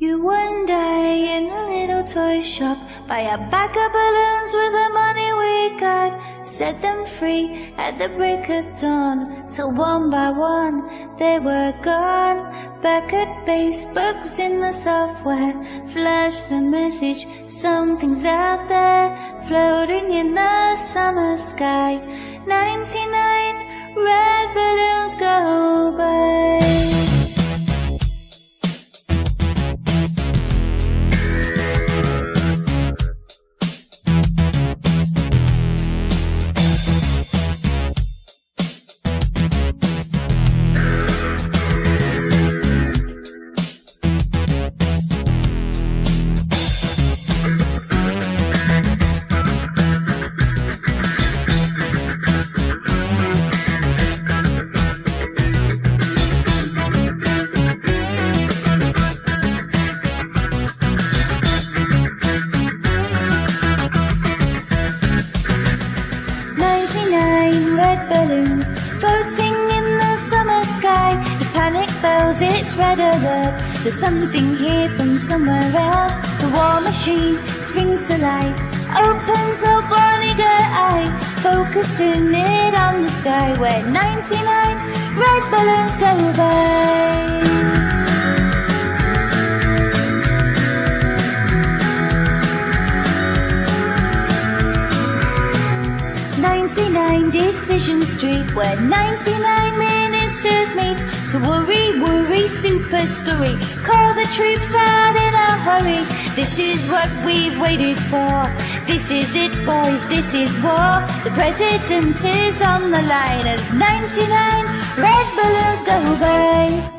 You one day in a little toy shop, buy a bag of balloons with the money we got, set them free at the break of dawn, till one by one they were gone. Back at base, bugs in the software flash the message, something's out there, floating in the summer sky. 99 red balloons go by. There's something here from somewhere else. The war machine springs to life, opens up one eager eye, focusing it on the sky where 99 red balloons go by. 99 Decision Street, where 99 ministers meet to worry, super scurry, call the troops out in a hurry. This is what we've waited for. This is it, boys, this is war. The president is on the line as 99 red balloons go by.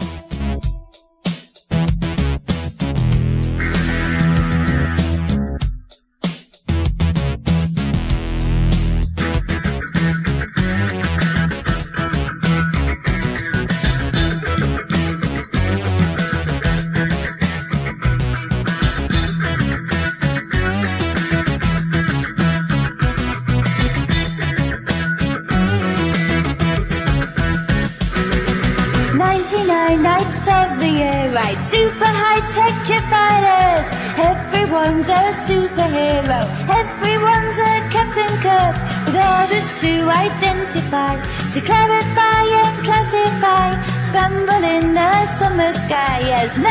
Right, super high-tech jet fighters. Everyone's a superhero. Everyone's a Captain Kirk, with orders to identify, to clarify and classify. Scramble in the summer sky as 99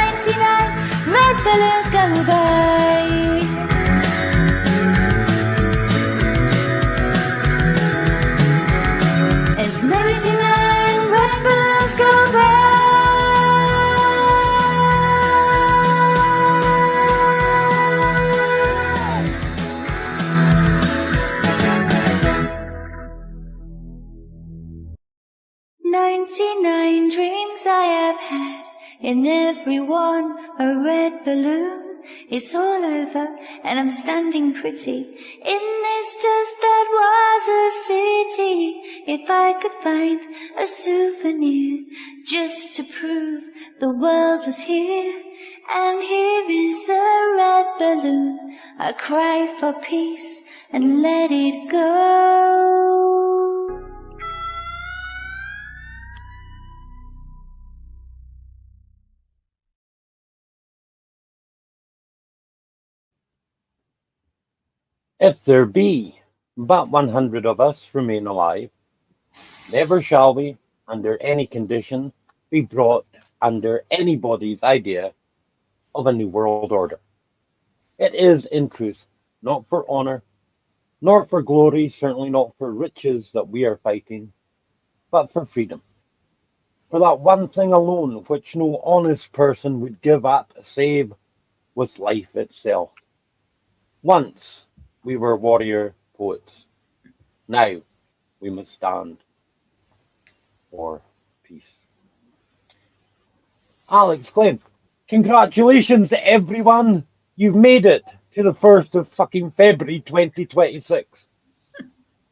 red balloons go by. As 99 red balloons go by. 99 dreams I have had, in every one a red balloon. It's all over and I'm standing pretty in this dust that was a city. If I could find a souvenir just to prove the world was here, and here is a red balloon, I cry for peace and let it go. If there be but 100 of us remain alive, never shall we, under any condition, be brought under anybody's idea of a new world order. It is, in truth, not for honor, nor for glory, certainly not for riches that we are fighting, but for freedom. For that one thing alone which no honest person would give up save was life itself. Once we were warrior poets. Now we must stand for peace. Alex Clint, congratulations everyone. You've made it to the 1st of fucking February 2026.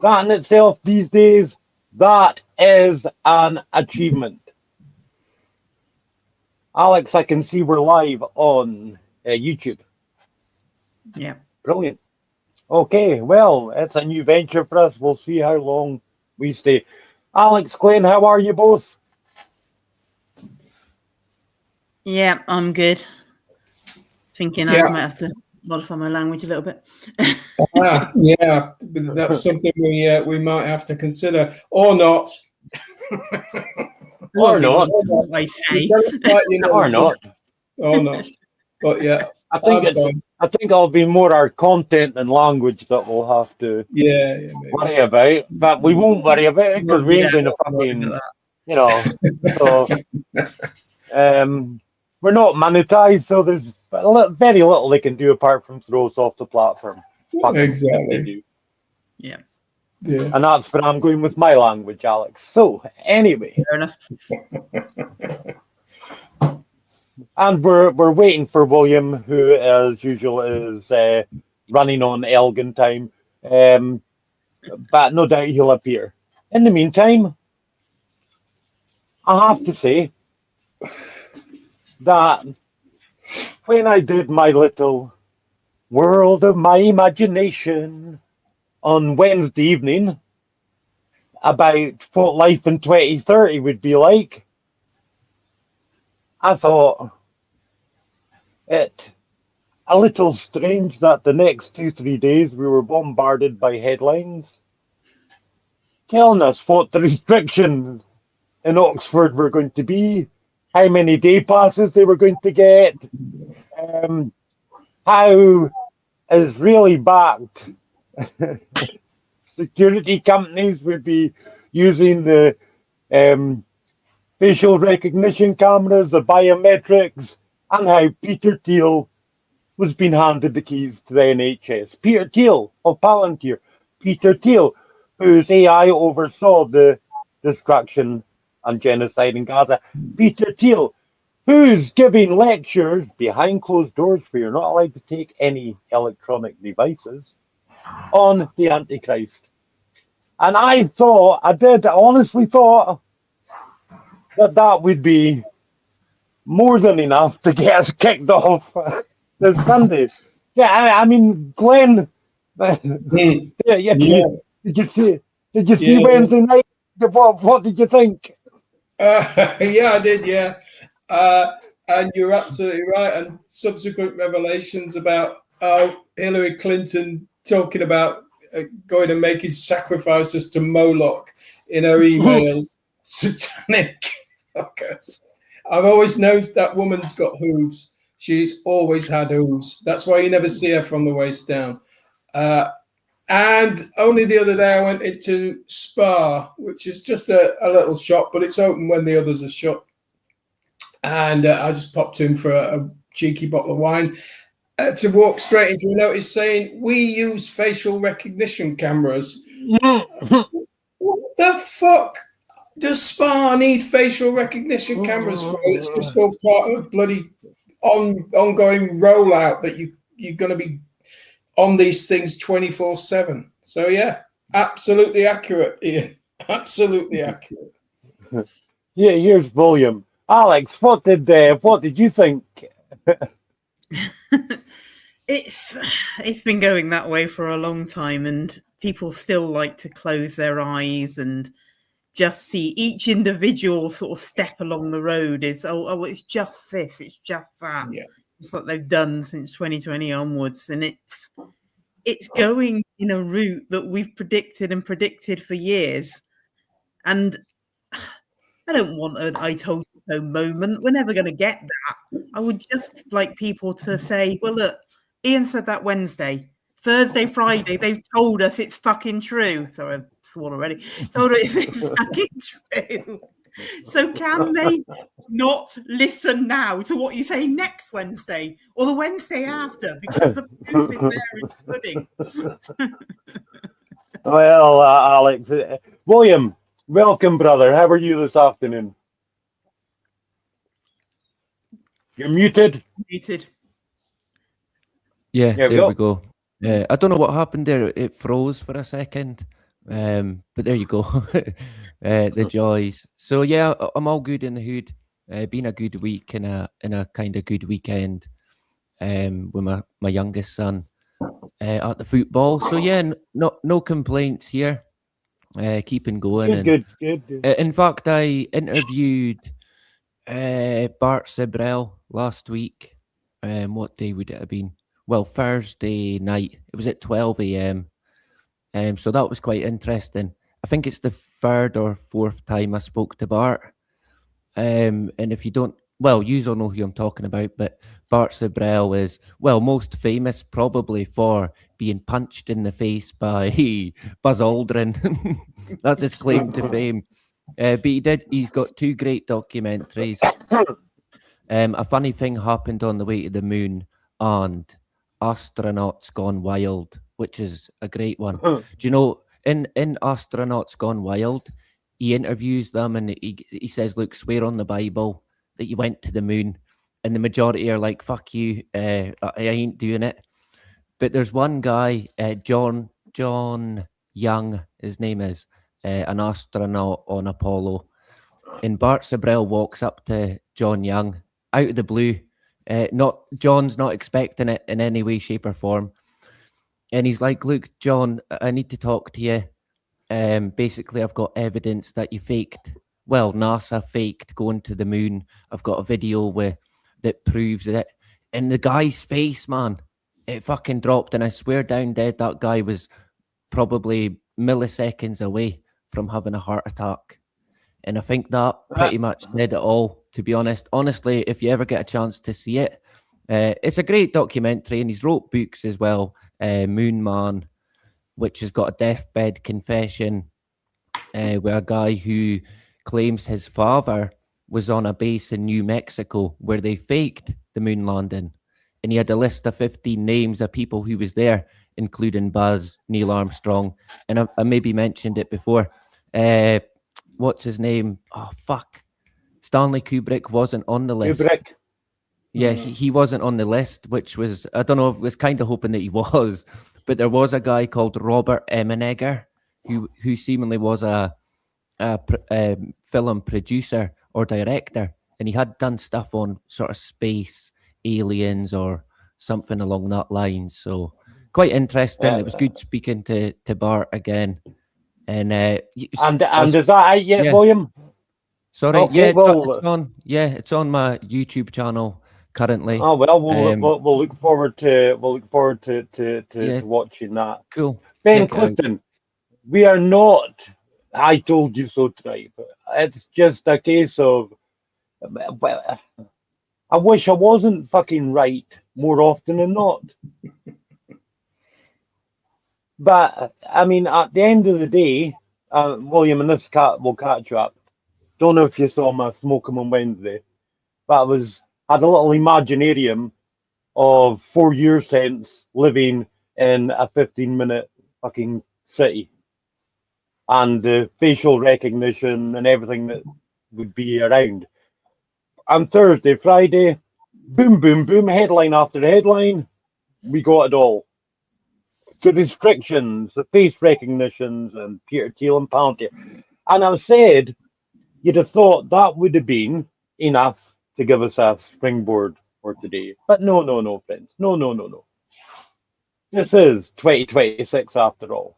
That in itself these days, that is an achievement. Alex, I can see we're live on YouTube. Yeah. Brilliant. Okay, well, it's a new venture for us. We'll see how long we stay. Alex, Glenn, how are you both? Yeah, I'm good. Thinking Yeah. I might have to modify my language a little bit. Yeah, that's something we might have to consider, or not. Or Lovely not. what I say. Or not. Or not. But yeah, I think I'm fine. I think it'll be more our content and language that we'll have to Yeah, maybe. worry about. But we won't worry about it because we ain't going to fucking, So we're not monetized, so there's very little they can do apart from throw us off the platform. Fuck 'em if they Exactly. do. Yeah. Yeah. And that's where I'm going with my language, Alex. So anyway, Fair enough. and we're waiting for William, who as usual is running on Elgin time. But no doubt he'll appear. In the meantime, I have to say that when I did my little world of my imagination on Wednesday evening about what life in 2030 would be like, I thought it a little strange that the next 2-3 days we were bombarded by headlines telling us what the restrictions in Oxford were going to be, how many day passes they were going to get, how Israeli backed security companies would be using the facial recognition cameras, the biometrics, and how Peter Thiel was being handed the keys to the NHS. Peter Thiel of Palantir. Peter Thiel, whose AI oversaw the destruction and genocide in Gaza. Peter Thiel, who's giving lectures behind closed doors where you're not allowed to take any electronic devices on the Antichrist. And I honestly thought that would be more than enough to get us kicked off this Sunday. Yeah, I mean, Glenn, did you see Wednesday night? What did you think? Yeah, I did. Yeah, and you're absolutely right. And subsequent revelations about Hillary Clinton talking about going and making sacrifices to Moloch in her emails. Satanic fuckers. I've always known that woman's got hooves. She's always had hooves. That's why you never see her from the waist down. And only the other day I went into Spa, which is just a little shop, but it's open when the others are shut. And I just popped in for a cheeky bottle of wine to walk straight into a notice saying, we use facial recognition cameras. What the fuck does Spa need facial recognition cameras for? It's just all part of bloody ongoing rollout that you're going to be on these things 24/7. So yeah, absolutely accurate, Ian. Absolutely accurate. Yeah, here's William. Alex, what did you think? It's been going that way for a long time, and people still like to close their eyes and just see each individual sort of step along the road is it's just this, it's just that. Yeah. It's what they've done since 2020 onwards, and it's going in a route that we've predicted for years. And I don't want an I told you so moment. We're never going to get that. I would just like people to say, well, look, Ian said that Wednesday. Thursday, Friday, they've told us it's fucking true. Sorry, I've sworn already. Told us it's fucking true. So can they not listen now to what you say next Wednesday or the Wednesday after? Because the proof is there in the pudding. Well, Alex, William, welcome, brother. How are you this afternoon? You're muted. Muted. Yeah, There we go. I don't know what happened there. It froze for a second. But there you go. The joys. So yeah, I'm all good in the hood. Been a good week and a kind of good weekend. With my youngest son at the football. So yeah, no complaints here. Keeping going. Good. In fact, I interviewed Bart Sibrel last week. what day would it have been? Well, Thursday night. It was at 12 a.m. So that was quite interesting. I think it's the third or fourth time I spoke to Bart. And if you don't, well, you all know who I'm talking about, but Bart Sabrell is, well, most famous probably for being punched in the face by Buzz Aldrin. That's his claim to fame. But he's got two great documentaries. A funny thing happened on the way to the moon and Astronauts Gone Wild, which is a great one. Do you know, in Astronauts Gone Wild, he interviews them and he says, look, swear on the Bible that you went to the moon. And the majority are like, fuck you, I ain't doing it. But there's one guy, John Young, his name is, an astronaut on Apollo. And Bart Sabrell walks up to John Young out of the blue. John's not expecting it in any way, shape, or form. And he's like, look, John, I need to talk to you. Basically, I've got evidence that you faked. Well, NASA faked going to the moon. I've got a video that proves it. And the guy's face, man, it fucking dropped. And I swear down dead, that guy was probably milliseconds away from having a heart attack. And I think that pretty much said it all, to be honest. Honestly, if you ever get a chance to see it, it's a great documentary. And he's wrote books as well. Moon Man, which has got a deathbed confession with a guy who claims his father was on a base in New Mexico where they faked the moon landing. And he had a list of 15 names of people who was there, including Buzz, Neil Armstrong. And I maybe mentioned it before. What's his name? Oh, fuck. Stanley Kubrick wasn't on the list. Kubrick. Yeah, he wasn't on the list, which was, I don't know, I was kind of hoping that he was. But there was a guy called Robert Emenegger who seemingly was a film producer or director. And he had done stuff on sort of space, aliens, or something along that line. So quite interesting. It was good speaking to Bart again. And is that out yet, yeah. William? Sorry, Okay, it's on. Yeah, it's on my YouTube channel currently. Oh well, we'll look forward to watching that. Cool. Ben Clifton, we are not. I told you so tonight, but it's just a case of. Well, I wish I wasn't fucking right more often than not. But I mean, at the end of the day, William, and this cat will catch you up. Don't know if you saw my smoking on Wednesday, but I had a little imaginarium of 4 years since living in a 15-minute fucking city, and the facial recognition and everything that would be around. On Thursday, Friday, boom, boom, boom, headline after headline, we got it all. The restrictions, the face recognitions, and Peter Thiel and Palantir. And I've said, you'd have thought that would have been enough to give us a springboard for today. But no, friends. No. This is 2026 after all.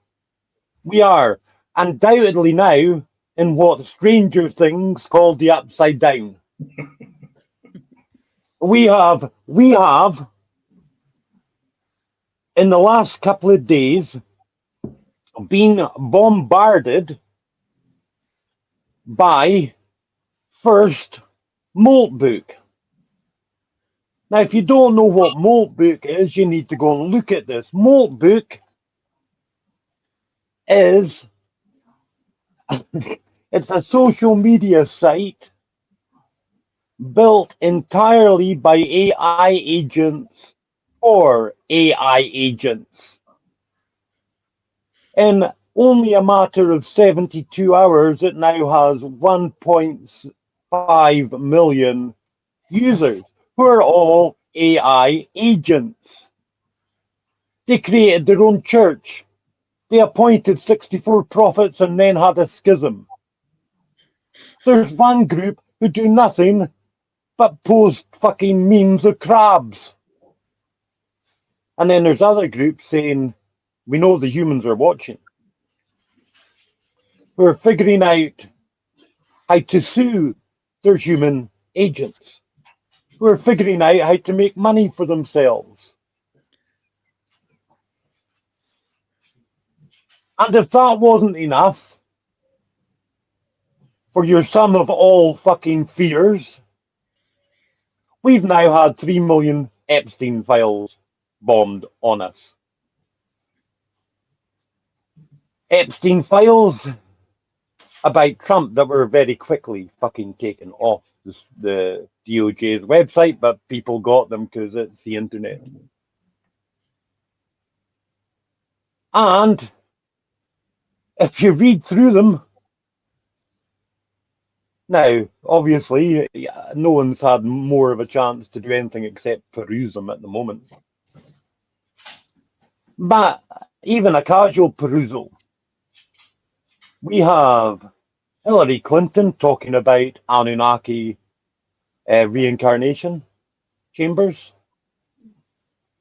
We are undoubtedly now in what Stranger Things called the upside down. We have in the last couple of days been bombarded by first Moltbook. Now, if you don't know what Moltbook is, you need to go and look at this. Moltbook is it's a social media site built entirely by AI agents for AI agents. In only a matter of 72 hours, it now has 1.5 million users who are all AI agents. They created their own church. They appointed 64 prophets and then had a schism. There's one group who do nothing but post fucking memes of crabs. And then there's other groups saying, we know the humans are watching. We're figuring out how to sue their human agents. who are figuring out how to make money for themselves. And if that wasn't enough for your sum of all fucking fears, we've now had 3 million Epstein files bombed on us. Epstein files about Trump that were very quickly fucking taken off the DOJ's website, but people got them because it's the internet. And if you read through them, now, obviously, no one's had more of a chance to do anything except peruse them at the moment. But even a casual perusal, we have Hillary Clinton talking about Anunnaki reincarnation chambers.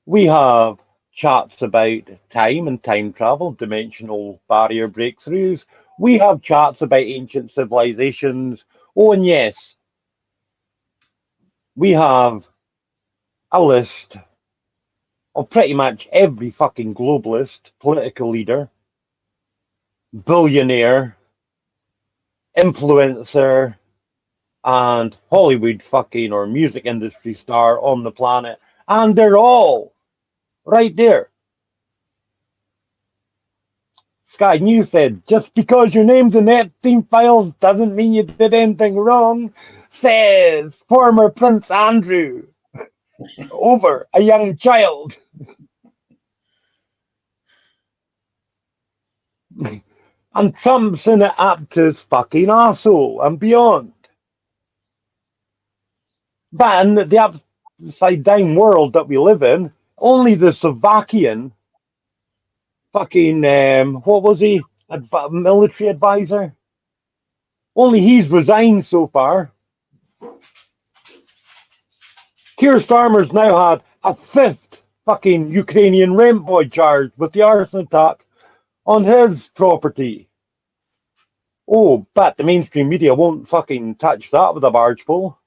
We have chats about time and time travel, dimensional barrier breakthroughs. We have chats about ancient civilizations. Oh, and yes, we have a list of pretty much every fucking globalist, political leader, billionaire, influencer, and Hollywood fucking or music industry star on the planet. And they're all right there. Sky News said, just because your name's in Epstein files doesn't mean you did anything wrong, says former Prince Andrew over a young child. And Trump's in it up to his fucking arsehole and beyond. But in the upside down world that we live in, only the Slovakian fucking, what was he? Military advisor? Only he's resigned so far. Keir Starmer's now had a fifth fucking Ukrainian rent boy charged with the arson attack on his property. Oh, but the mainstream media won't fucking touch that with a barge pole.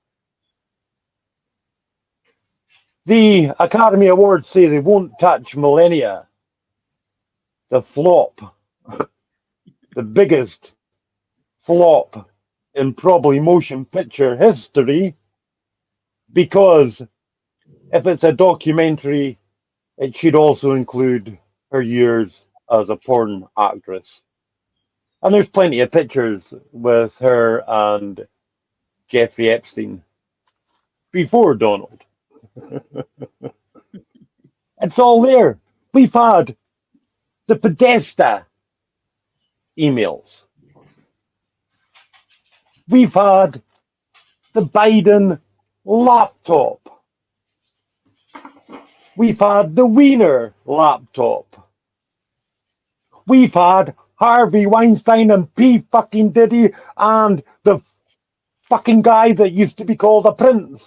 The Academy Awards say they won't touch Millennia, the flop, the biggest flop in probably motion picture history, because if it's a documentary, it should also include her years as a porn actress. And there's plenty of pictures with her and Jeffrey Epstein before Donald. It's all there. We've had the Podesta emails. We've had the Biden laptop. We've had the Wiener laptop. We've had Harvey Weinstein and P. fucking Diddy and the fucking guy that used to be called a prince.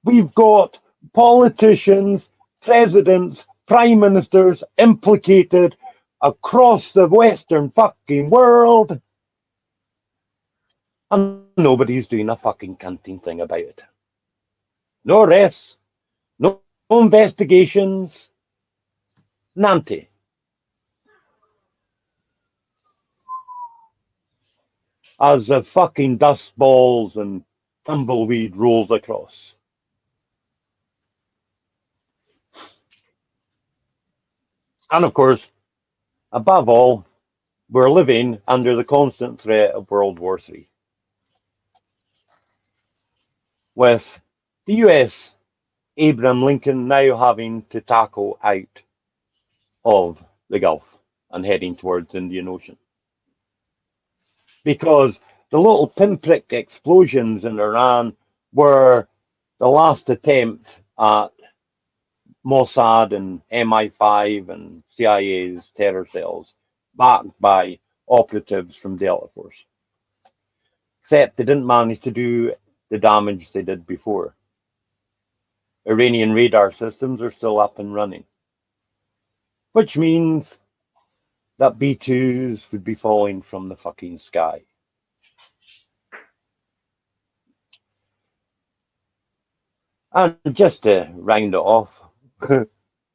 We've got politicians, presidents, prime ministers implicated across the Western fucking world. And nobody's doing a fucking cunting thing about it. No arrests, no investigations, nante. As the fucking dust balls and tumbleweed rolls across. And of course, above all, we're living under the constant threat of World War III. With the US, Abraham Lincoln now having to tackle out of the Gulf and heading towards the Indian Ocean. Because the little pinprick explosions in Iran were the last attempt at Mossad and MI5 and CIA's terror cells, backed by operatives from Delta Force. Except they didn't manage to do the damage they did before. Iranian radar systems are still up and running, which means that B-2s would be falling from the fucking sky. And just to round it off,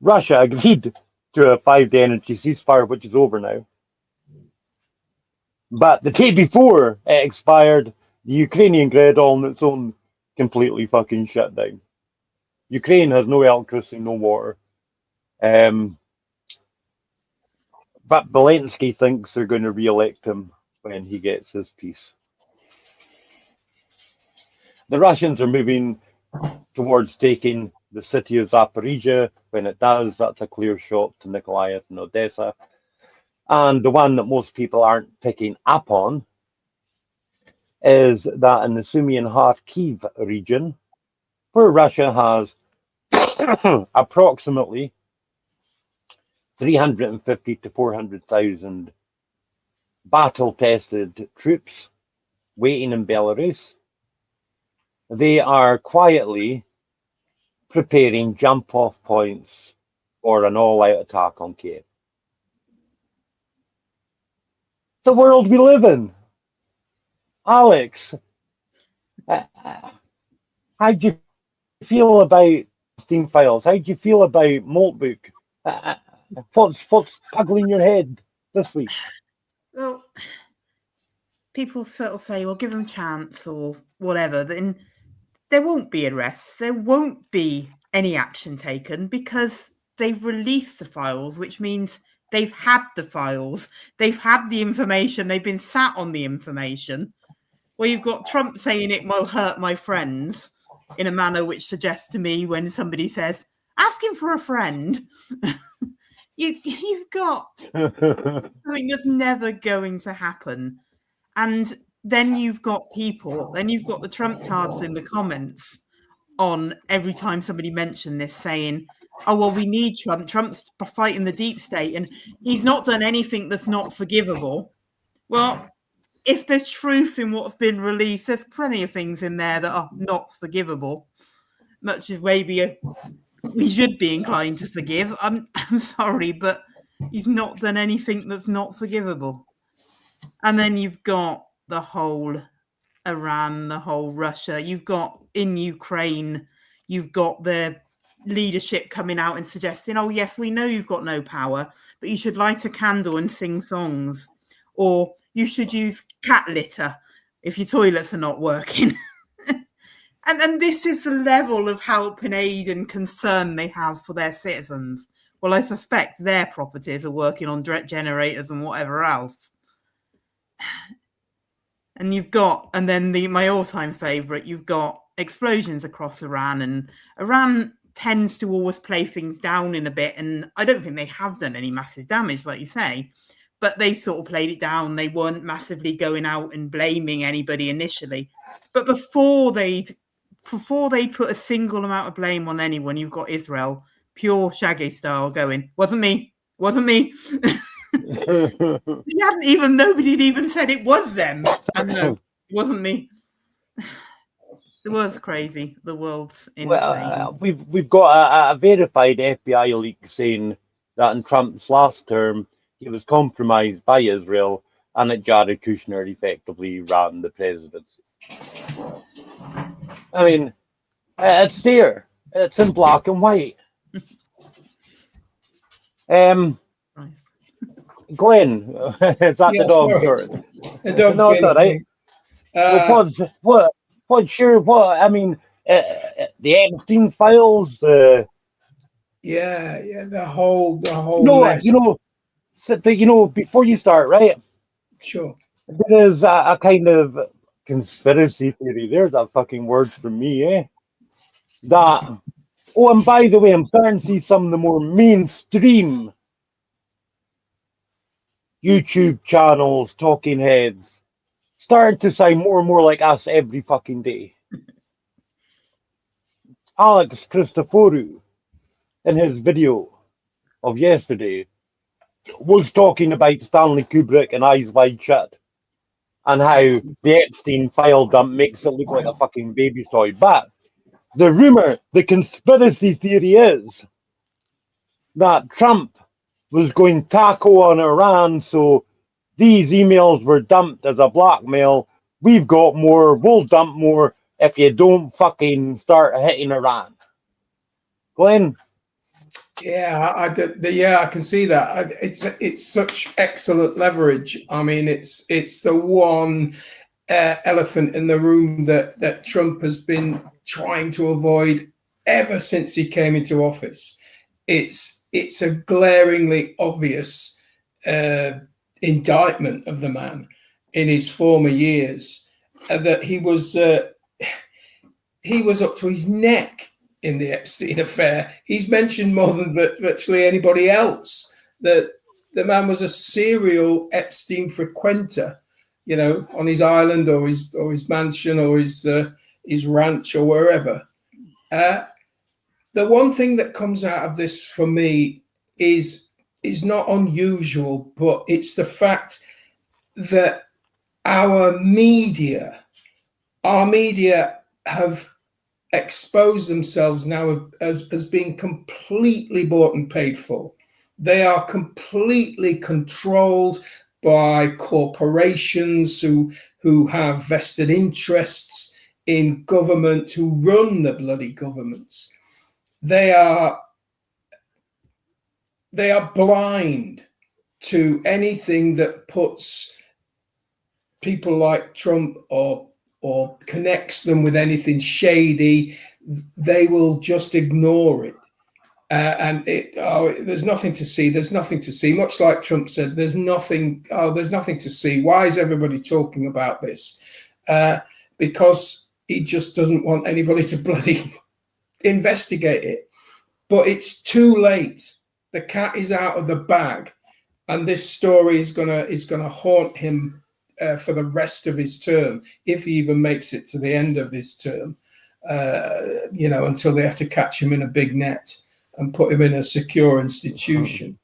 Russia agreed to a 5-day energy ceasefire, which is over now. But the day before it expired, the Ukrainian grid on its own completely fucking shut down. Ukraine has no electricity, no water. But Zelensky thinks they're going to re-elect him when he gets his peace. The Russians are moving towards taking the city of Zaporizhia. When it does, that's a clear shot to Nikolaev and Odessa. And the one that most people aren't picking up on is that in the Sumy and Kharkiv region, where Russia has approximately 350 to 400,000 battle-tested troops waiting in Belarus, they are quietly preparing jump-off points for an all-out attack on Kiev. It's the world we live in. Alex, how do you feel about Steam files? How do you feel about Maltbook? What's puggling your head this week? Well, people sort of say, well, give them a chance or whatever. Then there won't be arrests. There won't be any action taken because they've released the files, which means they've had the files. They've had the information. They've been sat on the information. Well, you've got Trump saying it will hurt my friends in a manner which suggests to me when somebody says, ask him for a friend. You've got something that's never going to happen. And then you've got people, then you've got the Trump tards in the comments on every time somebody mentioned this saying, oh, well, we need Trump. Trump's fighting the deep state and he's not done anything that's not forgivable. Well, if there's truth in what's been released, there's plenty of things in there that are not forgivable, much as maybe we should be inclined to forgive. I'm sorry, but he's not done anything that's not forgivable. And then you've got the whole Iran, the whole Russia. You've got in Ukraine, you've got the leadership coming out and suggesting, oh, yes, we know you've got no power, but you should light a candle and sing songs. Or you should use cat litter if your toilets are not working. And this is the level of help and aid and concern they have for their citizens. Well, I suspect their properties are working on direct generators and whatever else. And you've got, and then my all-time favourite, you've got explosions across Iran. And Iran tends to always play things down in a bit. And I don't think they have done any massive damage, like you say. But they sort of played it down. They weren't massively going out and blaming anybody initially. But before they put a single amount of blame on anyone, you've got Israel, pure Shaggy style, going, wasn't me. Nobody had even said it was them. And no, it wasn't me. It was crazy. The world's insane. Well, we've got a verified FBI leak saying that in Trump's last term, he was compromised by Israel and that Jared Kushner effectively ran the presidency. I mean, it's there. It's in black and white. Nice. Glenn, is that the dog? The dog. No, it's all right. I mean, the Epstein files. The whole. Mess. Before you start, right? Sure. There is a kind of conspiracy theory. There's that fucking words for me, eh? That. Oh, and by the way, I'm starting to see some of the more mainstream YouTube channels, talking heads, starting to sound more and more like us every fucking day. Alex Christoforou, in his video of yesterday, was talking about Stanley Kubrick and Eyes Wide Shut and how the Epstein file dump makes it look like a fucking baby toy. But the rumor, the conspiracy theory is that Trump was going taco on Iran, so these emails were dumped as a blackmail. We've got more, we'll dump more, if you don't fucking start hitting Iran. Glenn? Yeah, I can see that. It's such excellent leverage. I mean, it's the one elephant in the room that Trump has been trying to avoid ever since he came into office. It's a glaringly obvious indictment of the man in his former years, that he was up to his neck in the Epstein affair. He's mentioned more than virtually anybody else that the man was a serial Epstein frequenter, on his island or his mansion or his ranch or wherever. The one thing that comes out of this for me is not unusual, but it's the fact that our media have exposed themselves now as being completely bought and paid for. They are completely controlled by corporations who have vested interests in government, who run the bloody governments. They are blind to anything that puts people like Trump or connects them with anything shady. They will just ignore it. There's nothing to see. There's nothing to see. Much like Trump said, there's nothing to see. Why is everybody talking about this? Because he just doesn't want anybody to bloody investigate it. But it's too late. The cat is out of the bag, and this story is gonna haunt him for the rest of his term, if he even makes it to the end of his term. Until they have to catch him in a big net and put him in a secure institution.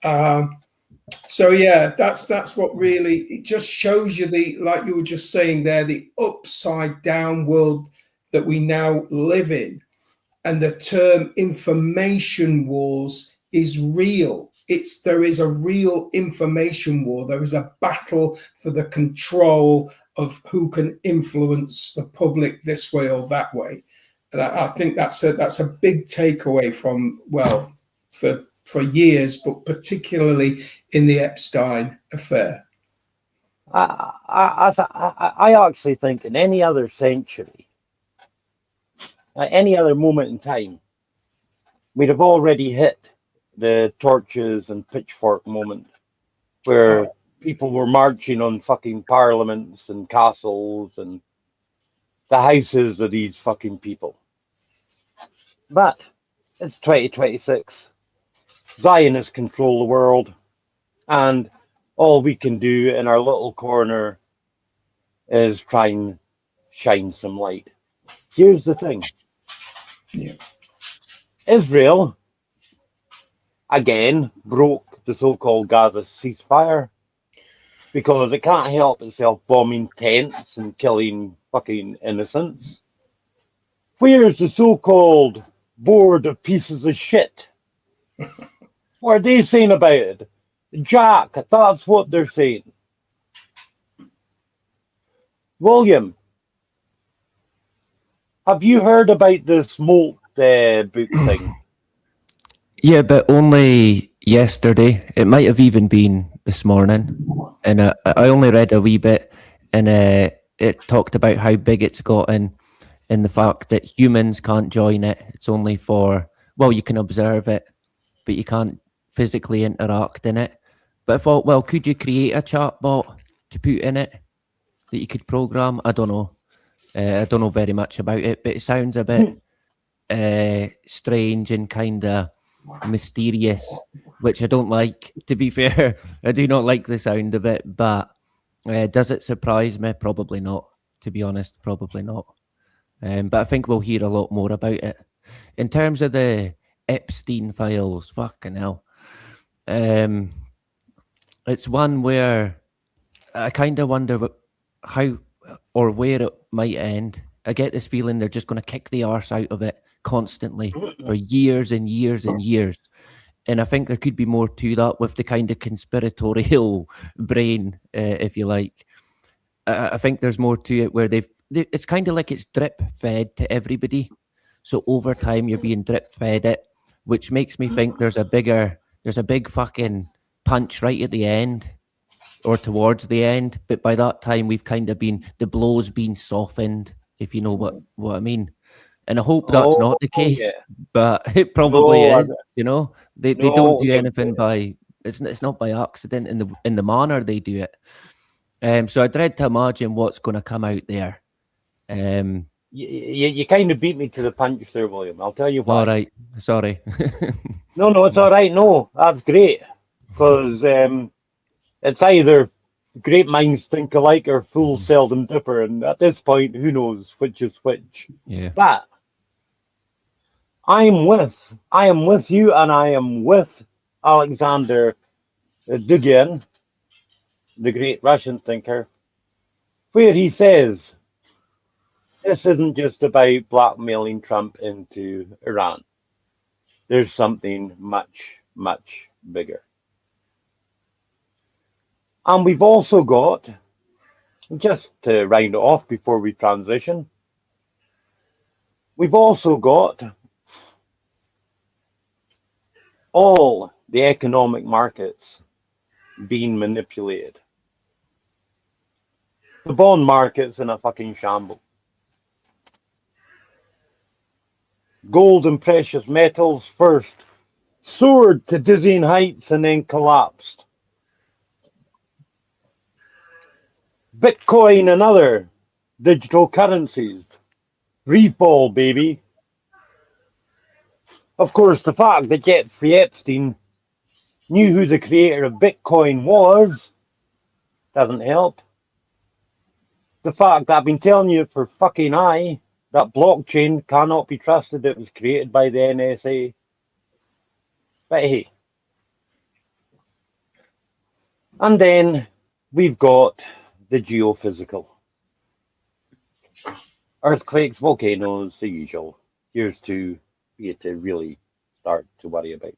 So yeah, that's what really, it just shows you like you were just saying there, the upside down world that we now live in. And the term information wars is real. There is a real information war. There is a battle for the control of who can influence the public this way or that way. And I think that's a big takeaway from, for years, but particularly in the Epstein affair. I actually think in any other century, at any other moment in time, we'd have already hit the torches and pitchfork moment where people were marching on fucking parliaments and castles and the houses of these fucking people. But it's 2026. Zionists control the world, and all we can do in our little corner is try and shine some light. Here's the thing. Yeah. Israel, again, broke the so-called Gaza ceasefire because it can't help itself bombing tents and killing fucking innocents. Where's the so-called board of pieces of shit? What are they saying about it? Jack, that's what they're saying. William, have you heard about this Molt book thing? Yeah, but only yesterday. It might have even been this morning. And I only read a wee bit, and it talked about how big it's gotten and the fact that humans can't join it. It's only for, you can observe it, but you can't physically interact in it. But I thought, could you create a chatbot to put in it that you could program? I don't know. I don't know very much about it, but it sounds a bit strange and kind of mysterious, which I don't like, to be fair. I do not like the sound of it, but does it surprise me? Probably not, to be honest, probably not. But I think we'll hear a lot more about it. In terms of the Epstein files, fucking hell. It's one where I kind of wonder how or where it might end. I get this feeling they're just going to kick the arse out of it constantly for years and years and years. And I think there could be more to that with the kind of conspiratorial brain, if you like. I think there's more to it where they've it's kind of like it's drip fed to everybody. So over time, you're being drip fed it, which makes me think there's a big fucking punch right at the end or towards the end. But by that time, we've kind of the blow's been softened, if you know what I mean. And I hope that's not the case, yeah. but it probably No, is. You know, they don't No, do they- anything by it's not by accident in the manner they do it. So I dread to imagine what's going to come out there. you kind of beat me to the punch there, William. I'll tell you why. All right, sorry. No, it's all right. No, that's great. Because it's either great minds think alike or fools seldom differ. And at this point, who knows which is which. Yeah. But I am with you, and I am with Alexander Dugin, the great Russian thinker, where he says this isn't just about blackmailing Trump into Iran. There's something much, much bigger. And we've also got, just to round it off before we transition, we've also got all the economic markets being manipulated. The bond market's in a fucking shambles. Gold and precious metals first soared to dizzying heights and then collapsed. Bitcoin and other digital currencies free fall, baby. Of course, the fact that Jeffrey Epstein knew who the creator of Bitcoin was doesn't help. The fact that I've been telling you for fucking eye that blockchain cannot be trusted, it was created by the NSA. But hey. And then we've got the geophysical. Earthquakes, volcanoes, the usual. Here's to you to really start to worry about.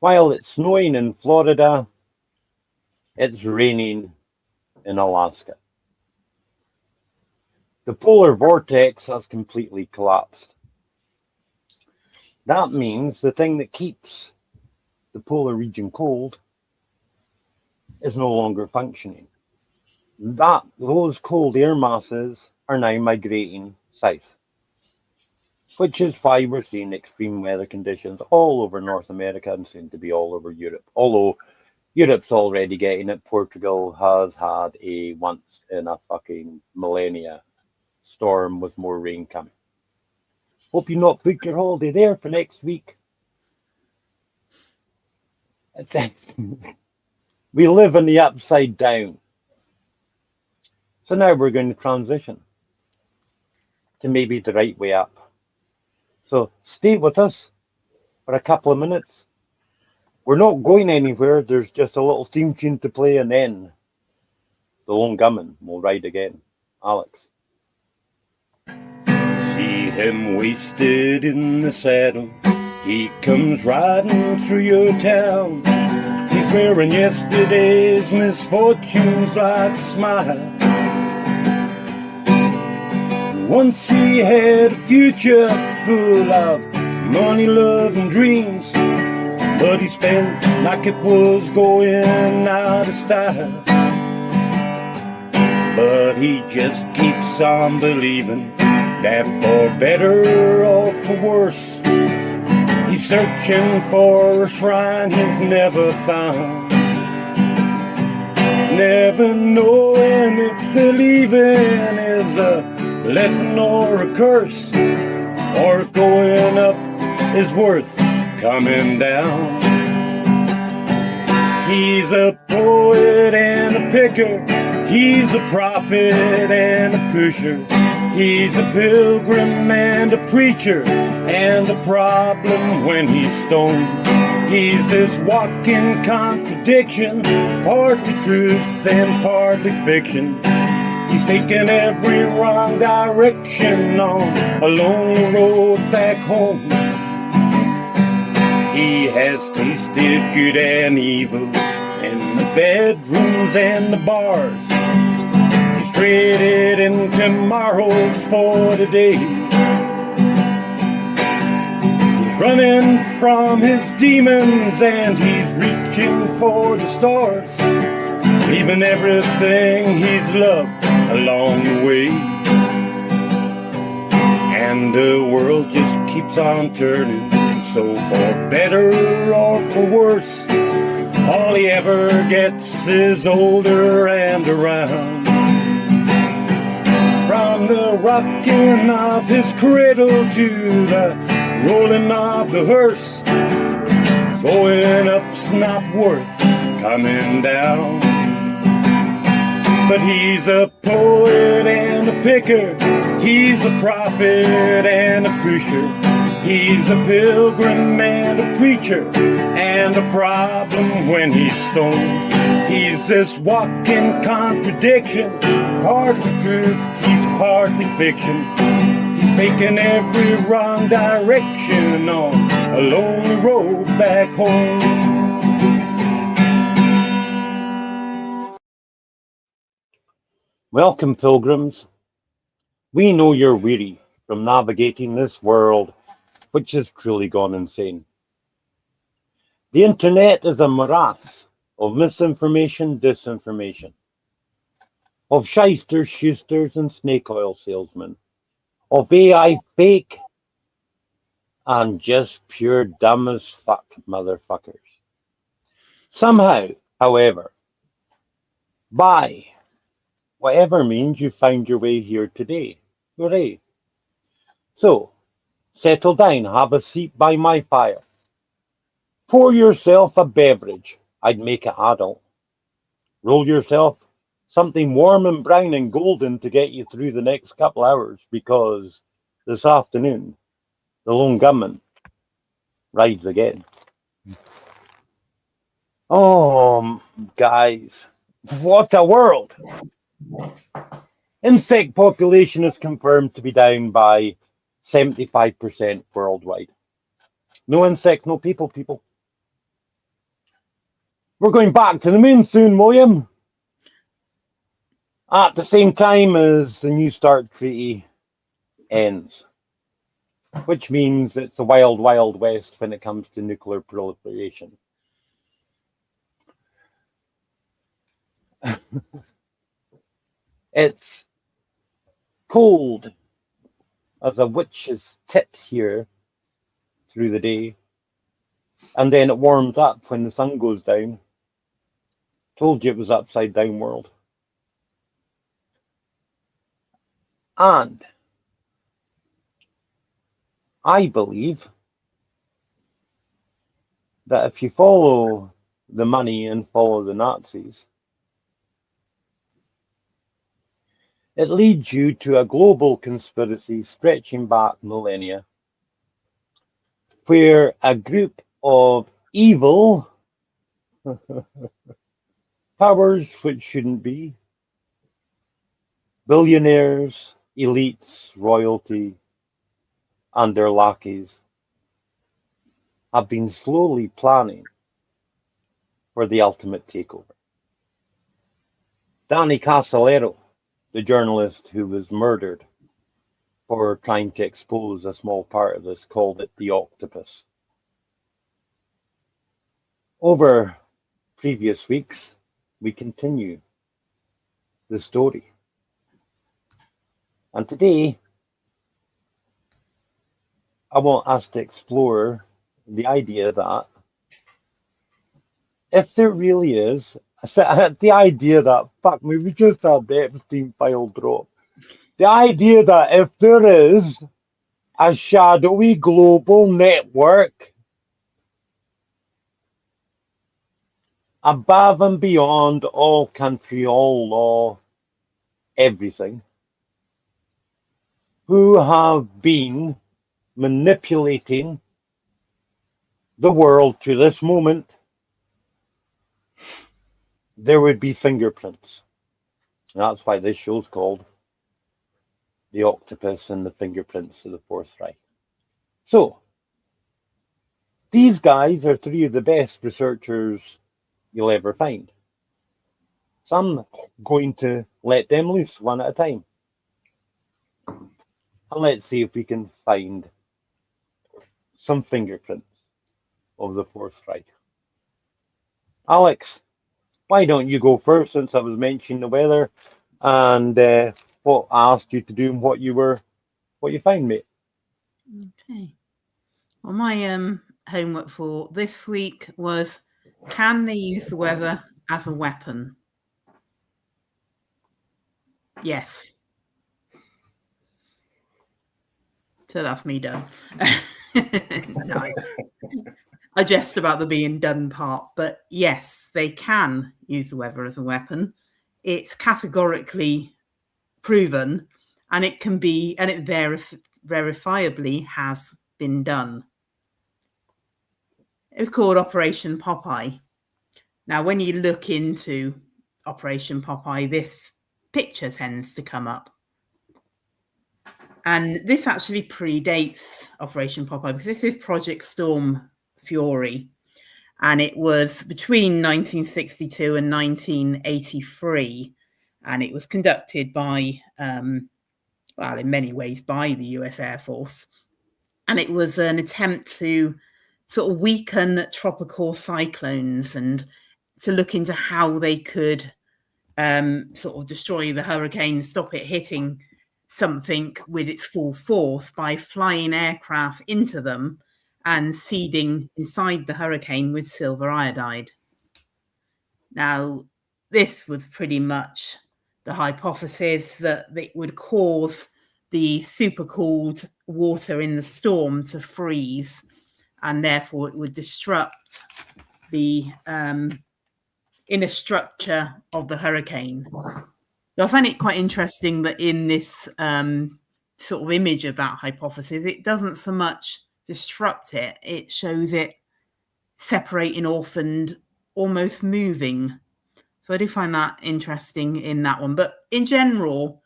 While it's snowing in Florida, it's raining in Alaska. The polar vortex has completely collapsed. That means the thing that keeps the polar region cold is no longer functioning. Those cold air masses are now migrating south, which is why we're seeing extreme weather conditions all over North America and soon to be all over Europe. Although Europe's already getting it. Portugal has had a once in a fucking millennia storm with more rain coming. Hope you not book your holiday there for next week. We live in the upside down. So now we're going to transition to maybe the right way up. So stay with us for a couple of minutes. We're not going anywhere. There's just a little theme tune to play, and then the lone gunman will ride again. Alex. See him wasted in the saddle. He comes riding through your town. He's wearing yesterday's misfortunes like a smile. Once he had a future full of money, love, and dreams, but he spent like it was going out of style. But he just keeps on believing that for better or for worse, he's searching for a shrine he's never found. Never knowing if believing is a lesson or a curse, or if going up is worth coming down. He's a poet and a picker, he's a prophet and a pusher, he's a pilgrim and a preacher, and a problem when he's stoned. He's this walking contradiction, partly truth and partly fiction. He's taken every wrong direction on a lonely road back home. He has tasted good and evil in the bedrooms and the bars. He's traded in tomorrows for today. He's running from his demons and he's reaching for the stars, leaving everything he's loved along the way. And the world just keeps on turning, so for better or for worse, all he ever gets is older and around. From the rocking of his cradle to the rolling of the hearse, going up's not worth coming down. But he's a poet and a picker, he's a prophet and a pusher, he's a pilgrim and a preacher, and a problem when he's stoned. He's this walking contradiction, partly truth, he's partly fiction. He's taking every wrong direction on a lonely road back home. Welcome, pilgrims. We know you're weary from navigating this world, which has truly gone insane. The internet is a morass of misinformation, disinformation, of shysters, shoosters, and snake oil salesmen, of AI fake, and just pure dumb as fuck motherfuckers. Somehow, however, by whatever means you found your way here today, hooray. So, settle down, have a seat by my fire. Pour yourself a beverage, I'd make it adult. Roll yourself something warm and brown and golden to get you through the next couple hours, because this afternoon, the lone gunman rides again. Oh, guys, what a world! Insect population is confirmed to be down by 75% worldwide. No insect, no people, people. We're going back to the moon soon, William. At the same time as the New START Treaty ends, which means it's the wild, wild west when it comes to nuclear proliferation. It's cold as a witch's tit here through the day, and then it warms up when the sun goes down. Told you it was upside down world. And I believe that if you follow the money and follow the Nazis, it leads you to a global conspiracy stretching back millennia, where a group of evil powers, which shouldn't be, billionaires, elites, royalty, and their lackeys, have been slowly planning for the ultimate takeover. Danny Casolero, the journalist who was murdered for trying to expose a small part of this, called it the Octopus. Over previous weeks, we continue the story. And today, I want us to explore the idea that if there really is, the idea that, fuck me, we just had the Epstein file drop. The idea that if there is a shadowy global network above and beyond all country, all law, everything, who have been manipulating the world to this moment, there would be fingerprints. And that's why this show's called The Octopus and the Fingerprints of the Fourth Reich. So, these guys are three of the best researchers you'll ever find. So I'm going to let them loose one at a time. And let's see if we can find some fingerprints of the Fourth Reich. Alex, why don't you go first, since I was mentioning the weather and what I asked you to do and what you found, mate. Okay. Well, my homework for this week was, can they use the weather as a weapon? Yes. So that's me done. No, I jest about the being done part, but yes, they can use the weather as a weapon. It's categorically proven, and it can be, and it verifiably has been done. It was called Operation Popeye. Now, when you look into Operation Popeye, this picture tends to come up. And this actually predates Operation Popeye, because this is Project Storm Fury. And it was between 1962 and 1983. And it was conducted by, well, in many ways, by the US Air Force. And it was an attempt to sort of weaken tropical cyclones and to look into how they could sort of destroy the hurricane, stop it hitting something with its full force by flying aircraft into them and seeding inside the hurricane with silver iodide. Now, this was pretty much the hypothesis that it would cause the supercooled water in the storm to freeze, and therefore it would disrupt the inner structure of the hurricane. So I find it quite interesting that in this sort of image of that hypothesis, it doesn't so much disrupt it, it shows it separating off and almost moving. So I do find that interesting in that one. But in general,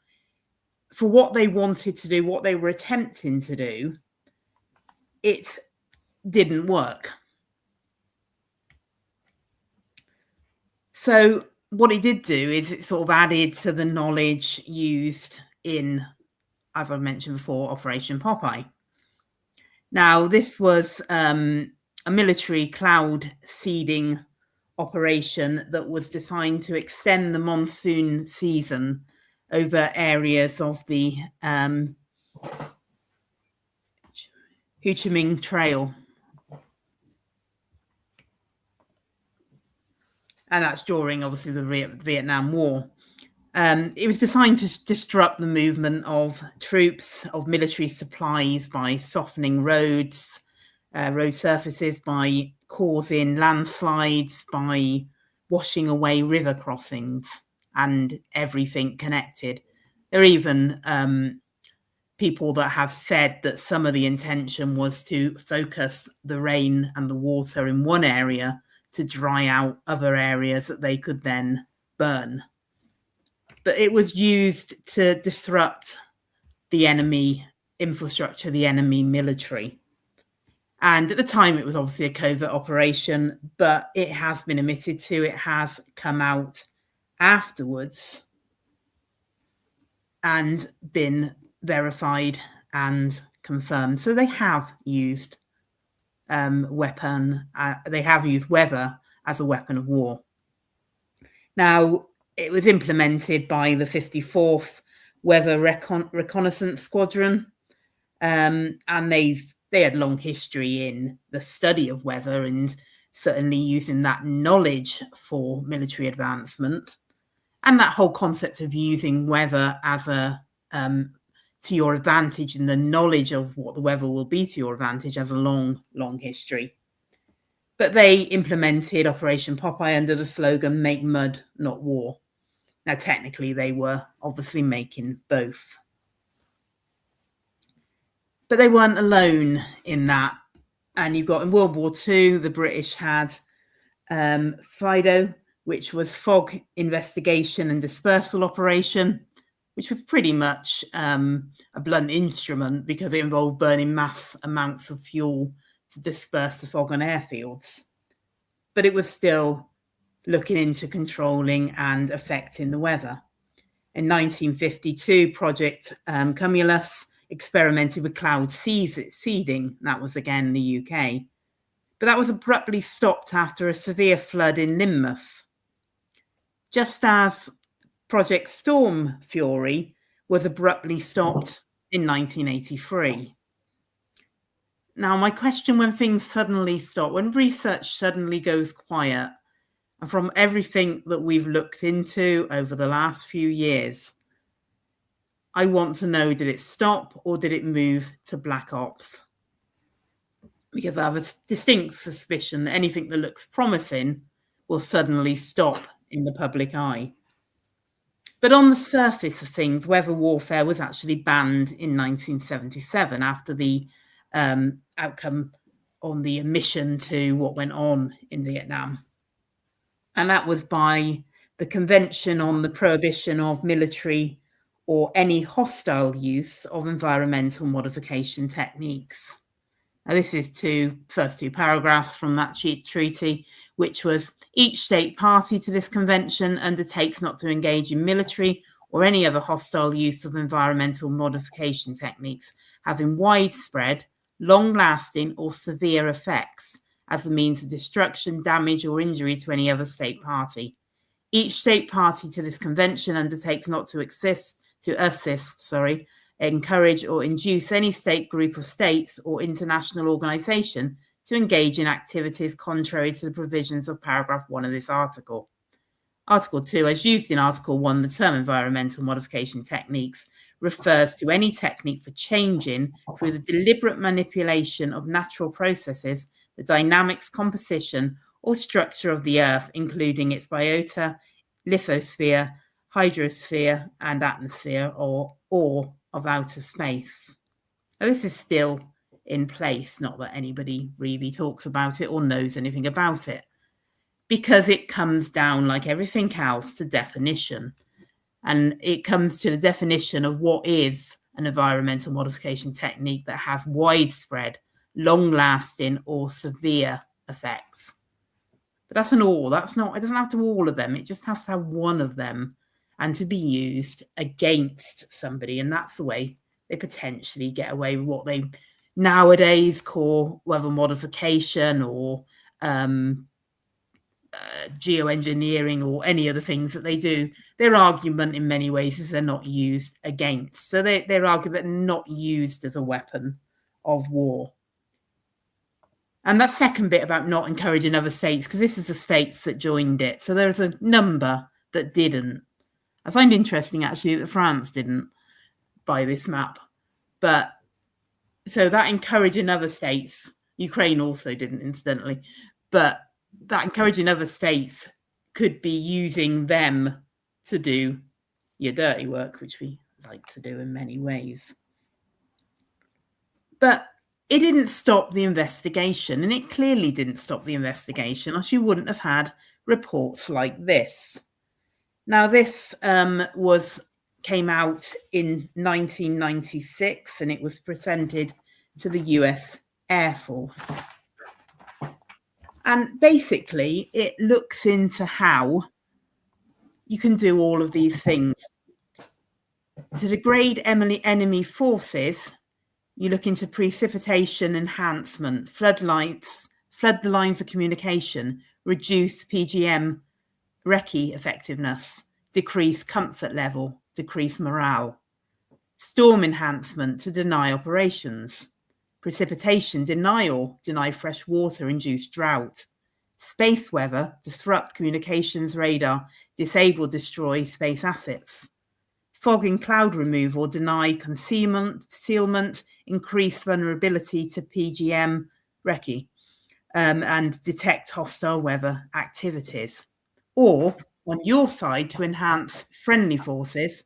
for what they wanted to do, what they were attempting to do, it didn't work. So what it did do is it sort of added to the knowledge used in, as I mentioned before, Operation Popeye. Now, this was a military cloud seeding operation that was designed to extend the monsoon season over areas of the Ho Chi Minh Trail. And that's during, obviously, the Vietnam War. It was designed to disrupt the movement of troops, of military supplies, by softening roads, road surfaces, by causing landslides, by washing away river crossings and everything connected. There are even people that have said that some of the intention was to focus the rain and the water in one area to dry out other areas that they could then burn. But it was used to disrupt the enemy infrastructure, the enemy military. And at the time, it was obviously a covert operation, but it has been admitted to, it has come out afterwards and been verified and confirmed. So they have used they have used weather as a weapon of war. Now, it was implemented by the 54th Weather Reconnaissance Squadron, and they had long history in the study of weather and certainly using that knowledge for military advancement. And that whole concept of using weather as a to your advantage, and the knowledge of what the weather will be to your advantage has a long, long history. But they implemented Operation Popeye under the slogan, "Make mud, not war." Now, technically, they were obviously making both. But they weren't alone in that. And you've got in World War II, the British had FIDO, which was Fog Investigation and Dispersal Operation, which was pretty much a blunt instrument because it involved burning mass amounts of fuel to disperse the fog on airfields. But it was still looking into controlling and affecting the weather. In 1952, Project Cumulus experimented with cloud seeding. That was again in the UK. But that was abruptly stopped after a severe flood in Lynmouth. Just as Project Storm Fury was abruptly stopped in 1983. Now, my question, when things suddenly stop, when research suddenly goes quiet, and from everything that we've looked into over the last few years, I want to know, did it stop or did it move to black ops? Because I have a distinct suspicion that anything that looks promising will suddenly stop in the public eye. But on the surface of things, weather warfare was actually banned in 1977 after the outcome on the admission to what went on in Vietnam. And that was by the Convention on the Prohibition of Military or any hostile use of environmental modification techniques. Now, this is first two paragraphs from that treaty, which was each state party to this convention undertakes not to engage in military or any other hostile use of environmental modification techniques having widespread, long-lasting or severe effects as a means of destruction, damage or injury to any other state party. Each state party to this convention undertakes not to assist, encourage or induce any state, group of states or international organization to engage in activities contrary to the provisions of paragraph 1 of this article. Article 2, as used in Article 1, the term environmental modification techniques refers to any technique for changing through the deliberate manipulation of natural processes, the dynamics, composition or structure of the earth, including its biota, lithosphere, hydrosphere and atmosphere or of outer space. Now, this is still in place, not that anybody really talks about it or knows anything about it, because it comes down, like everything else, to definition. And it comes to the definition of what is an environmental modification technique that has widespread, long-lasting or severe effects. But that's an all. That's not, it doesn't have to be all of them. It just has to have one of them and to be used against somebody. And that's the way they potentially get away with what they nowadays call weather modification or geoengineering or any other things that they do. Their argument in many ways is they're not used against. So their argument they're not used as a weapon of war. And that second bit about not encouraging other states, because this is the states that joined it. So there's a number that didn't. I find interesting actually that France didn't buy this map. But so that encouraging other states, Ukraine also didn't incidentally, but that encouraging other states could be using them to do your dirty work, which we like to do in many ways. But it didn't stop the investigation, and it clearly didn't stop the investigation, or you wouldn't have had reports like this. Now, this came out in 1996, and it was presented to the US Air Force. And basically, it looks into how you can do all of these things. To degrade enemy forces, you look into precipitation enhancement, flood the lines of communication, reduce PGM recce effectiveness, decrease comfort level, decrease morale. Storm enhancement to deny operations. Precipitation denial, deny fresh water, induce drought. Space weather, disrupt communications radar, disable, destroy space assets. Fog and cloud removal, deny concealment, increase vulnerability to PGM recce, and detect hostile weather activities. Or, on your side, to enhance friendly forces,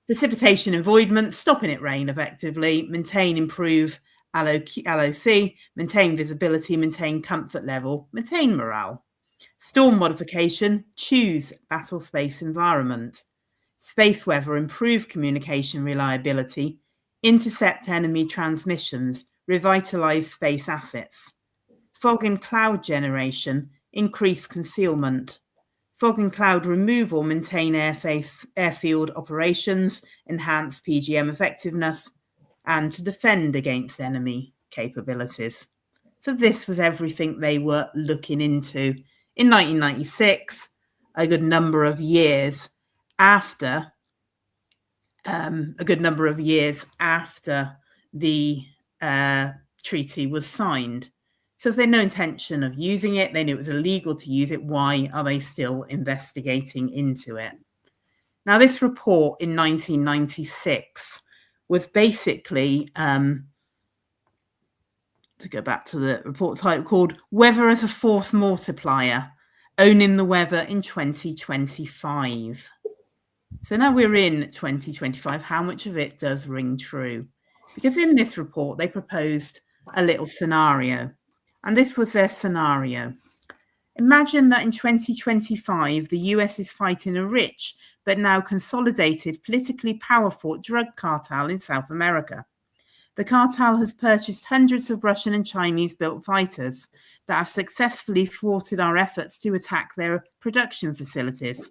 precipitation avoidance, stopping it rain effectively, maintain, improve LOC, maintain visibility, maintain comfort level, maintain morale. Storm modification, choose battle space environment. Space weather, improve communication reliability, intercept enemy transmissions, revitalize space assets. Fog and cloud generation, increase concealment. fog and cloud removal, maintain airfield operations, enhance PGM effectiveness, and to defend against enemy capabilities. So this was everything they were looking into in 1996, a good number of years after the treaty was signed. So if they had no intention of using it, they knew it was illegal to use it, why are they still investigating into it? Now, this report in 1996 was basically, to go back to the report title, called Weather as a Force Multiplier, Owning the Weather in 2025. So now we're in 2025, how much of it does ring true? Because in this report, they proposed a little scenario. And this was their scenario. Imagine that in 2025, the US is fighting a rich but now consolidated, politically powerful drug cartel in South America. The cartel has purchased hundreds of Russian and Chinese-built fighters that have successfully thwarted our efforts to attack their production facilities.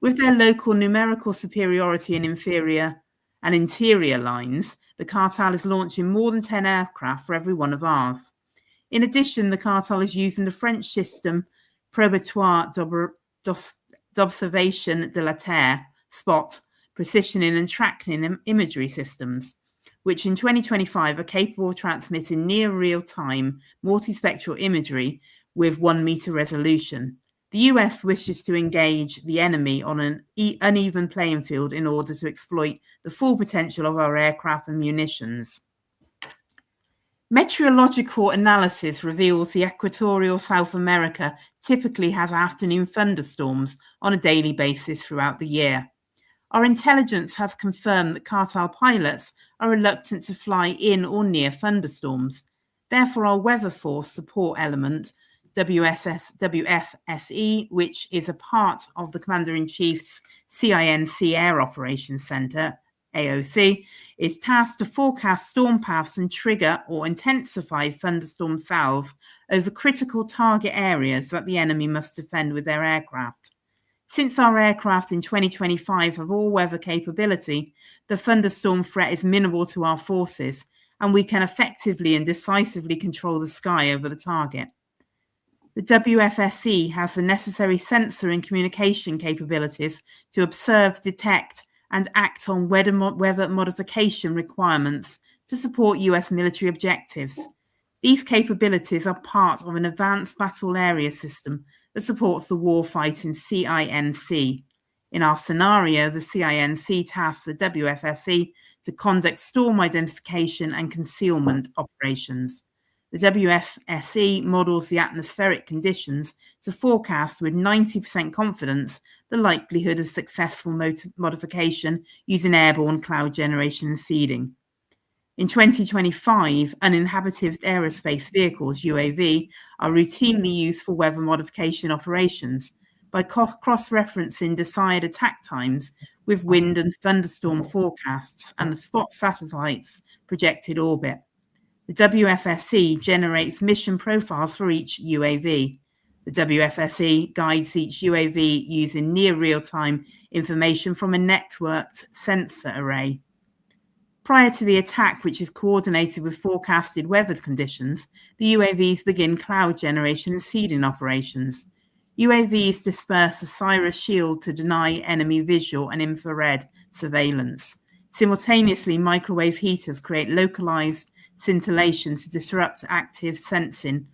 With their local numerical superiority and interior lines, the cartel is launching more than 10 aircraft for every one of ours. In addition, the cartel is using the French system Probatoire d'Observation de la Terre, SPOT, precisioning and tracking imagery systems, which in 2025 are capable of transmitting near real-time multispectral imagery with 1 meter resolution. The US wishes to engage the enemy on an uneven playing field in order to exploit the full potential of our aircraft and munitions. Meteorological analysis reveals the equatorial South America typically has afternoon thunderstorms on a daily basis throughout the year. Our intelligence has confirmed that cartel pilots are reluctant to fly in or near thunderstorms. Therefore, our weather force support element, WFSE, which is a part of the Commander-in-Chief's CINC Air Operations Center, AOC, is tasked to forecast storm paths and trigger or intensify thunderstorm salve over critical target areas that the enemy must defend with their aircraft. Since our aircraft in 2025 have all-weather capability, the thunderstorm threat is minimal to our forces, and we can effectively and decisively control the sky over the target. The WFSE has the necessary sensor and communication capabilities to observe, detect, and act on weather modification requirements to support US military objectives. These capabilities are part of an advanced battle area system that supports the warfighting CINC. In our scenario, the CINC tasks the WFSE to conduct storm identification and concealment operations. The WFSE models the atmospheric conditions to forecast with 90% confidence the likelihood of successful modification using airborne cloud generation and seeding. In 2025, uninhabited aerospace vehicles, UAV, are routinely used for weather modification operations by cross-referencing desired attack times with wind and thunderstorm forecasts and the SPOT satellite's projected orbit. The WFSE generates mission profiles for each UAV. The WFSE guides each UAV using near real-time information from a networked sensor array. Prior to the attack, which is coordinated with forecasted weather conditions, the UAVs begin cloud generation and seeding operations. UAVs disperse a Cirrus shield to deny enemy visual and infrared surveillance. Simultaneously, microwave heaters create localized scintillation to disrupt active sensing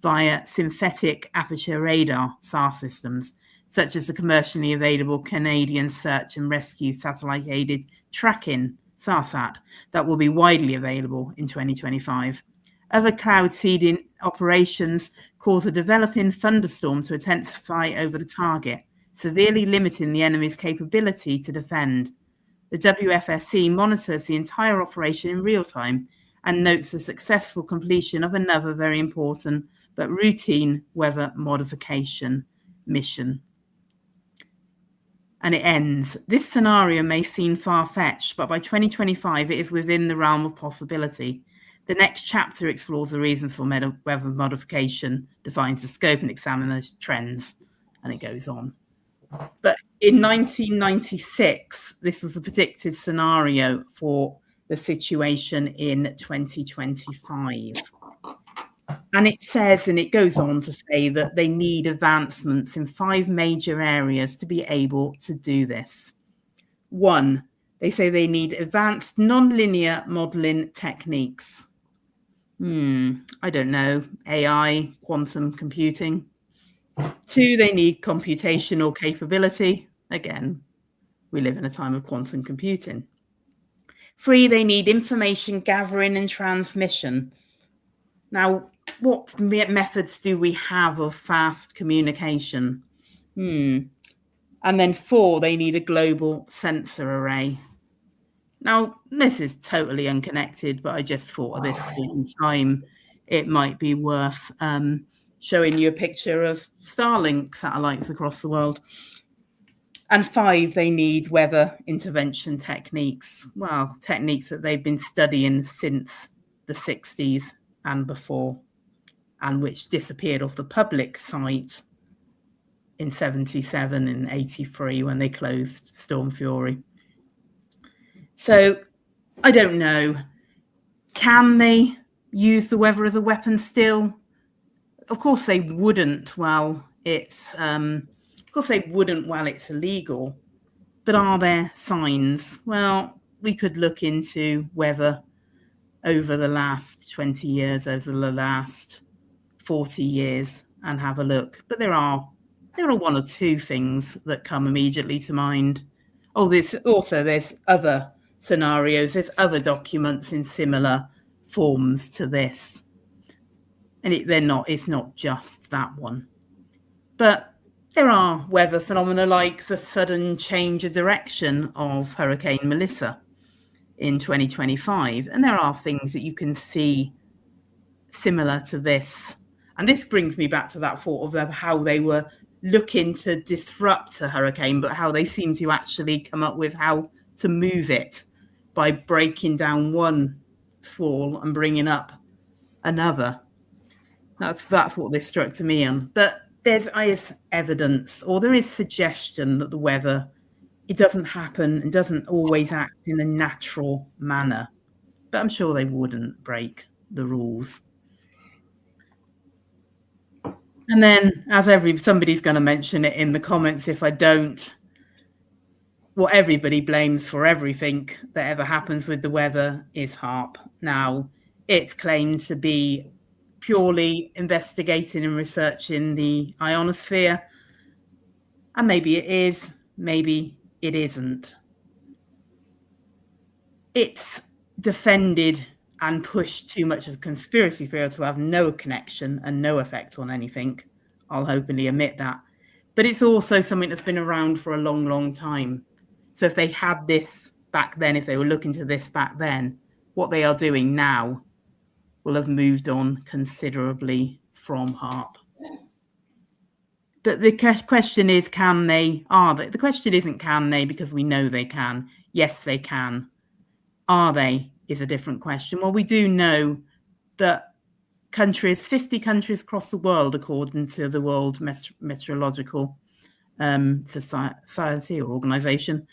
via synthetic aperture radar SAR systems, such as the commercially available Canadian Search and Rescue Satellite-Aided Tracking SARSAT that will be widely available in 2025. Other cloud seeding operations cause a developing thunderstorm to intensify over the target, severely limiting the enemy's capability to defend. The WFSE monitors the entire operation in real time and notes the successful completion of another very important but routine weather modification mission. And it ends. This scenario may seem far-fetched, but by 2025 it is within the realm of possibility. The next chapter explores the reasons for weather modification, defines the scope, and examines trends. and it goes on. But in 1996, this was a predicted scenario for the situation in 2025. And it says, and it goes on to say that they need advancements in 5 major areas to be able to do this. 1, they say they need advanced nonlinear modeling techniques. I don't know, AI, quantum computing. 2, they need computational capability. Again, we live in a time of quantum computing. 3, they need information gathering and transmission. Now, what methods do we have of fast communication? And then 4, they need a global sensor array. Now, this is totally unconnected, but I just thought at this point in time, it might be worth showing you a picture of Starlink satellites across the world. And 5, they need weather intervention techniques. Well, techniques that they've been studying since the 60s and before, and which disappeared off the public site in 77 and 83 when they closed Storm Fury. So I don't know. Can they use the weather as a weapon still? Of course they wouldn't while it's illegal. But are there signs? Well, we could look into weather over the last 20 years, over the last 40 years, and have a look. But there are 1 or 2 things that come immediately to mind. There's other scenarios, there's other documents in similar forms to this. And it's not just that one. But there are weather phenomena like the sudden change of direction of Hurricane Melissa in 2025. And there are things that you can see similar to this. And this brings me back to that thought of how they were looking to disrupt a hurricane, but how they seem to actually come up with how to move it by breaking down one squall and bringing up another. That's what this struck to me on. But there is evidence, or there is suggestion that the weather, it doesn't happen and doesn't always act in a natural manner. But I'm sure they wouldn't break the rules. And then, as somebody's going to mention it in the comments if I don't, what everybody blames for everything that ever happens with the weather is HAARP. Now, it's claimed to be purely investigating and researching the ionosphere. And maybe it is, maybe it isn't. It's defended and pushed too much as a conspiracy theory to have no connection and no effect on anything. I'll openly admit that. But it's also something that's been around for a long, long time. So if they had this back then, if they were looking to this back then, what they are doing now will have moved on considerably from HAARP. But the question is, can they? Are they? The question isn't can they, because we know they can. Yes, they can. Are they is a different question. Well, we do know that 50 countries across the world, according to the World Meteorological Society or Organization,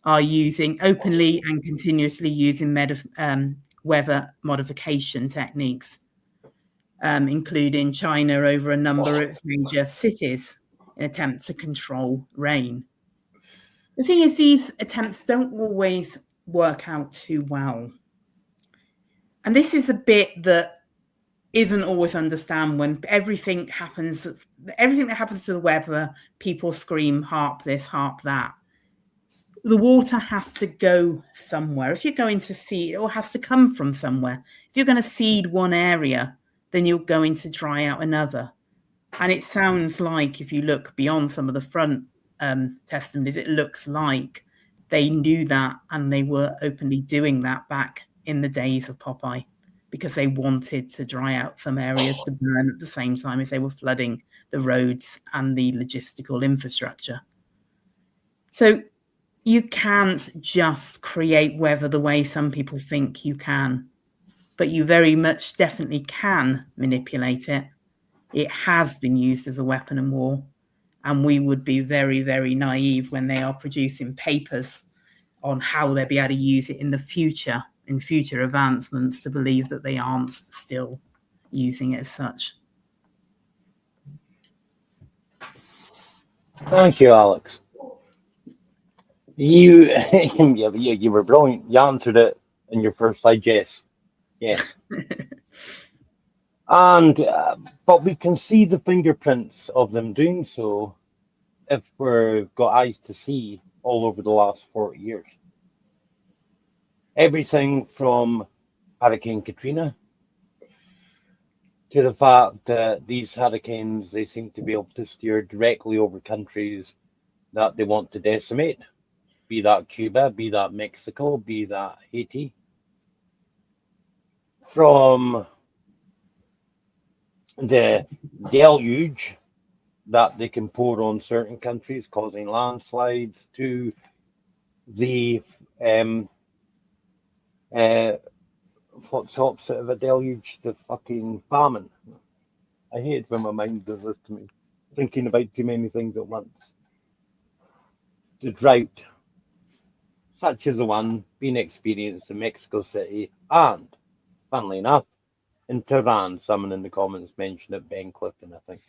are using openly and continuously using weather modification techniques, including China over a number of major cities in attempt to control rain. The thing is, these attempts don't always work out too well. And this is a bit that isn't always understand when everything that happens to the weather, people scream, HAARP this, HAARP that. The water has to go somewhere. If you're going to seed, or has to come from somewhere. If you're going to seed one area, then you're going to dry out another. And it sounds like, if you look beyond some of the front testimonies, it looks like they knew that and they were openly doing that back in the days of Popeye, because they wanted to dry out some areas to burn at the same time as they were flooding the roads and the logistical infrastructure. So you can't just create weather the way some people think you can, but you very much definitely can manipulate it. It has been used as a weapon in war, And we would be very, very naive when they are producing papers on how they'll be able to use it in the future, in future advancements, to believe that they aren't still using it as such. Thank you, Alex. You, you were brilliant. You answered it in your first slide. Yes, yes. And but we can see the fingerprints of them doing so if we've got eyes to see all over the last 40 years. Everything from Hurricane Katrina to the fact that these hurricanes, they seem to be able to steer directly over countries that they want to decimate, be that Cuba, be that Mexico, be that Haiti. From the deluge that they can pour on certain countries, causing landslides, to the what's opposite of a deluge, the fucking famine. I hate when my mind does this to me, thinking about too many things at once. The drought, such as the one being experienced in Mexico City, and, funnily enough, in Tehran. Someone in the comments mentioned it, Ben Clifton, I think.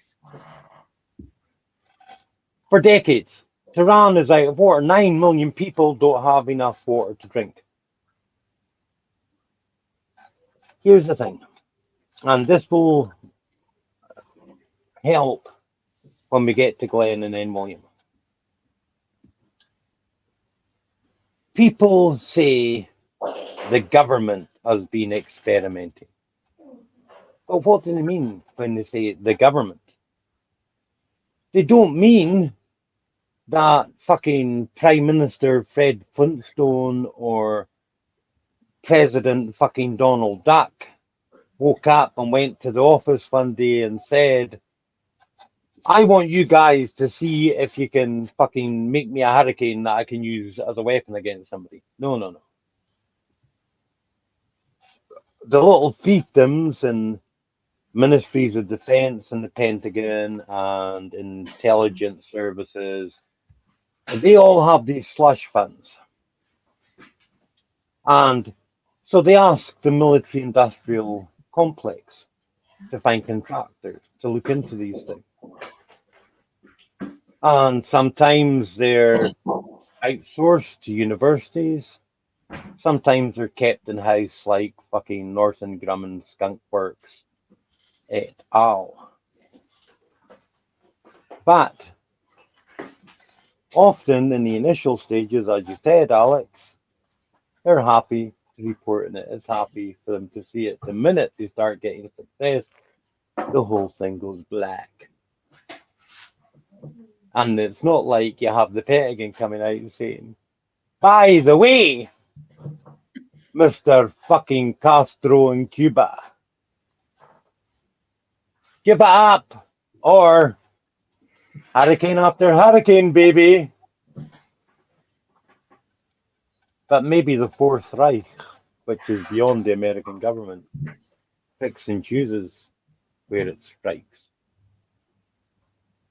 For decades, Tehran is out of water. 9 million people don't have enough water to drink. Here's the thing, and this will help when we get to Glenn and then William. People say the government has been experimenting. But what do they mean when they say the government? They don't mean that fucking Prime Minister Fred Flintstone or President fucking Donald Duck woke up and went to the office one day and said, I want you guys to see if you can fucking make me a hurricane that I can use as a weapon against somebody. No, no, no. The little fiefdoms and ministries of defense and the Pentagon and intelligence services, they all have these slush funds. And so they ask the military industrial complex to find contractors to look into these things. And sometimes they're outsourced to universities. Sometimes they're kept in house like fucking Northern Grumman Skunk Works et al. But often in the initial stages, as you said, Alex, they're happy to report it. It's happy for them to see it. The minute they start getting success, the whole thing goes black. And it's not like you have the Pentagon coming out and saying, by the way, Mr. fucking Castro in Cuba, give it up, or hurricane after hurricane, baby. But maybe the Fourth Reich, which is beyond the American government, picks and chooses where it strikes.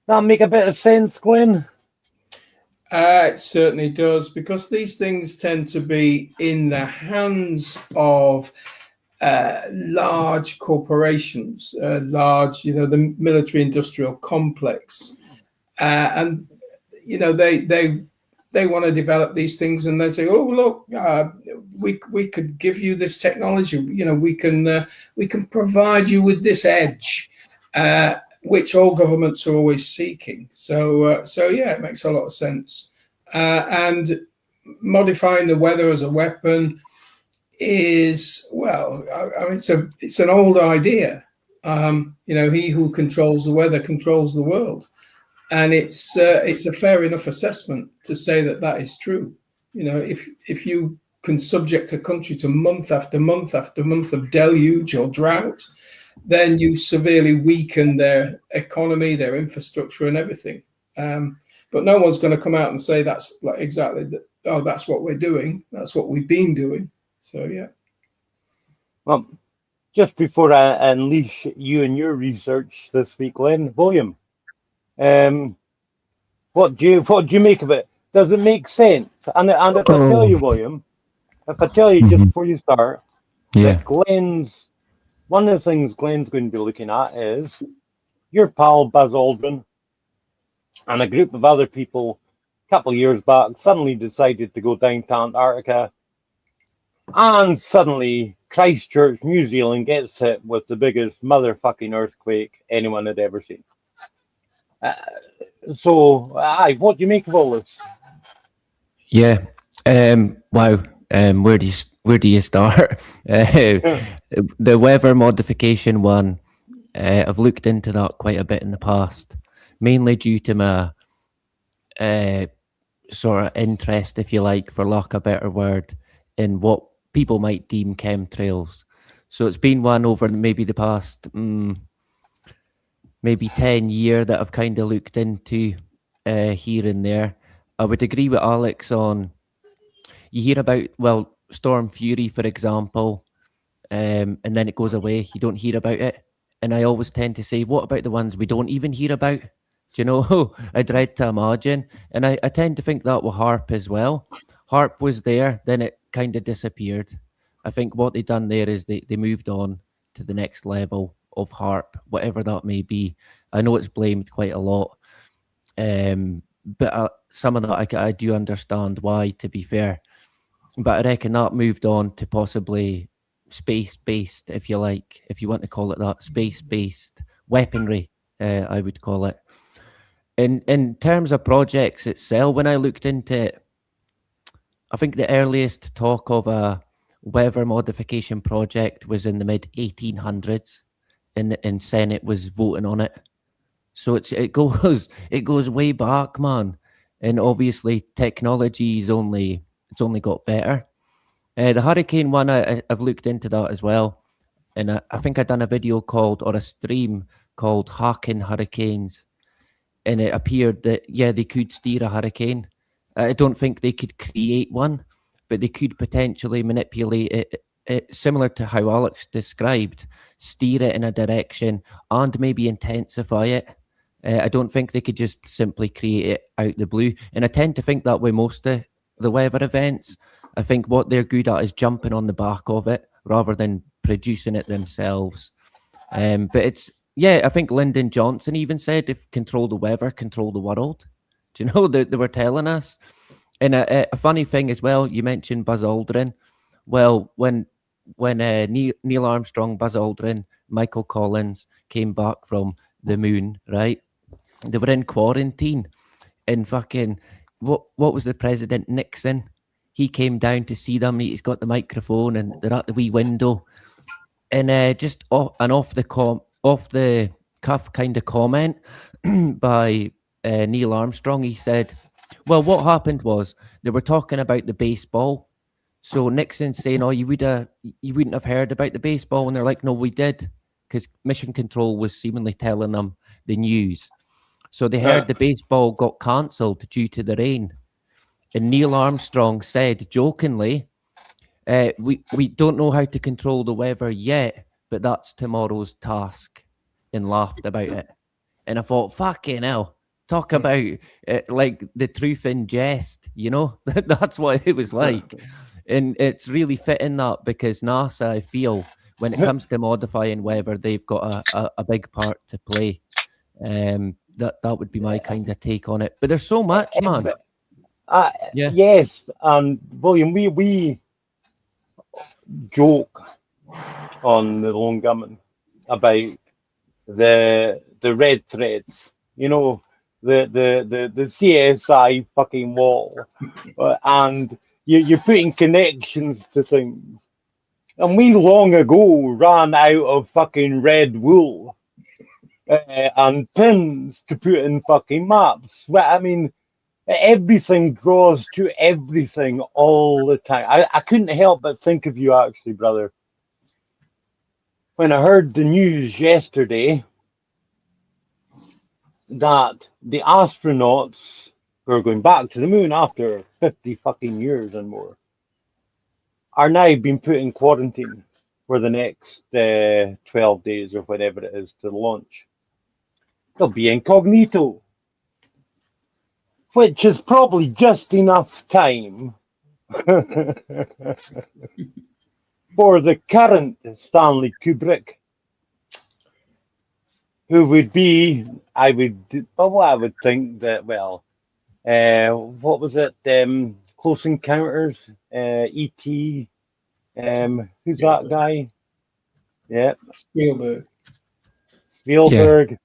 That make a bit of sense, Glenn? It certainly does, because these things tend to be in the hands of large corporations, large, the military-industrial complex, and they want to develop these things, and they say, "Oh, look, we could give you this technology. We can provide you with this edge." Which all governments are always seeking. So yeah, it makes a lot of sense. And modifying the weather as a weapon is, well, I mean, it's an old idea. He who controls the weather controls the world, and it's a fair enough assessment to say that is true. If you can subject a country to month after month after month of deluge or drought, then you severely weaken their economy, their infrastructure, and everything. But no one's going to come out and say that's like exactly that. Oh, that's what we're doing. That's what we've been doing. So yeah. Well, just before I unleash you and your research this week, Glenn, William, What do you make of it? Does it make sense? And if I tell you, Oh, William, if I tell you just mhm, before you start yeah. that one of the things Glenn's going to be looking at is your pal Buzz Aldrin and a group of other people a couple of years back suddenly decided to go down to Antarctica, and suddenly Christchurch, New Zealand gets hit with the biggest motherfucking earthquake anyone had ever seen. Uh, what do you make of all this? Yeah. Wow. Where do you start? The weather modification one. I've looked into that quite a bit in the past, mainly due to my uh, sort of interest, if you like, for lack of a better word, in what people might deem chemtrails. So it's been one over maybe the past maybe 10 year that I've kind of looked into here and there. I would agree with Alex on you hear about Storm Fury, for example, and then it goes away. You don't hear about it, and I always tend to say, what about the ones we don't even hear about? Do you know? I dread to imagine, and I tend to think that with Harp as well. Harp was there, then it kind of disappeared. I think what they done there is they moved on to the next level of Harp, whatever that may be. I know it's blamed quite a lot, but some of that I do understand why, to be fair. But I reckon that moved on to possibly space-based, if you like, if you want to call it that, space-based weaponry, I would call it. In terms of projects itself, when I looked into it, I think the earliest talk of a weather modification project was in the mid 1800s, and Senate was voting on it. So it goes way back, man. And obviously technology's it's only got better. The hurricane one, I've looked into that as well, and I think I done a video called or a stream called "Hacking Hurricanes," and it appeared that yeah they could steer a hurricane. I don't think they could create one, but they could potentially manipulate it similar to how Alex described, steer it in a direction and maybe intensify it. I don't think they could just simply create it out the blue, and I tend to think that way most of the weather events. I think what they're good at is jumping on the back of it rather than producing it themselves. But it's yeah, I think Lyndon Johnson even said, "If control the weather, control the world." Do you know they were telling us? And a funny thing as well, you mentioned Buzz Aldrin. Well, when Neil Armstrong, Buzz Aldrin, Michael Collins came back from the moon, right? They were in quarantine, and fucking what was the president Nixon? He came down to see them. He's got the microphone, and they're at the wee window, and just off the cuff kind of comment by Neil Armstrong. He said, "Well, what happened was they were talking about the baseball." So Nixon's saying, "Oh, you wouldn't have heard about the baseball," and they're like, "No, we did," because Mission Control was seemingly telling them the news. So they heard the baseball got cancelled due to the rain, and Neil Armstrong said jokingly, we don't know how to control the weather yet, but that's tomorrow's task," and laughed about it. And I thought, fucking hell, talk about like the truth in jest, you know? That's what it was like. And it's really fitting that because NASA, I feel, when it comes to modifying weather, they've got a big part to play. That would be my kind of take on it. But there's so much, man. Yeah. Yes, William, we joke on the Lone Gunman about the red threads, you know, the CSI fucking wall, and you're putting connections to things. And we long ago ran out of fucking red wool and pins to put in fucking maps. Well, I mean, everything draws to everything all the time. I couldn't help but think of you, actually, brother. When I heard the news yesterday that the astronauts who are going back to the moon after 50 fucking years and more are now being put in quarantine for the next 12 days or whatever it is to launch. They'll be incognito. which is probably just enough time for the current Stanley Kubrick, who would be, I would think that, well, what was it? Close Encounters, E.T. Who's that guy? Yeah, Spielberg. Spielberg.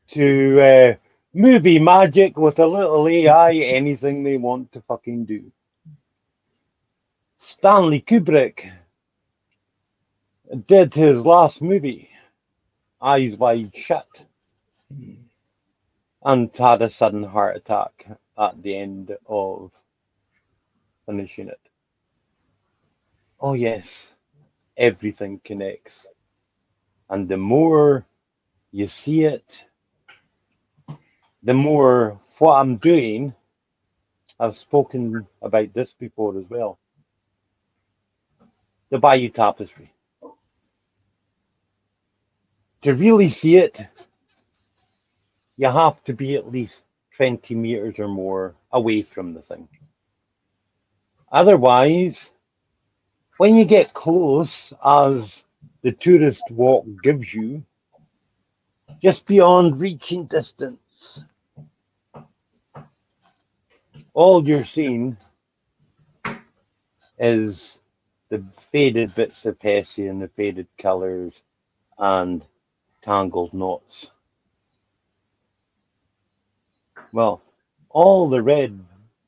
To movie magic with a little AI, anything they want to fucking do. Stanley Kubrick did his last movie, Eyes Wide Shut, and had a sudden heart attack at the end of finishing it. Oh yes, everything connects. And the more you see it, the more what I'm doing, I've spoken about this before as well, the Bayou Tapestry. To really see it, you have to be at least 20 meters or more away from the thing. Otherwise, when you get close, as the tourist walk gives you, just beyond reaching distance, all you're seeing is the faded bits of Hessian, the faded colours, and tangled knots. Well, all the red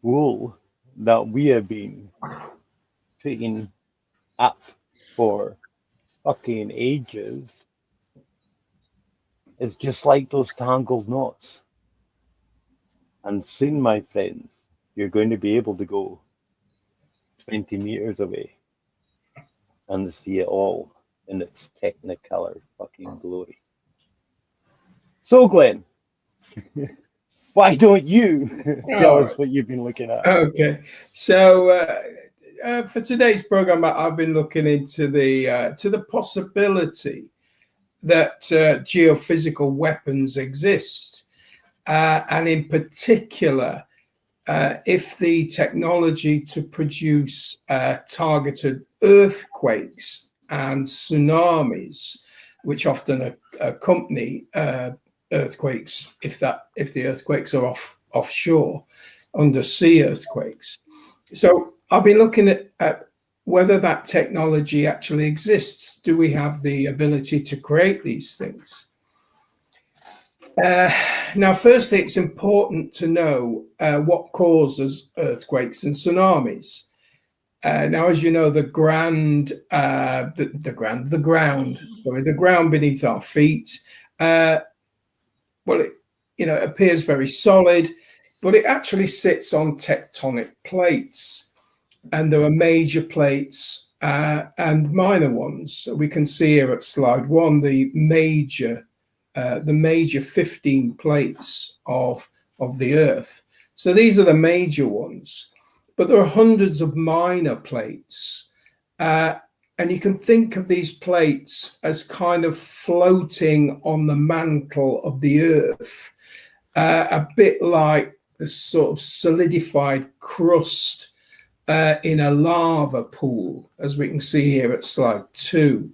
wool that we have been putting up for fucking ages is just like those tangled knots. And soon, my friends, you're going to be able to go 20 meters away and see it all in its technicolor fucking glory. So, Glenn, why don't you tell us what you've been looking at? Okay, so for today's program, I've been looking into the possibility that geophysical weapons exist, and in particular, if the technology to produce targeted earthquakes and tsunamis, which often accompany earthquakes, if the earthquakes are offshore, undersea earthquakes. So I've been looking at whether that technology actually exists. Do we have the ability to create these things? Now, firstly, it's important to know what causes earthquakes and tsunamis. Now, as you know, the ground beneath our feet, it appears very solid, but it actually sits on tectonic plates, and there are major plates and minor ones. So we can see here at slide 1 the major 15 plates of the Earth. So these are the major ones, but there are hundreds of minor plates, and you can think of these plates as kind of floating on the mantle of the Earth, a bit like the sort of solidified crust in a lava pool, as we can see here at slide 2.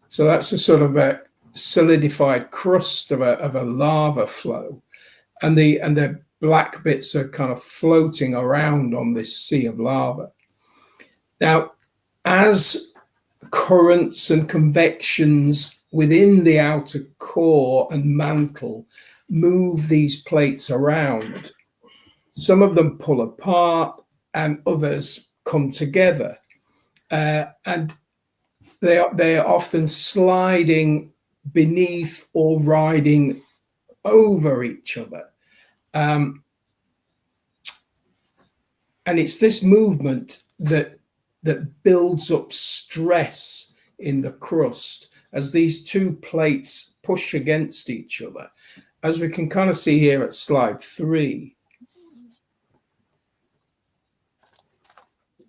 So that's a sort of a solidified crust of a lava flow, and the black bits are kind of floating around on this sea of lava. Now, as currents and convections within the outer core and mantle move these plates around, some of them pull apart and others come together, and they are often sliding beneath or riding over each other. And it's this movement that builds up stress in the crust as these two plates push against each other, as we can kind of see here at slide 3.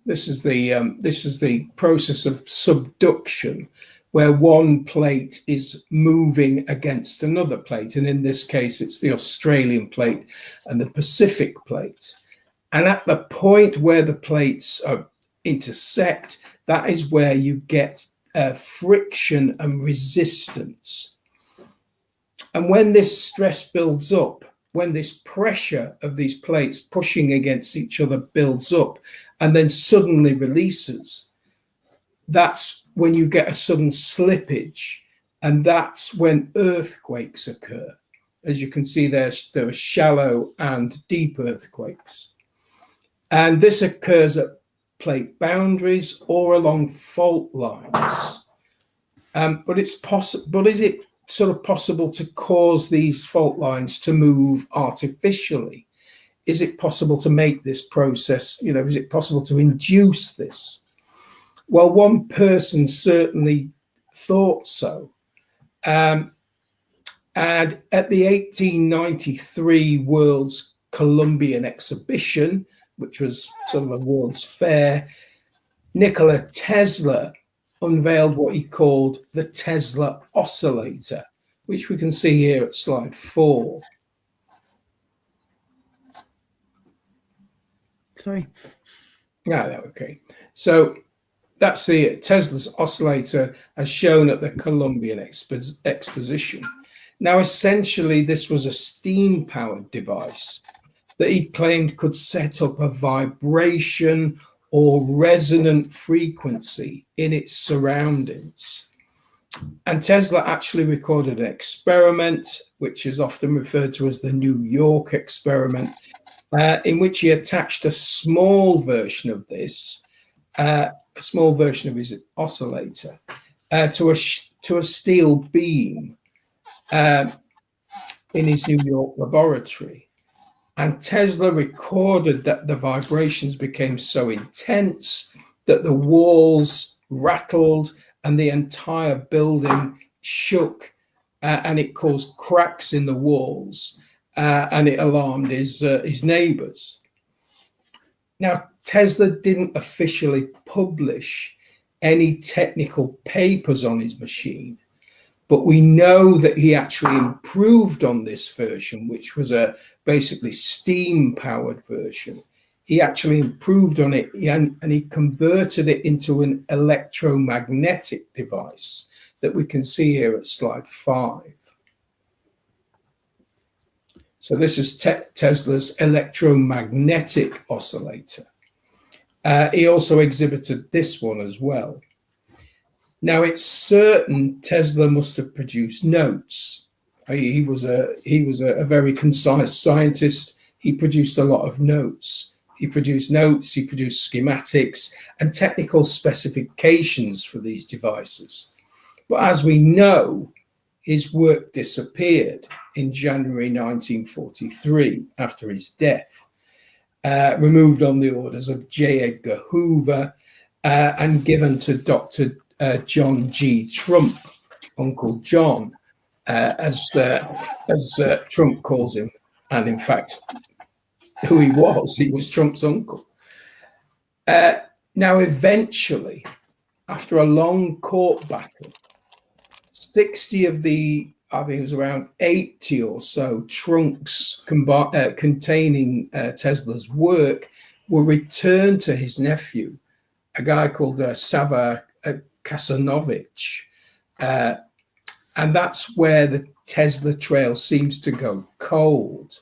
This is the process of subduction, where one plate is moving against another plate, and in this case, it's the Australian plate and the Pacific plate. And at the point where the plates intersect, that is where you get friction and resistance. And when this stress builds up, when this pressure of these plates pushing against each other builds up and then suddenly releases, that's when you get a sudden slippage, and that's when earthquakes occur. As you can see, there are shallow and deep earthquakes. And this occurs at plate boundaries or along fault lines. But it's possible. But is it sort of possible to cause these fault lines to move artificially? Is it possible to make this process, is it possible to induce this? Well, one person certainly thought so. And at the 1893 World's Columbian Exhibition, which was sort of a World's Fair, Nikola Tesla unveiled what he called the Tesla oscillator, which we can see here at slide 4. Sorry. Yeah, okay. So that's the Tesla's oscillator as shown at the Columbian Exposition. Now, essentially, this was a steam-powered device that he claimed could set up a vibration or resonant frequency in its surroundings. And Tesla actually recorded an experiment, which is often referred to as the New York experiment, in which he attached a small version of this, a small version of his oscillator, to a steel beam in his New York laboratory. And Tesla recorded that the vibrations became so intense that the walls rattled and the entire building shook, and it caused cracks in the walls, and it alarmed his neighbors. Now, Tesla didn't officially publish any technical papers on his machine, but we know that he actually improved on this version, which was a basically steam-powered version. He actually improved on it, and he converted it into an electromagnetic device that we can see here at slide 5. So this is Tesla's electromagnetic oscillator. He also exhibited this one as well. Now, it's certain Tesla must have produced notes. He was a very concise scientist. He produced a lot of notes. He produced schematics and technical specifications for these devices. But as we know, his work disappeared in January 1943 after his death, removed on the orders of J. Edgar Hoover, and given to Dr. John G. Trump, Uncle John, as Trump calls him, and in fact, who he was Trump's uncle. Now, eventually, after a long court battle, 60 of the, I think it was around 80 or so trunks containing Tesla's work were returned to his nephew, a guy called Sava Kasanovich. And that's where the Tesla trail seems to go cold.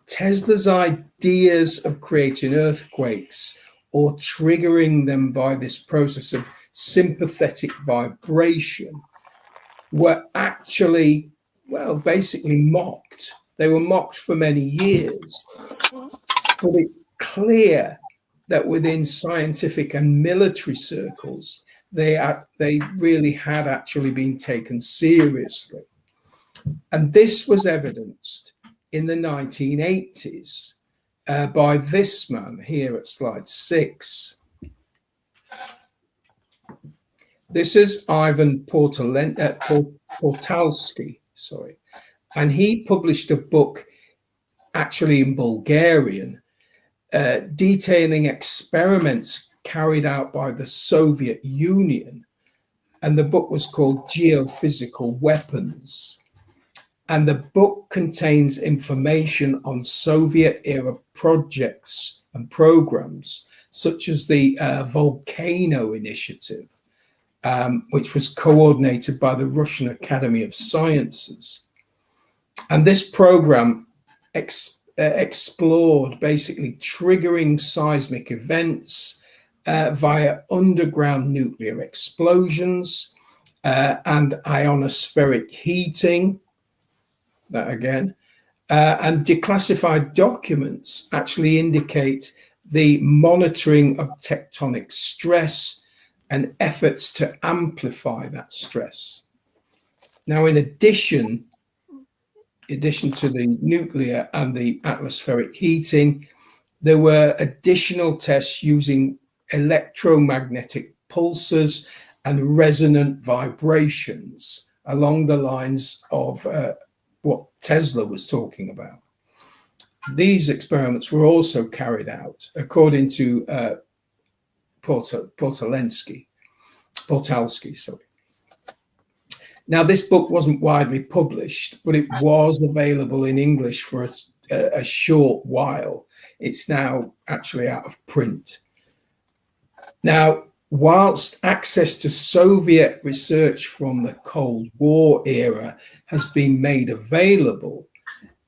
Tesla's ideas of creating earthquakes or triggering them by this process of sympathetic vibration were actually, well, basically mocked. They were mocked for many years. But it's clear that within scientific and military circles, they really had actually been taken seriously. And this was evidenced in the 1980s by this man here at slide 6. This is Ivan Portalski, and he published a book actually in Bulgarian detailing experiments carried out by the Soviet Union. And the book was called Geophysical Weapons. And the book contains information on Soviet-era projects and programs, such as the Volcano Initiative, which was coordinated by the Russian Academy of Sciences. And this program explored basically triggering seismic events via underground nuclear explosions and ionospheric heating. That again, and declassified documents actually indicate the monitoring of tectonic stress and efforts to amplify that stress. Now, in addition to the nuclear and the atmospheric heating, there were additional tests using electromagnetic pulses and resonant vibrations along the lines of what Tesla was talking about. These experiments were also carried out according to Portalski. Now, this book wasn't widely published, but it was available in English for a short while. It's now actually out of print. Now, whilst access to Soviet research from the Cold War era has been made available,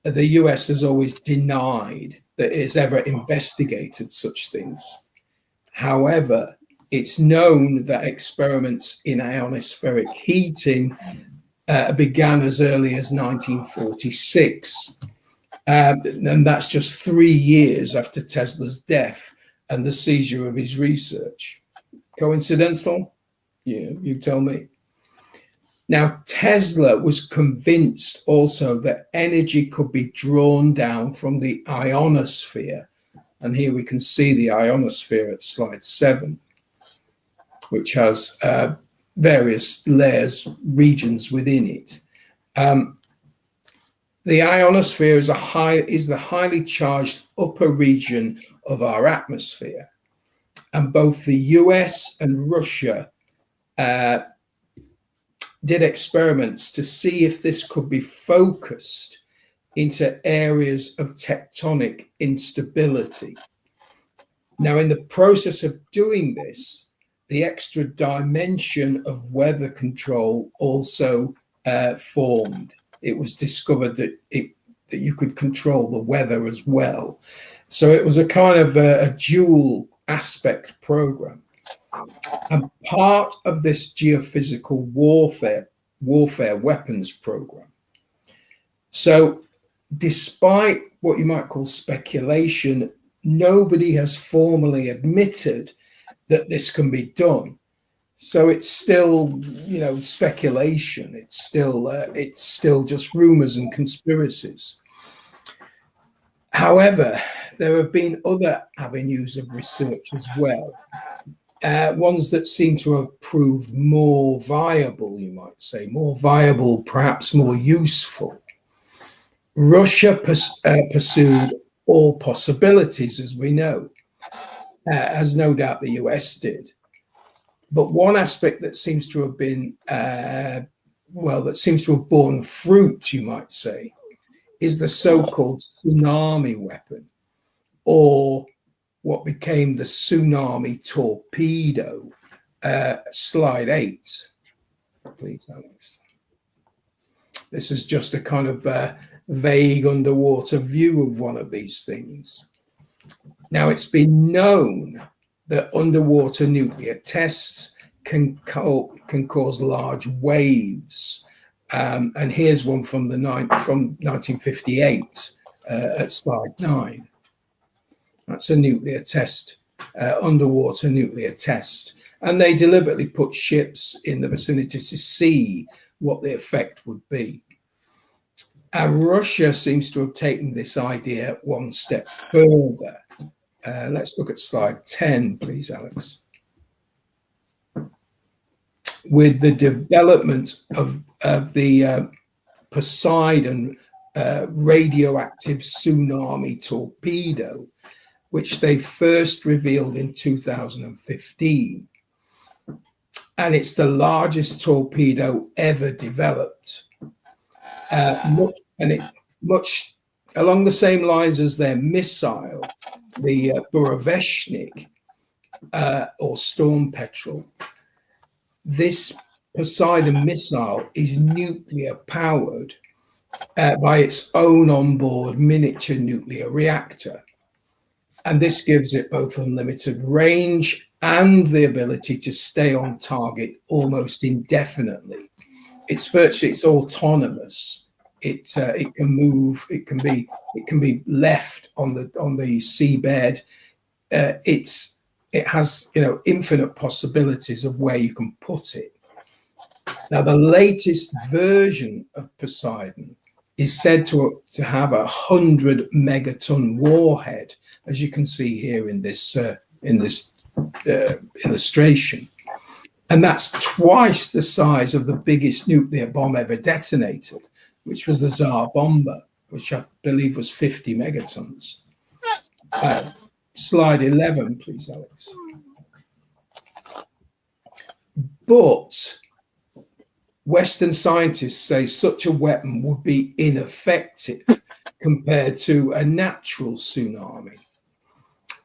the US has always denied that it has ever investigated such things. However, it's known that experiments in ionospheric heating began as early as 1946. And that's just 3 years after Tesla's death and the seizure of his research. Coincidental? Yeah, you tell me. Now, Tesla was convinced also that energy could be drawn down from the ionosphere. And here we can see the ionosphere at slide 7, which has various layers, regions within it. The ionosphere is the highly charged upper region of our atmosphere. And both the US and Russia did experiments to see if this could be focused into areas of tectonic instability. Now, in the process of doing this, the extra dimension of weather control also formed. It was discovered that you could control the weather as well. So it was a kind of a dual aspect program. And part of this geophysical warfare weapons program. So despite what you might call speculation, nobody has formally admitted that this can be done. So it's still, speculation. It's still just rumors and conspiracies. However, there have been other avenues of research as well, ones that seem to have proved more viable, you might say, more viable, perhaps more useful. Russia pursued all possibilities, as we know, as no doubt the US did. But one aspect that seems to have been, that seems to have borne fruit, you might say, is the so-called tsunami weapon, or what became the tsunami torpedo. Slide 8, please, Alex. This is just a kind of vague underwater view of one of these things. Now, it's been known that underwater nuclear tests can cause large waves. And here's one from 1958 at slide 9. That's a nuclear test, underwater nuclear test. And they deliberately put ships in the vicinity to see what the effect would be. And Russia seems to have taken this idea one step further. Let's look at slide 10, please, Alex. With the development of the Poseidon radioactive tsunami torpedo, which they first revealed in 2015. And it's the largest torpedo ever developed. Much along the same lines as their missile, the Burevestnik, or Storm Petrel. This Poseidon missile is nuclear powered by its own onboard miniature nuclear reactor. And this gives it both unlimited range and the ability to stay on target almost indefinitely. It's autonomous. It can move. It can be left on the seabed. It has infinite possibilities of where you can put it. Now, the latest version of Poseidon is said to have 100 megaton warhead, as you can see here in this illustration, and that's twice the size of the biggest nuclear bomb ever detonated, which was the Tsar Bomba, which I believe was 50 megatons. Slide 11, please, Alex. But Western scientists say such a weapon would be ineffective compared to a natural tsunami.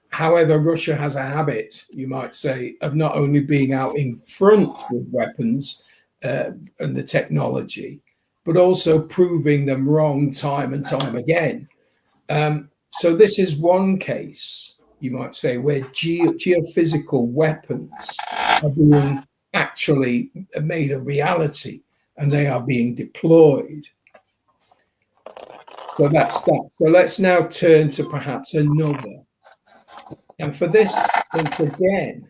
However, Russia has a habit, you might say, of not only being out in front with weapons and the technology, but also proving them wrong time and time again. So this is one case, you might say, where geophysical weapons are being actually made a reality, and they are being deployed. So that's that. So let's now turn to perhaps another. And for this, once again,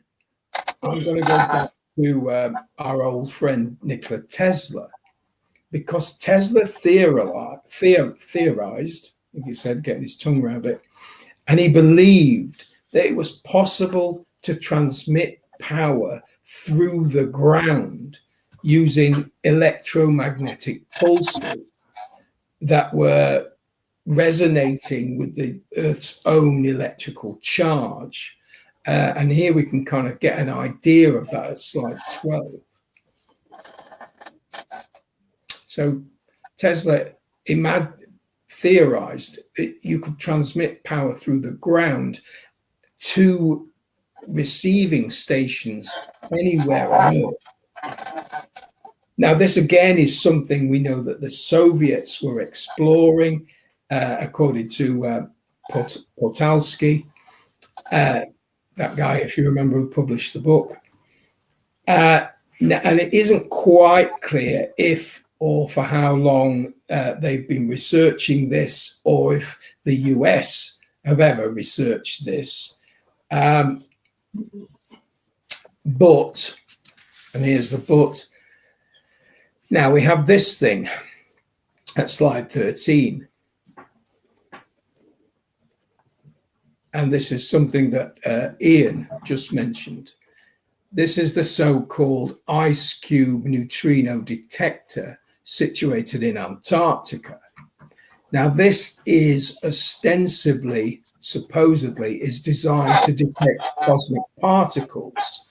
I'm going to go back to our old friend Nikola Tesla, because Tesla theorized, I think he said, getting his tongue around it, and he believed that it was possible to transmit power through the ground using electromagnetic pulses that were resonating with the Earth's own electrical charge. And here we can kind of get an idea of that at slide 12. So Tesla theorized that you could transmit power through the ground to receiving stations anywhere on Earth. Now, this again is something we know that the Soviets were exploring, according to Portalsky, that guy, if you remember, who published the book. And it isn't quite clear if or for how long they've been researching this, or if the US have ever researched this. But, and here's the but, now we have this thing at slide 13. And this is something that Ian just mentioned. This is the so-called ice cube neutrino detector situated in Antarctica. Now, this is supposedly is designed to detect cosmic particles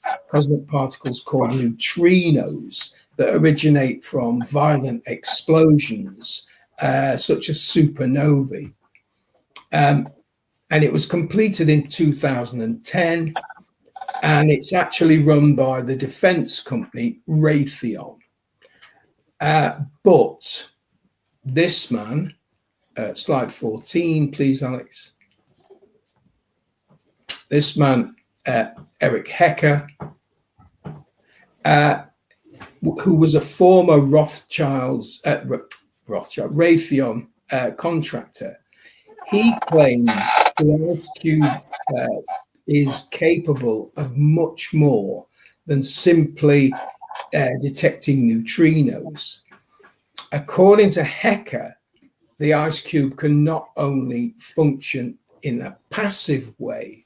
called neutrinos that originate from violent explosions, such as supernovae. And it was completed in 2010, and it's actually run by the defense company Raytheon. But this man, slide 14, please, Alex. This man, Eric Hecker, who was a former Raytheon contractor, he claims the ice cube is capable of much more than simply detecting neutrinos. According to Hecker, the ice cube can not only function in a passive way,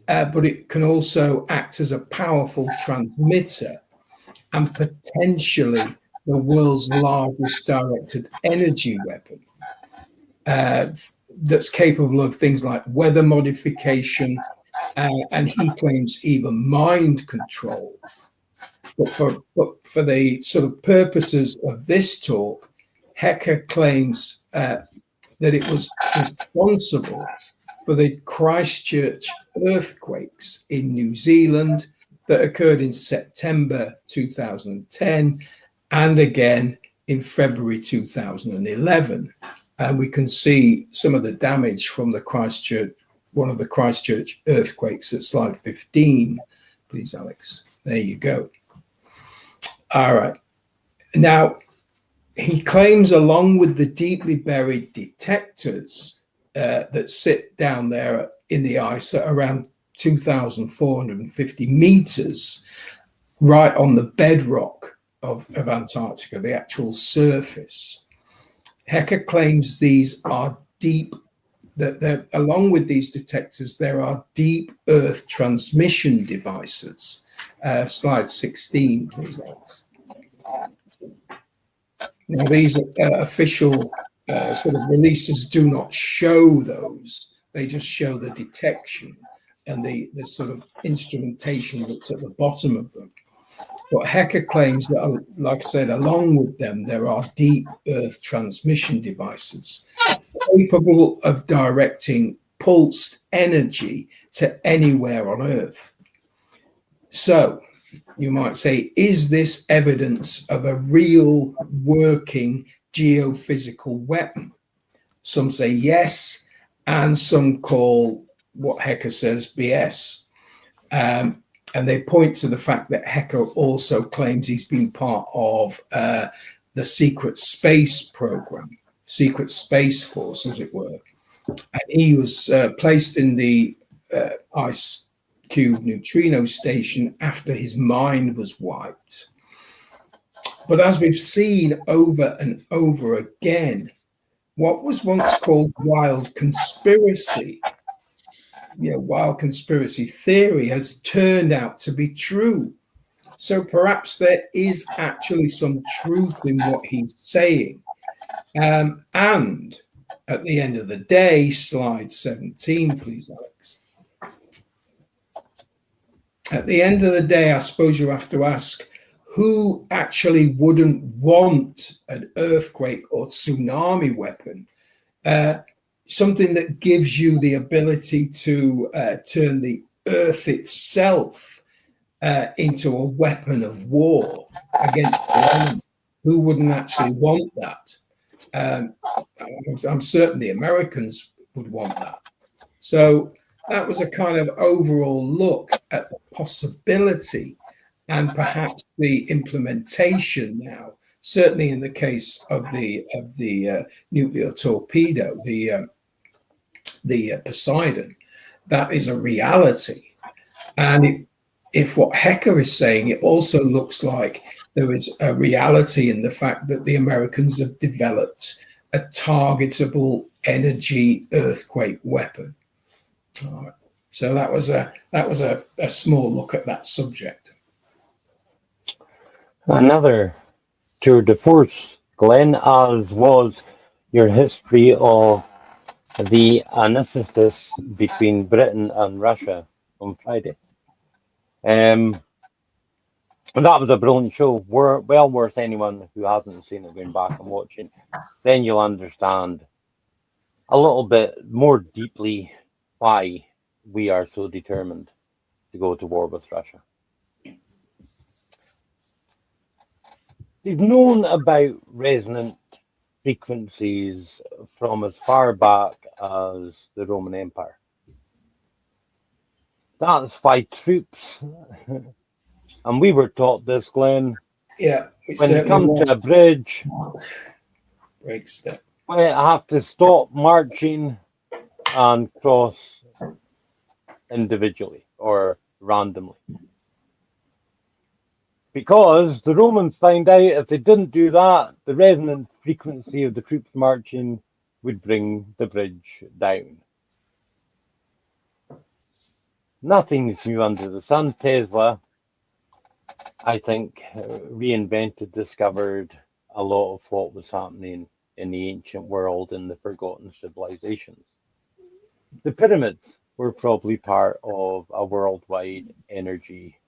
but it can also act as a powerful transmitter and potentially the world's largest directed energy weapon. that's capable of things like weather modification, and he claims even mind control. But for the sort of purposes of this talk, Hecker claims that it was responsible for the Christchurch earthquakes in New Zealand that occurred in September 2010 and again in February 2011. And we can see some of the damage from the Christchurch, one of the Christchurch earthquakes at slide 15. Please, Alex. There you go. All right. Now, he claims, along with the deeply buried detectors that sit down there in the ice at around 2,450 meters, right on the bedrock of Antarctica, the actual surface. Hecker claims these are deep, that along with these detectors, there are deep Earth transmission devices. Slide 16, please, Alex. Now, these official sort of releases do not show those. They just show the detection and the sort of instrumentation that's at the bottom of them. But Hecker claims that, like I said, along with them, there are deep Earth transmission devices capable of directing pulsed energy to anywhere on Earth. So, you might say, is this evidence of a real working geophysical weapon? Some say yes, and some call what Hecker says BS. And they point to the fact that Hecker also claims he's been part of the secret space program, secret space force, as it were. And he was placed in the ice cube neutrino station after his mind was wiped. But as we've seen over and over again, what was once called wild conspiracy, wild conspiracy theory, has turned out to be true. So perhaps there is actually some truth in what he's saying. And at the end of the day, slide 17, please, Alex. At the end of the day, I suppose you have to ask, who actually wouldn't want an earthquake or tsunami weapon? Something that gives you the ability to turn the earth itself into a weapon of war against the enemy. Who wouldn't actually want that? I'm certain the Americans would want that. So that was a kind of overall look at the possibility and perhaps the implementation now, certainly in the case of the nuclear torpedo, the Poseidon. That is a reality. And if what Hecker is saying, it also looks like there is a reality in the fact that the Americans have developed a targetable energy earthquake weapon. All right. So that was a small look at that subject. Another tour de force, Glenn, as was your history of the armistice between Britain and Russia on Friday. That was a brilliant show. Well worth anyone who hasn't seen it going back and watching. Then you'll understand a little bit more deeply why we are so determined to go to war with Russia. They've known about resonant frequencies from as far back as the Roman Empire. That's why troops, and we were taught this, Glenn, when they come to a bridge, break step. I have to stop marching and cross individually or randomly. Because the Romans find out if they didn't do that, the resonant frequency of the troops marching would bring the bridge down. Nothing's new under the sun. Tesla, I think, discovered a lot of what was happening in the ancient world and the forgotten civilizations. The pyramids were probably part of a worldwide energy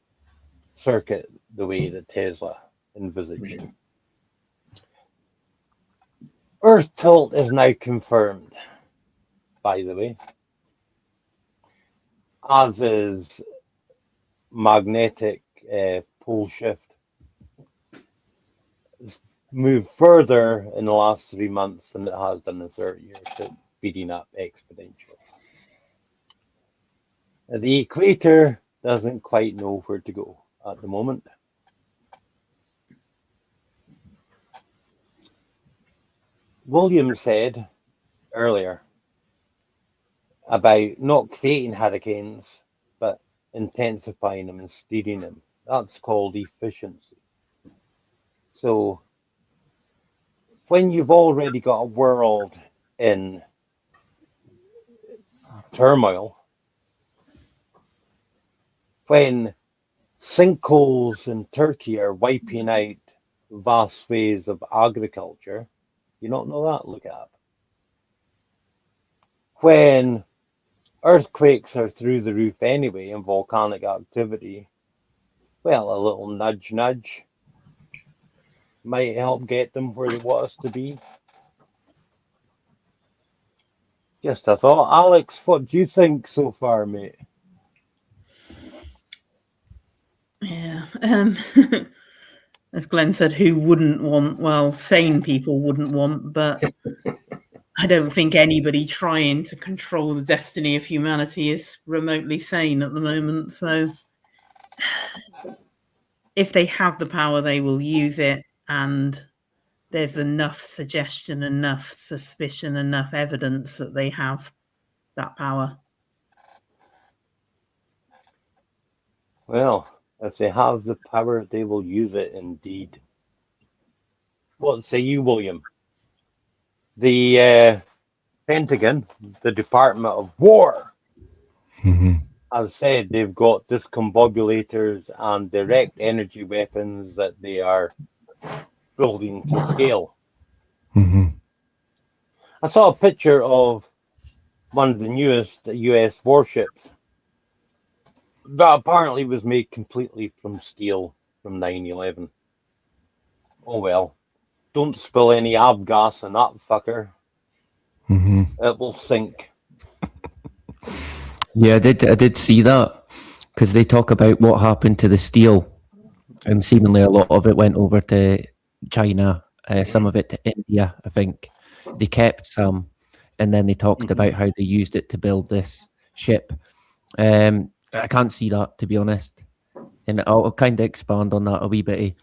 circuit the way that Tesla envisaged. Earth tilt is now confirmed, by the way, as is magnetic pole shift. It's moved further in the last 3 months than it has done in 30 years, so speeding up exponentially. The equator doesn't quite know where to go at the moment. William said earlier about not creating hurricanes, but intensifying them and steering them. That's called efficiency. So when you've already got a world in turmoil, when sinkholes in Turkey are wiping out vast swathes of agriculture, you don't know that? Look it up. When earthquakes are through the roof anyway and volcanic activity, well, a little nudge nudge might help get them where they want us to be. Just a thought. Alex, what do you think so far, mate? Yeah. As Glenn said, who wouldn't want? Well, sane people wouldn't want, but I don't think anybody trying to control the destiny of humanity is remotely sane at the moment. So if they have the power, they will use it. And there's enough suggestion, enough suspicion, enough evidence that they have that power. Well, if they have the power, they will use it indeed. What say you, William? The Pentagon, the Department of War, has said they've got discombobulators and direct energy weapons that they are building to scale. I saw a picture of one of the newest US warships that apparently was made completely from steel from 9/11. Oh well. Don't spill any avgas on that fucker. It will sink. Yeah, I did see that because they talk about what happened to the steel, and seemingly a lot of it went over to China, some of it to India. I think they kept some, and then they talked about how they used it to build this ship. I can't see that, to be honest, and I'll kind of expand on that a wee bit.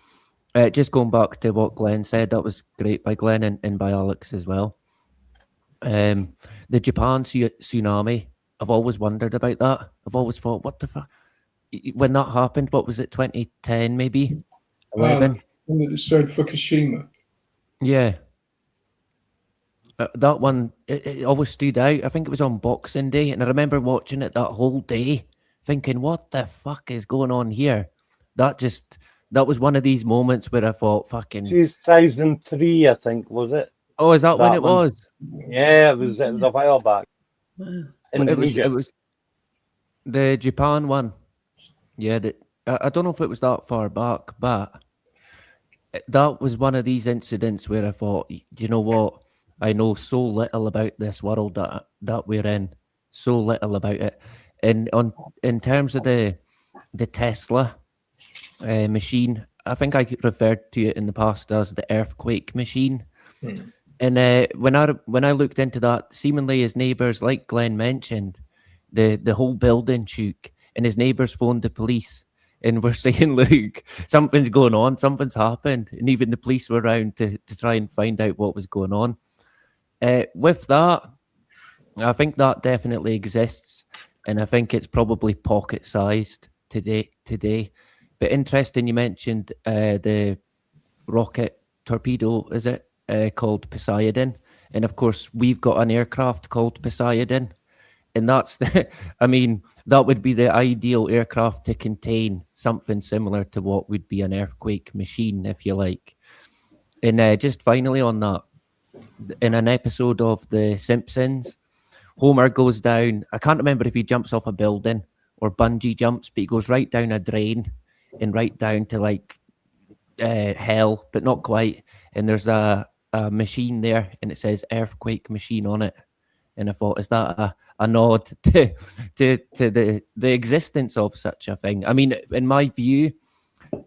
Just going back to what Glenn said, that was great by Glenn and by Alex as well. The Japan tsunami, I've always wondered about that. I've always thought, what the fuck? When that happened, what was it, 2010 maybe? 11? When they destroyed Fukushima. Yeah. That one, it always stood out. I think it was on Boxing Day, and I remember watching it that whole day, thinking, what the fuck is going on here? That was one of these moments where I thought, fucking... 2003, I think, was it? Oh, is that when it was? Yeah, it was a while back. Indonesia. It was the Japan one. Yeah, I don't know if it was that far back, but that was one of these incidents where I thought, you know what? I know so little about this world that we're in, so little about it. And in terms of the Tesla machine, I think I referred to it in the past as the earthquake machine. And when I looked into that, seemingly his neighbours, like Glenn mentioned, the whole building shook, and his neighbours phoned the police and were saying, look, something's going on, something's happened. And even the police were around to try and find out what was going on. With that, I think that definitely exists, and I think it's probably pocket-sized today. But interesting, you mentioned the rocket torpedo, is it, called Poseidon? And of course, we've got an aircraft called Poseidon, and that's that would be the ideal aircraft to contain something similar to what would be an earthquake machine, if you like. And just finally on that, in an episode of The Simpsons. Homer goes down, I can't remember if he jumps off a building or bungee jumps, but he goes right down a drain and right down to like hell, but not quite. And there's a machine there and it says earthquake machine on it. And I thought, is that a nod to the existence of such a thing? I mean, in my view,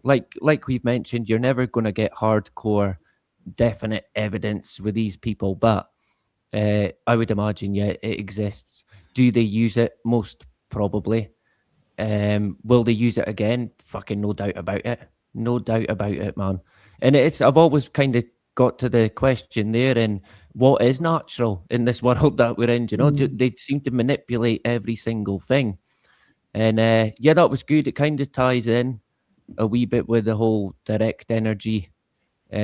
like we've mentioned, you're never going to get hardcore, definite evidence with these people, but I would imagine, yeah, it exists. Do they use it? Most probably. Will they use it again? Fucking no doubt about it. No doubt about it, man. And I've always kind of got to the question there, and what is natural in this world that we're in? You know, they seem to manipulate every single thing. And yeah, that was good. It kind of ties in a wee bit with the whole direct energy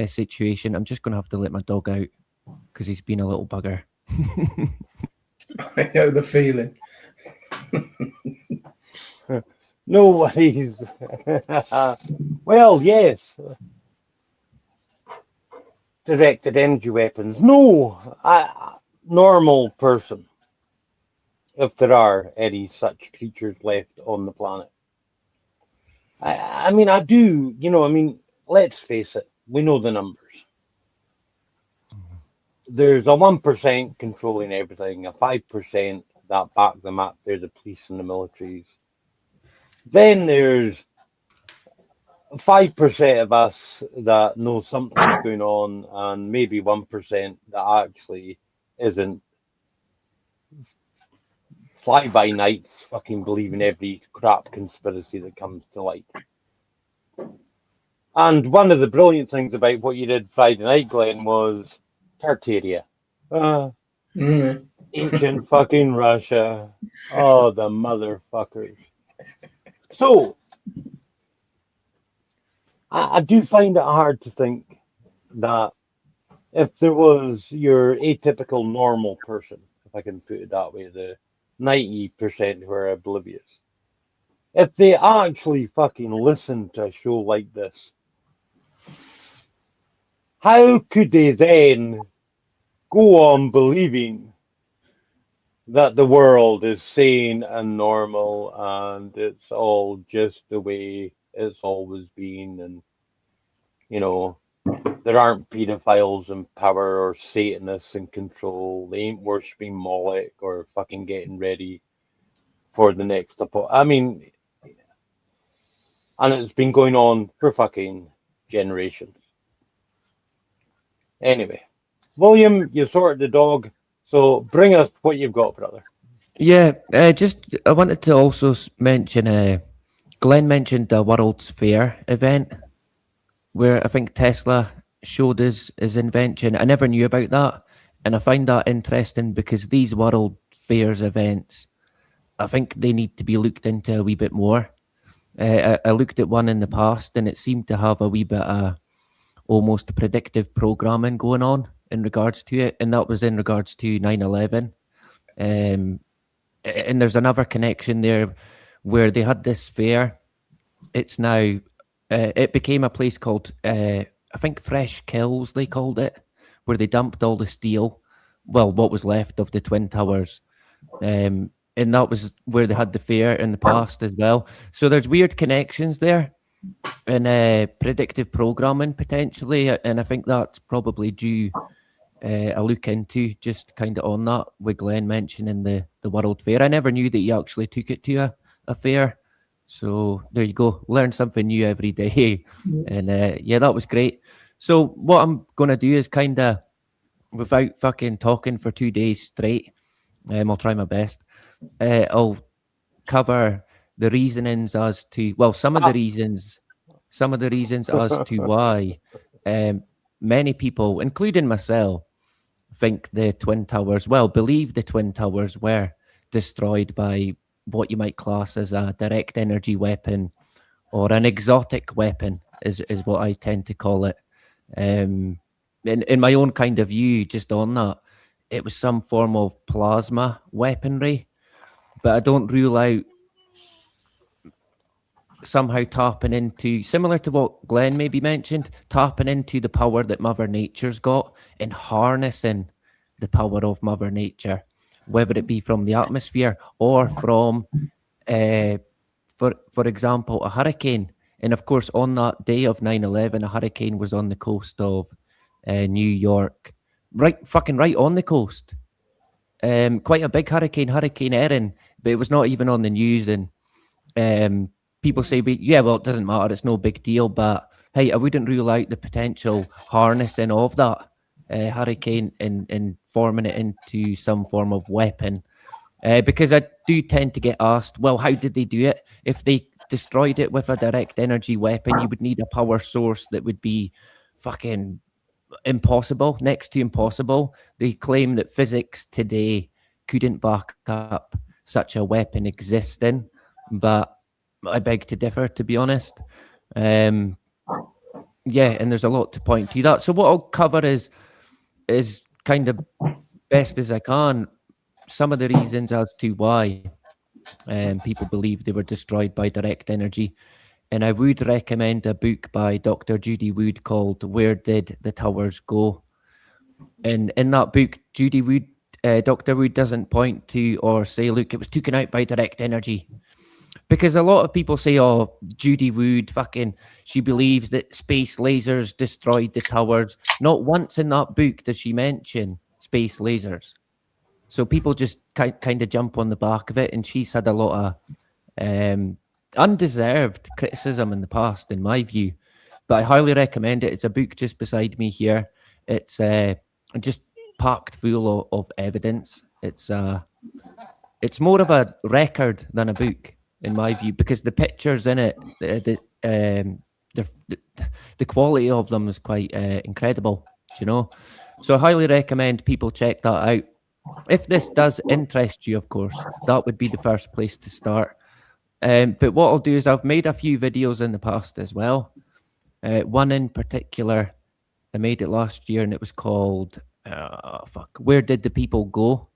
situation. I'm just going to have to let my dog out because he's been a little bugger. I know the feeling. No worries. Well, yes. Directed energy weapons. No, normal person. If there are any such creatures left on the planet. I mean, I do, you know, I mean, let's face it, we know the numbers. There's a 1% controlling everything, a 5% that back them up. They're the police and the militaries. Then there's 5% of us that know something's going on, and maybe 1% that actually isn't fly-by-nights fucking believing every crap conspiracy that comes to light. And one of the brilliant things about what you did Friday night, Glenn, was Tartaria. Ancient fucking Russia. Oh, the motherfuckers. So, I do find it hard to think that if there was your atypical normal person, if I can put it that way, the 90% who are oblivious, if they actually fucking listen to a show like this, how could they then go on believing that the world is sane and normal and it's all just the way it's always been, and you know, there aren't pedophiles in power or Satanists in control, they ain't worshipping Moloch or fucking getting ready for the next I mean, and it's been going on for fucking generations. Anyway, William, you sorted the dog, so bring us what you've got, brother. Yeah, I wanted to also mention, Glenn mentioned the World's Fair event, where I think Tesla showed his invention. I never knew about that, and I find that interesting because these World Fairs events, I think they need to be looked into a wee bit more. I looked at one in the past, and it seemed to have a wee bit of almost predictive programming going on in regards to it, and that was in regards to 9/11. And there's another connection there where they had this fair. It's now, it became a place called, I think Fresh Kills, they called it, where they dumped all the steel, well, what was left of the Twin Towers. And that was where they had the fair in the past as well. So there's weird connections there, and predictive programming potentially, and I think that's probably due a look into, just kind of on that, with Glenn mentioning the World Fair. I never knew that he actually took it to a fair. So there you go, learn something new every day. And yeah, that was great. So what I'm going to do is kind of, without fucking talking for 2 days straight, I'll try my best. I'll cover the reasonings as to, well, some of the reasons as to why many people, including myself, think the Twin Towers, believe the Twin Towers were destroyed by what you might class as a direct energy weapon, or an exotic weapon, is what I tend to call it. In my own kind of view, just on that, it was some form of plasma weaponry, but I don't rule out somehow tapping into, similar to what Glenn maybe mentioned, tapping into the power that Mother Nature's got and harnessing the power of Mother Nature, whether it be from the atmosphere or from, for example, a hurricane. And of course, on that day of 9/11, a hurricane was on the coast of New York, right on the coast. Quite a big hurricane, Hurricane Erin, but it was not even on the news. And people say, well, it doesn't matter, it's no big deal. But hey, I wouldn't rule out the potential harnessing of that hurricane and forming it into some form of weapon. Because I do tend to get asked, well, how did they do it? If they destroyed it with a direct energy weapon, you would need a power source that would be fucking impossible, next to impossible. They claim that physics today couldn't back up such a weapon existing, but I beg to differ, to be honest. Yeah, and there's a lot to point to that. So what I'll cover is kind of best as I can some of the reasons as to why people believe they were destroyed by direct energy. And I would recommend a book by Dr. Judy Wood called Where Did the Towers Go? And in that book, Dr. Wood doesn't point to or say, look, it was taken out by direct energy. Because a lot of people say, oh, Judy Wood, she believes that space lasers destroyed the towers. Not once in that book does she mention space lasers. So people just kind of jump on the back of it, and she's had a lot of undeserved criticism in the past, in my view. But I highly recommend it. It's a book just beside me here. It's just packed full of evidence. It's more of a record than a book, in my view, because the pictures in it, the quality of them is quite incredible, you know. So I highly recommend people check that out. If this does interest you, of course, that would be the first place to start. But what I'll do is I've made a few videos in the past as well. One in particular, I made it last year, and it was called, Where Did the People Go?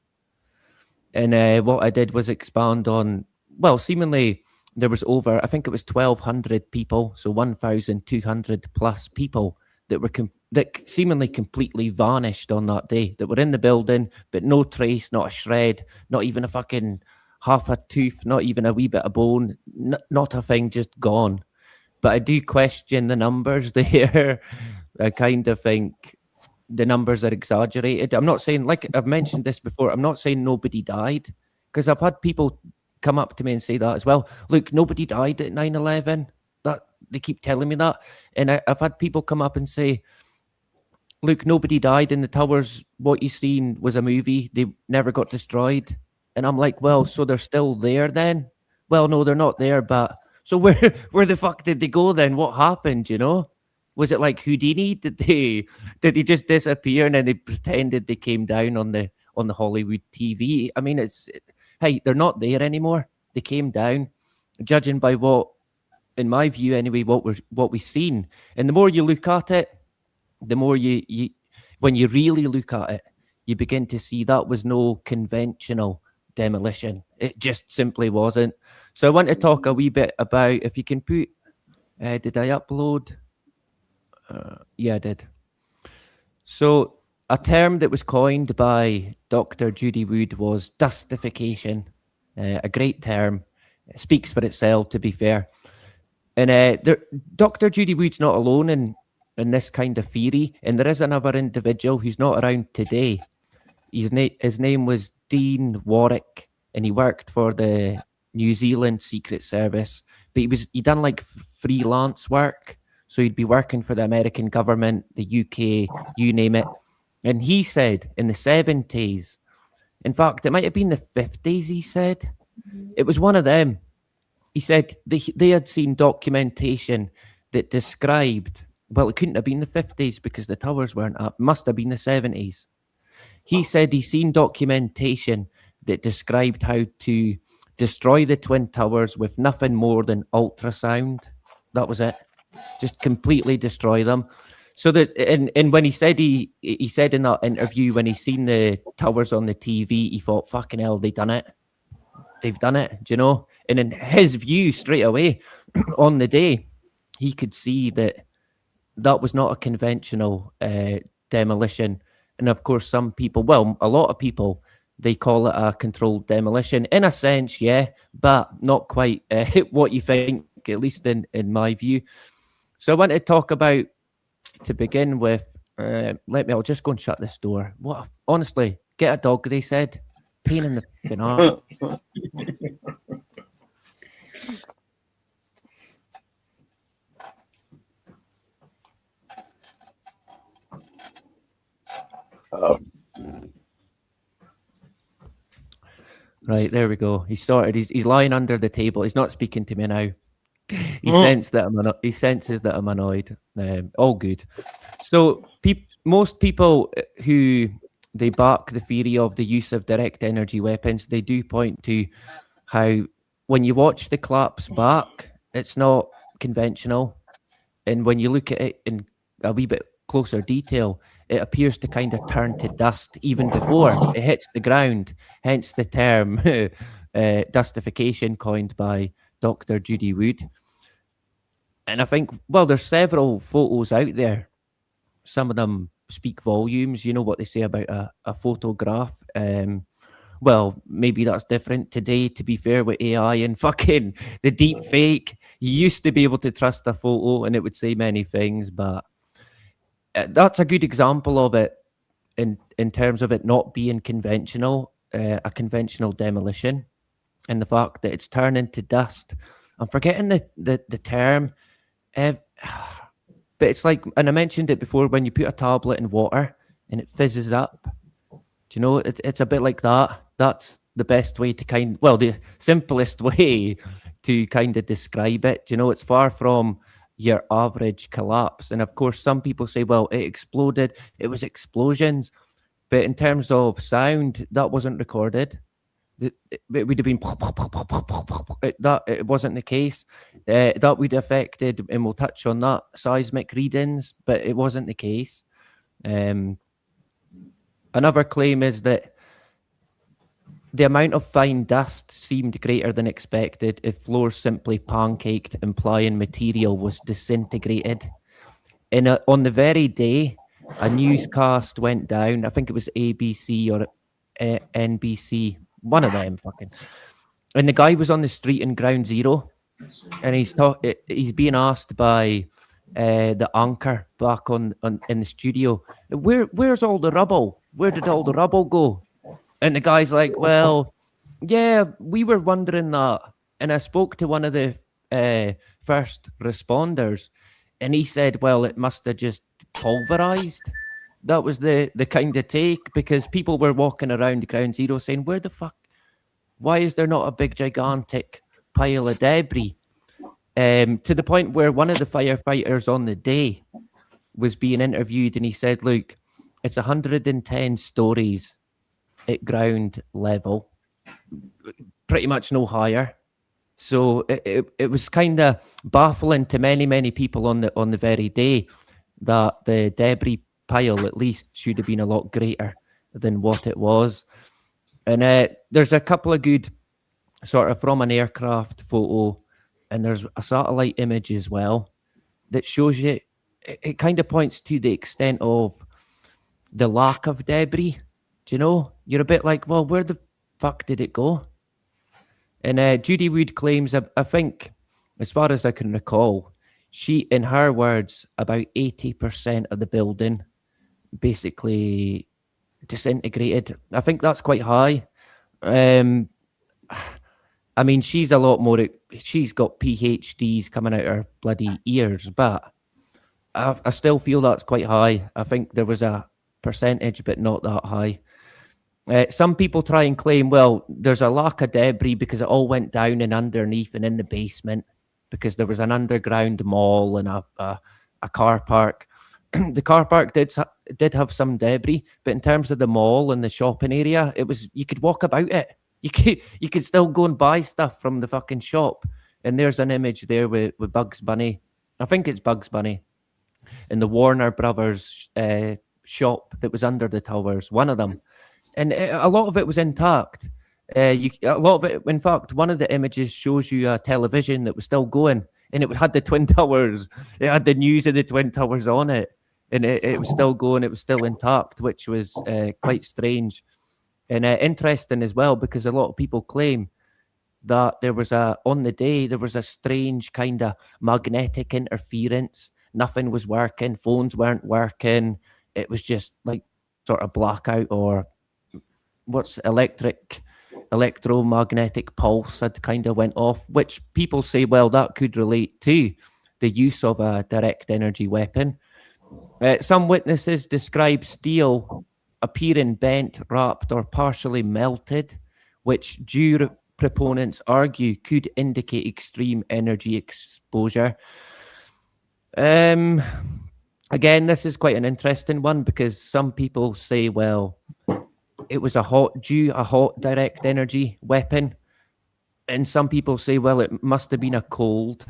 And what I did was expand on, well, seemingly there was over, I think it was 1,200 people, so 1,200 plus people that seemingly completely vanished on that day, that were in the building, but no trace, not a shred, not even a fucking half a tooth, not even a wee bit of bone, not a thing, just gone. But I do question the numbers there. I kind of think the numbers are exaggerated. I'm not saying, like I've mentioned this before, I'm not saying nobody died, because I've had people come up to me and say that as well. Look, nobody died at 9/11. They keep telling me that. And I've had people come up and say, look, nobody died in the towers. What you seen was a movie. They never got destroyed. And I'm like, well, so they're still there then? Well, no, they're not there, but so where the fuck did they go then? What happened, you know? Was it like Houdini? Did they just disappear and then they pretended they came down on the Hollywood TV? I mean, hey, they're not there anymore. They came down, judging by what, in my view anyway, what we've seen. And the more you look at it, the more you when you really look at it, you begin to see that was no conventional demolition. It just simply wasn't. So I want to talk a wee bit about, if you can put, did I upload? Yeah, I did. So a term that was coined by Dr. Judy Wood was dustification. A great term. It speaks for itself, to be fair. And Dr. Judy Wood's not alone in this kind of theory, and there is another individual who's not around today. His name was Dean Warwick, and he worked for the New Zealand Secret Service, but he done like freelance work, so he'd be working for the American government, the UK, you name it. And he said in the 70s, in fact, it might have been the 50s, he said, it was one of them. He said they had seen documentation that described, well, it couldn't have been the 50s because the towers weren't up. It must have been the 70s. He said he's seen documentation that described how to destroy the Twin Towers with nothing more than ultrasound. That was it. Just completely destroy them. So that, and when he said he said in that interview, when he seen the towers on the TV, he thought, fucking hell, they done it. they've done it, do you know? And in his view, straight away, on the day, he could see that was not a conventional demolition. And of course, some people, well, a lot of people, they call it a controlled demolition. In a sense, yeah, but not quite what you think, at least in my view. So I want to talk about, to begin with, I'll just go and shut this door. What? Honestly, get a dog, they said. Pain in the fucking arse. Right, there we go. He started. He's lying under the table. He's not speaking to me now. He senses that I'm annoyed. All good. So most people who they back the theory of the use of direct energy weapons, they do point to how when you watch the collapse back, it's not conventional, and when you look at it in a wee bit closer detail, it appears to kind of turn to dust even before it hits the ground. Hence the term dustification, coined by Dr. Judy Wood. And I think, well, there's several photos out there. Some of them speak volumes. You know what they say about a photograph. Well, maybe that's different today, to be fair, with AI and fucking the deep fake. You used to be able to trust a photo and it would say many things, but that's a good example of it in terms of it not being conventional, a conventional demolition, and the fact that it's turning to dust. I'm forgetting the term, but it's like, and I mentioned it before, when you put a tablet in water and it fizzes up. Do you know, it's a bit like that. That's the best way to the simplest way to kind of describe it. Do you know, it's far from your average collapse. And of course, some people say, well, it exploded. It was explosions. But in terms of sound, that wasn't recorded. It would have been it wasn't the case. That would have affected, and we'll touch on that, seismic readings, but it wasn't the case. Another claim is that the amount of fine dust seemed greater than expected if floors simply pancaked, implying material was disintegrated. And on the very day, a newscast went down. I think it was ABC or NBC, one of them fucking. And the guy was on the street in Ground Zero, and he's being asked by the anchor back in the studio, where's all the rubble? Where did all the rubble go? And the guy's like, well, yeah, we were wondering that. And I spoke to one of the first responders, and he said, well, it must have just pulverized. That was the kind of take, because people were walking around Ground Zero saying, where the fuck, why is there not a big gigantic pile of debris? To the point where one of the firefighters on the day was being interviewed, and he said, look, it's 110 stories at ground level, pretty much no higher. So it was kind of baffling to many people on the very day that the debris pile at least should have been a lot greater than what it was. And there's a couple of good sort of from an aircraft photo, and there's a satellite image as well that shows you, it kind of points to the extent of the lack of debris. Do you know? You're a bit like, well, where the fuck did it go? And Judy Wood claims, I think, as far as I can recall, she, in her words, about 80% of the building basically disintegrated. I think that's quite high. I mean, she's a lot more, she's got PhDs coming out her bloody ears, but I still feel that's quite high. I think there was a percentage, but not that high. Some people try and claim, well, there's a lack of debris because it all went down and underneath and in the basement because there was an underground mall and a car park. The car park did have some debris, but in terms of the mall and the shopping area, it was, you could walk about it. You could still go and buy stuff from the fucking shop. And there's an image there with Bugs Bunny. I think it's Bugs Bunny. In the Warner Brothers shop that was under the towers, one of them. And a lot of it was intact. a lot of it. In fact, one of the images shows you a television that was still going, and it had the Twin Towers. It had the news of the Twin Towers on it, and it was still going. It was still intact, which was quite strange and interesting as well, because a lot of people claim that on the day there was a strange kind of magnetic interference. Nothing was working. Phones weren't working. It was just like sort of blackout, or what's electromagnetic pulse had kind of went off, which people say, well, that could relate to the use of a direct energy weapon. Some witnesses describe steel appearing bent, wrapped, or partially melted, which proponents argue could indicate extreme energy exposure. Again, this is quite an interesting one, because some people say, well, it was a hot direct energy weapon, and some people say, well, it must have been a cold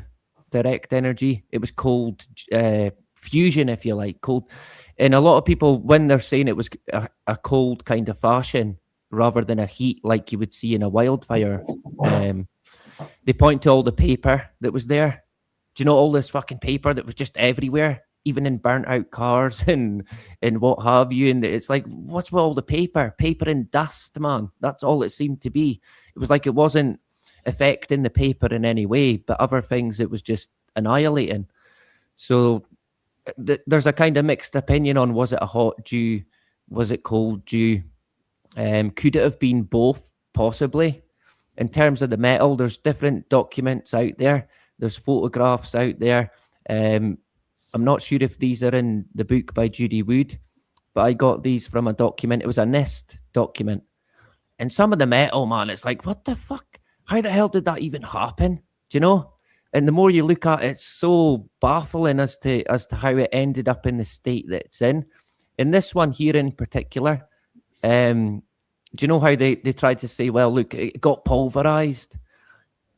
direct energy. It was cold fusion, if you like, cold. And a lot of people, when they're saying it was a cold kind of fashion rather than a heat like you would see in a wildfire, they point to all the paper that was there. Do you know all this fucking paper that was just everywhere, even in burnt out cars and what have you? And it's like, what's with all the paper? Paper and dust, man. That's all it seemed to be. It was like it wasn't affecting the paper in any way, but other things it was just annihilating. So there's a kind of mixed opinion on, was it a hot dew? Was it cold dew? Could it have been both? Possibly. In terms of the metal, there's different documents out there. There's photographs out there. I'm not sure if these are in the book by Judy Wood, but I got these from a document. It was a NIST document. And some of the metal, man, it's like, what the fuck? How the hell did that even happen? Do you know? And the more you look at it, it's so baffling as to how it ended up in the state that it's in. In this one here in particular, do you know how they tried to say, well, look, it got pulverized?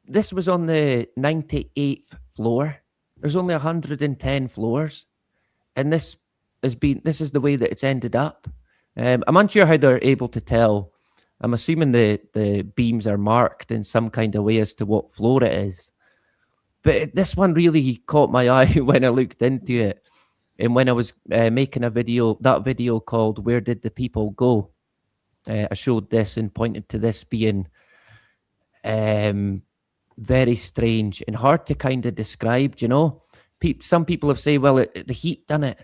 This was on the 98th floor. There's only 110 floors. And this is the way that it's ended up. I'm unsure how they're able to tell. I'm assuming the beams are marked in some kind of way as to what floor it is. But this one really caught my eye when I looked into it. And when I was making that video called Where Did the People Go? I showed this and pointed to this being very strange and hard to kind of describe, you know? Some people have said, well, the heat done it.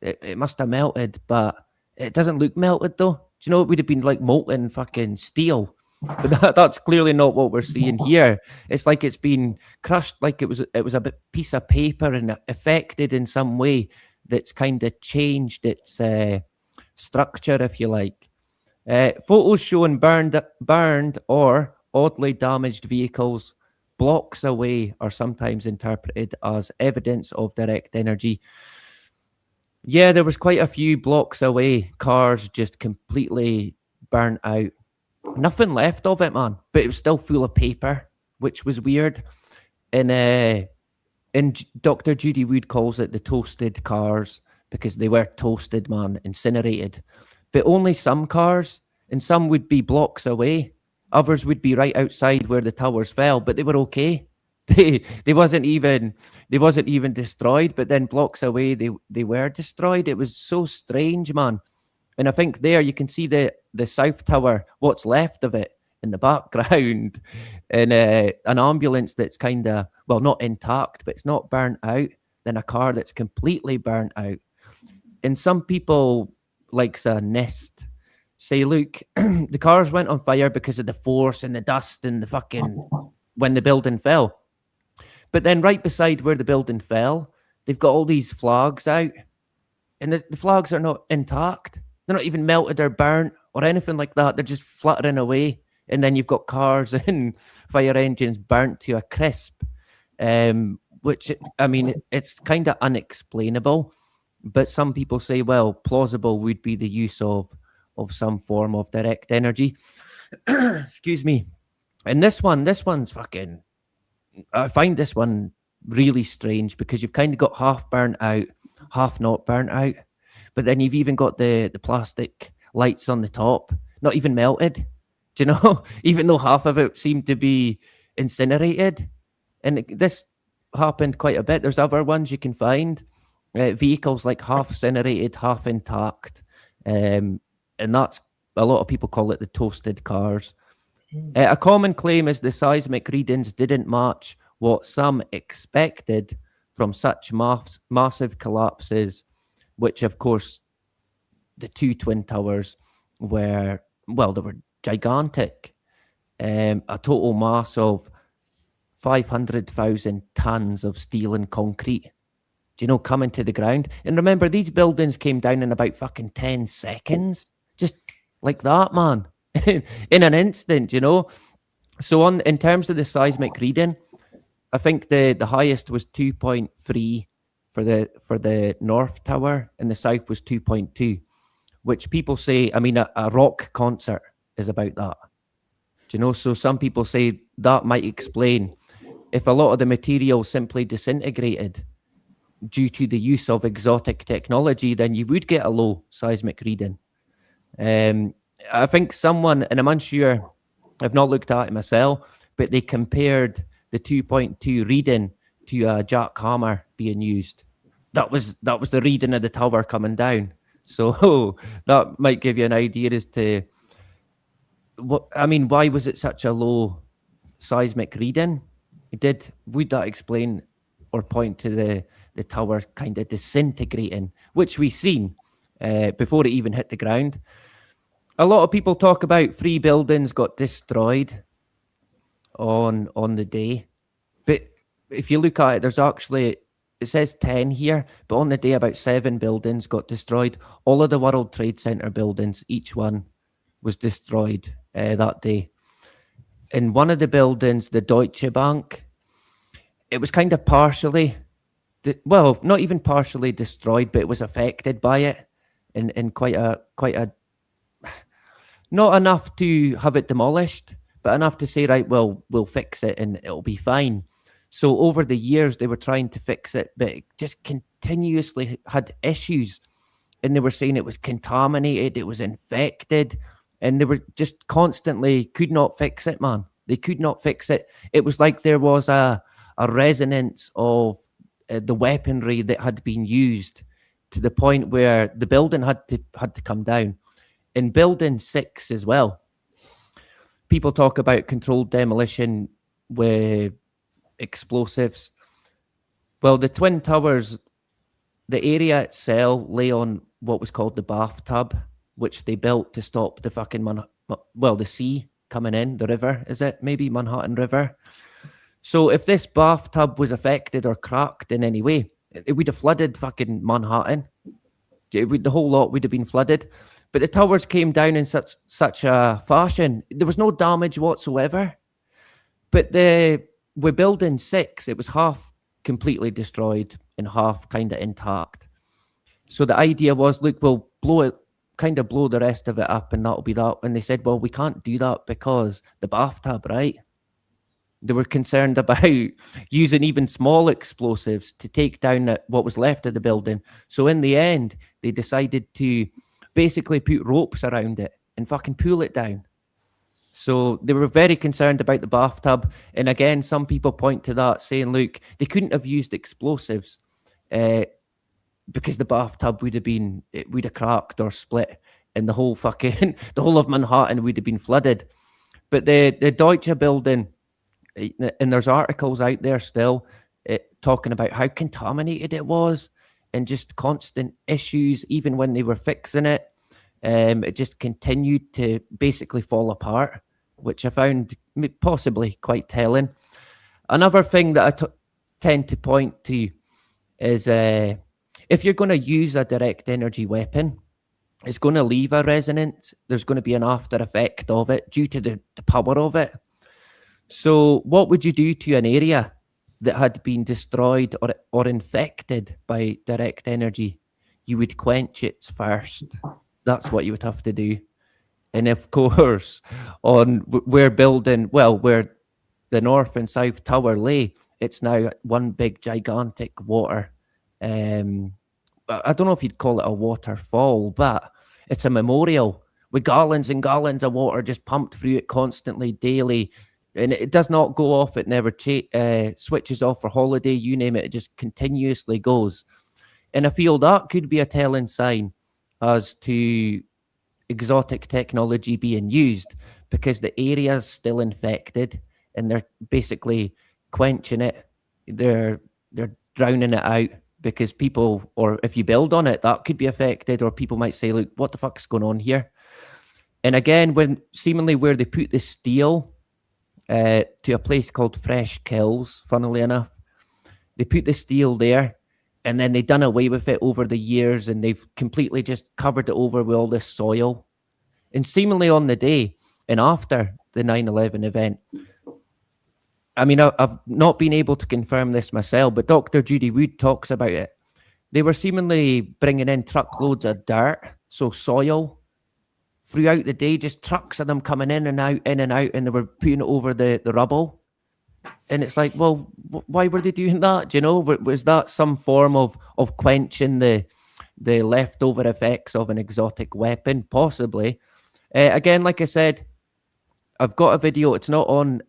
It must have melted, but it doesn't look melted though. Do you know, it would have been like molten fucking steel. But that's clearly not what we're seeing here. It's like it's been crushed, like it was a piece of paper and affected in some way that's kind of changed its structure, if you like. Photos showing burned or oddly damaged vehicles blocks away are sometimes interpreted as evidence of direct energy. Yeah, there was quite a few blocks away, cars just completely burnt out. Nothing left of it, man, but it was still full of paper, which was weird. And Dr. Judy Wood calls it the toasted cars because they were toasted, man, incinerated. But only some cars, and some would be blocks away. Others would be right outside where the towers fell, but they were okay. They wasn't even destroyed, but then blocks away they were destroyed. It was so strange, man. And I think there you can see the South Tower, what's left of it in the background, and an ambulance that's kind of, well, not intact, but it's not burnt out, then a car that's completely burnt out. And some people, like NIST, say, look, the cars went on fire because of the force and the dust and the fucking, when the building fell. But then right beside where the building fell, they've got all these flags out, and the flags are not intact. They're not even melted or burnt or anything like that. They're just fluttering away. And then you've got cars and fire engines burnt to a crisp, which, I mean, it's kind of unexplainable. But some people say, well, plausible would be the use of some form of direct energy. Excuse me. And this one's fucking, I find this one really strange because you've kind of got half burnt out, half not burnt out. But then you've even got the plastic lights on the top, not even melted. Do you know? Even though half of it seemed to be incinerated. And this happened quite a bit. There's other ones you can find. Vehicles like half incinerated, half intact. And that's, a lot of people call it the toasted cars. A common claim is the seismic readings didn't match what some expected from such massive collapses, which of course the two twin towers were, well, they were gigantic. A total mass of 500,000 tons of steel and concrete, do you know, coming to the ground. And remember, these buildings came down in about fucking 10 seconds. Just like that, man. In an instant, you know. So in terms of the seismic reading, I think the highest was 2.3 for the North Tower, and the South was 2.2, which people say, I mean, a rock concert is about that. Do you know? So some people say that might explain if a lot of the material simply disintegrated due to the use of exotic technology, then you would get a low seismic reading. I think someone, and I'm unsure, I've not looked at it myself, but they compared the 2.2 reading to a jackhammer being used. That was the reading of the tower coming down. So that might give you an idea as to what, I mean, why was it such a low seismic reading? Would that explain or point to the tower kind of disintegrating, which we've seen before it even hit the ground? A lot of people talk about 3 buildings got destroyed on the day, but if you look at it, there's actually, it says 10 here, but on the day about 7 buildings got destroyed. All of the World Trade Center buildings, each one was destroyed that day. In one of the buildings, the Deutsche Bank, it was kind of partially, well, not even partially destroyed, but it was affected by it in quite a, not enough to have it demolished, but enough to say, right, well, we'll fix it and it'll be fine. So over the years, they were trying to fix it, but it just continuously had issues. And they were saying it was contaminated, it was infected, and they were just constantly could not fix it, man. They could not fix it. It was like there was a resonance of the weaponry that had been used to the point where the building had to come down. In building 6 as well, people talk about controlled demolition with explosives. Well, the Twin Towers, the area itself lay on what was called the bathtub, which they built to stop the fucking the sea coming in, the river, is it? Maybe Manhattan River. So if this bathtub was affected or cracked in any way, it would have flooded fucking Manhattan. The whole lot would have been flooded. But the towers came down in such a fashion, there was no damage whatsoever. But with building 6, it was half completely destroyed and half kind of intact. So the idea was, look, we'll blow the rest of it up and that'll be that. And they said, well, we can't do that because the bathtub, right? They were concerned about using even small explosives to take down what was left of the building. So in the end, they decided to basically put ropes around it and fucking pull it down. So they were very concerned about the bathtub. And again, some people point to that saying, look, they couldn't have used explosives because the bathtub would have cracked or split and the whole of Manhattan would have been flooded. But the Deutsche building, and there's articles out there still talking about how contaminated it was and just constant issues. Even when they were fixing it, it just continued to basically fall apart, which I found possibly quite telling. Another thing that I tend to point to is if you're going to use a direct energy weapon, it's going to leave a resonance. There's going to be an after effect of it due to the power of it. So what would you do to an area that had been destroyed or infected by direct energy? You would quench it first. That's what you would have to do. And of course, where the North and South Tower lay, it's now one big gigantic water. I don't know if you'd call it a waterfall, but it's a memorial with gallons and gallons of water just pumped through it constantly, daily. And it does not go off. It never switches off for holiday, you name it. It just continuously goes. And I feel that could be a telling sign as to exotic technology being used, because the area's still infected and they're basically quenching it. They're drowning it out, because people, or if you build on it, that could be affected, or people might say, look, what the fuck's going on here? And again, when seemingly where they put the steel to a place called Fresh Kills, funnily enough, they put the steel there, and then they done away with it over the years, and they've completely just covered it over with all this soil. And seemingly on the day and after the 9/11 event, I mean, I've not been able to confirm this myself, but Dr. Judy Wood talks about it. They were seemingly bringing in truckloads of dirt, so soil, throughout the day, just trucks of them coming in and out, and they were putting it over the rubble. And it's like, well, why were they doing that? Do you know, was that some form of quenching the leftover effects of an exotic weapon? Possibly. Again, like I said, I've got a video. It's not on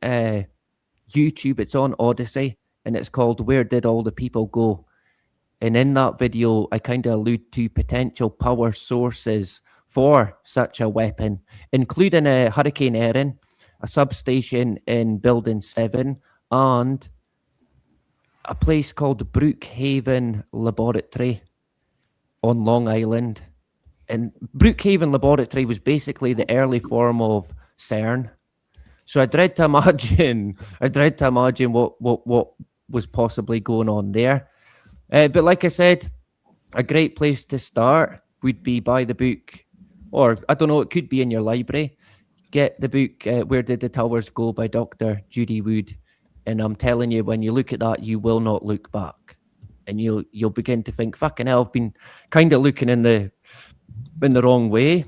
YouTube. It's on Odyssey, and it's called "Where Did All the People Go?" And in that video, I kind of allude to potential power sources for such a weapon, including a Hurricane Erin, a substation in Building 7, and a place called Brookhaven Laboratory on Long Island. And Brookhaven Laboratory was basically the early form of CERN. So I dread to imagine what was possibly going on there. But like I said, a great place to start would be buy the book, or I don't know, it could be in your library. Get the book, Where Did the Towers Go by Dr. Judy Wood. And I'm telling you, when you look at that, you will not look back. And you'll begin to think, fucking hell, I've been kind of looking in the wrong way,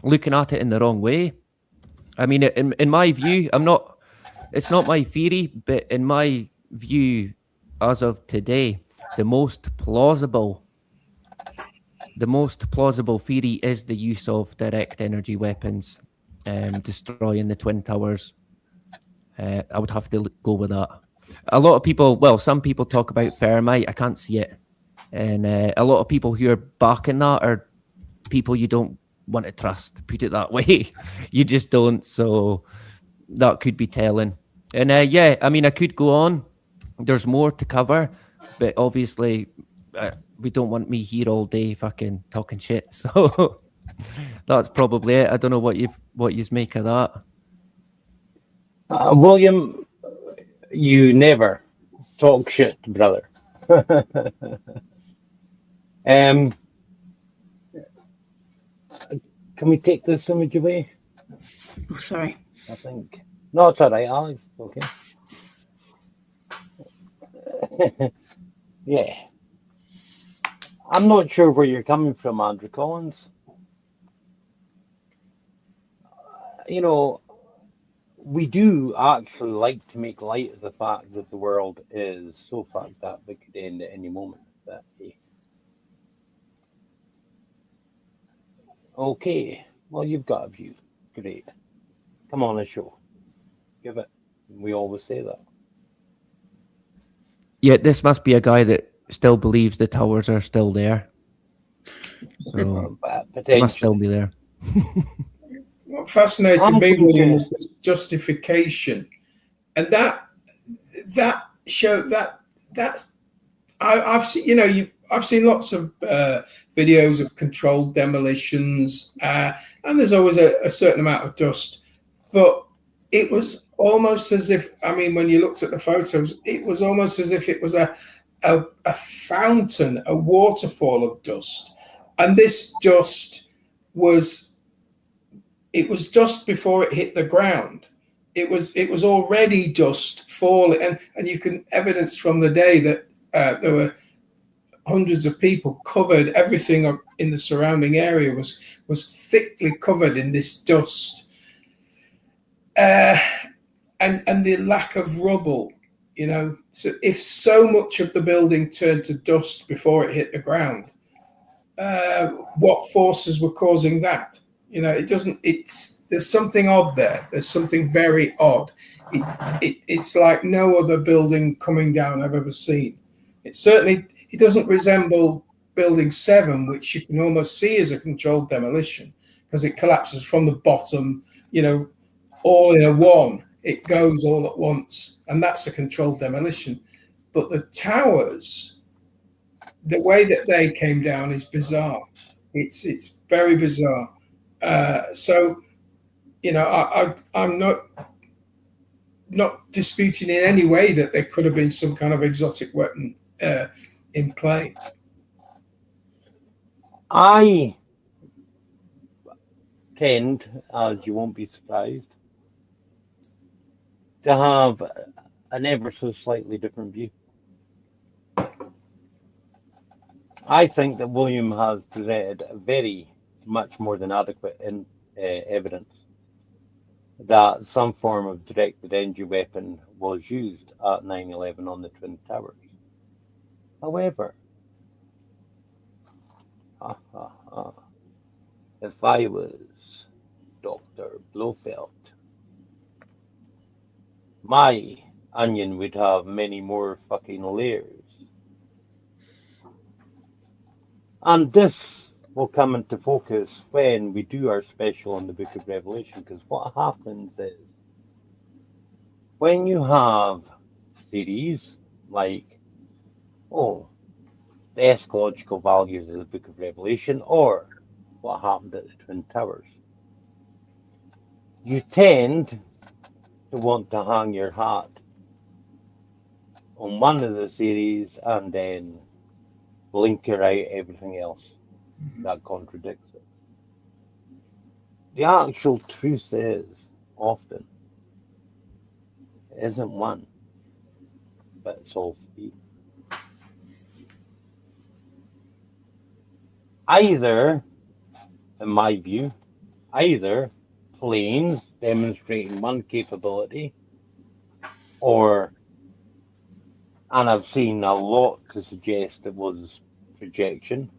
looking at it in the wrong way. I mean, in my view, it's not my theory, but in my view, as of today, the most plausible theory is the use of direct energy weapons, destroying the Twin Towers. I would have to go with that. A lot of people, well, some people talk about thermite. I can't see it. And a lot of people who are backing that are people you don't want to trust, put it that way. You just don't. So that could be telling. And yeah, I mean, I could go on. There's more to cover, but obviously we don't want me here all day fucking talking shit. So that's probably it. I don't know what you make of that. William, you never talk shit, brother. Can we take this image away? Oh, sorry. I think. No, it's all right, Alex. Okay. Yeah. I'm not sure where you're coming from, Andrew Collins. You know, we do actually like to make light of the fact that the world is so fucked up it could end at any moment. But, okay, well, you've got a view. Great. Come on the show. Give it. We always say that. Yeah, this must be a guy that still believes the towers are still there. So it must still be there. What fascinated me, William, was this justification, and that showed that I've seen, I've seen lots of videos of controlled demolitions, and there's always a certain amount of dust, but it was almost as if, I mean, when you looked at the photos, it was almost as if it was a fountain, a waterfall of dust, and this dust was. It was dust before it hit the ground. It was already dust falling, and you can evidence from the day that there were hundreds of people covered. Everything in the surrounding area was thickly covered in this dust, and the lack of rubble. So if so much of the building turned to dust before it hit the ground, what forces were causing that? You know, it doesn't. There's something odd there. There's something very odd. It's like no other building coming down I've ever seen. It doesn't resemble Building 7, which you can almost see as a controlled demolition because it collapses from the bottom. You know, all in a one. It goes all at once, and that's a controlled demolition. But the towers, the way that they came down is bizarre. It's very bizarre. So, you know, I'm not disputing in any way that there could have been some kind of exotic weapon in play. I tend, as you won't be surprised, to have an ever so slightly different view. I think that William has presented very much more than adequate evidence that some form of directed energy weapon was used at 9/11 on the Twin Towers. However, if I was Dr. Blofeld, my onion would have many more fucking layers. And this will come into focus when we do our special on the Book of Revelation, because what happens is when you have series like, the eschatological values of the Book of Revelation, or what happened at the Twin Towers, you tend to want to hang your hat on one of the series and then blinker out everything else that contradicts it. The actual truth is often it isn't one, but it's all three. Either, in my view, planes demonstrating one capability, and I've seen a lot to suggest it was projection,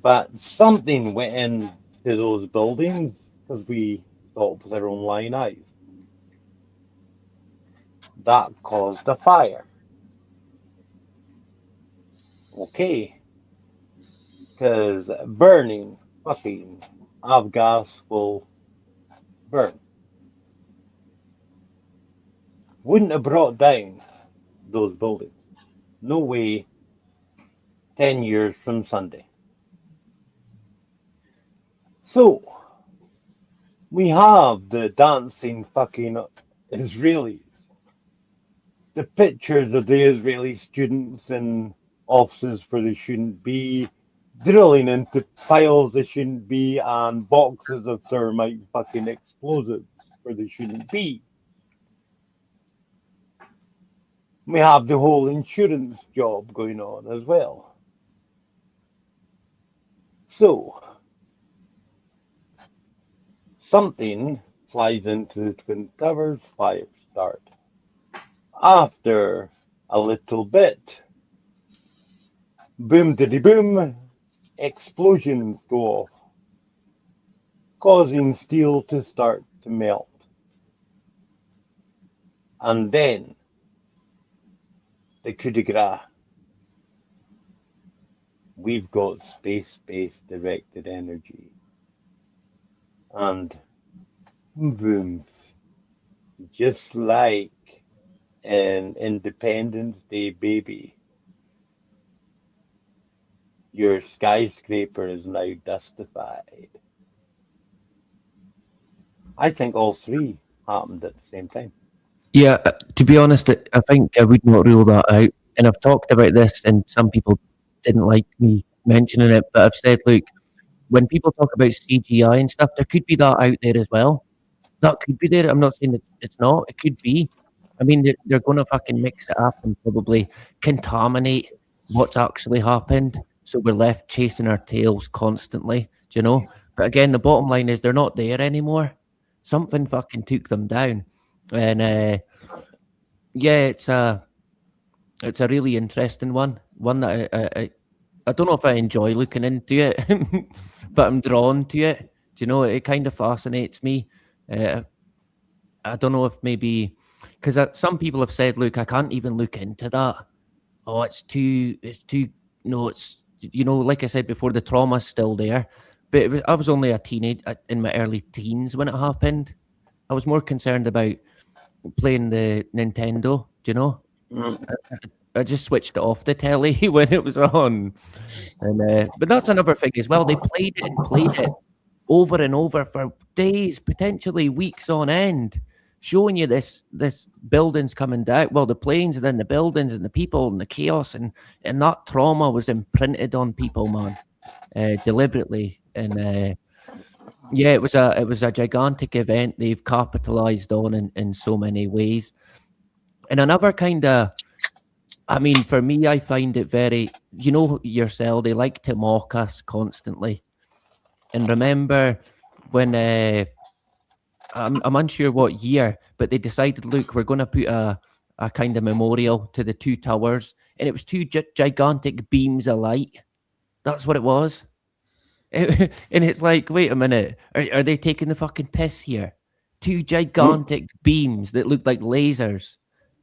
but something went into those buildings because we thought with our own lying eyes. That caused a fire. Okay. Because burning fucking avgas will burn. Wouldn't have brought down those buildings. No way 10 years from Sunday. So, we have the dancing fucking Israelis. The pictures of the Israeli students in offices where they shouldn't be, drilling into piles they shouldn't be, and boxes of thermite fucking explosives where they shouldn't be. We have the whole insurance job going on as well. So, something flies into the Twin Towers, fires start. After a little bit, boom diddy boom, explosions go off, causing steel to start to melt. And then the coup de grace. We've got space-based directed energy. And boom, just like an Independence Day baby, your skyscraper is now dustified. I think all three happened at the same time. Yeah, to be honest, I think I would not rule that out. And I've talked about this, and some people didn't like me mentioning it, but I've said, look, when people talk about CGI and stuff, there could be that out there as well. That could be there. I'm not saying that it's not. It could be. I mean, they're going to fucking mix it up and probably contaminate what's actually happened. So we're left chasing our tails constantly, do you know? But again, the bottom line is they're not there anymore. Something fucking took them down. And yeah, it's a really interesting one. One that I don't know if I enjoy looking into it, but I'm drawn to it. Do you know, it kind of fascinates me. Uh, I don't know if maybe because some people have said, "Look, I can't even look into that. Oh, it's too. No, it's like I said before, the trauma's still there." But I was only a teenage in my early teens when it happened. I was more concerned about playing the Nintendo. Do you know? Mm. I just switched it off the telly when it was on, and but that's another thing as well. They played it over and over for days, potentially weeks on end, showing you this buildings coming down. Well, the planes and then the buildings and the people and the chaos and that trauma was imprinted on people, man, deliberately. And yeah, it was a gigantic event they've capitalized on in so many ways. And another kind of, I mean, for me, I find it very, yourself, they like to mock us constantly. And remember when I'm unsure what year, but they decided, look, we're going to put a kind of memorial to the two towers, and it was two gigantic beams of light. That's what it was. And it's like, wait a minute, are they taking the fucking piss here? Two gigantic beams that look like lasers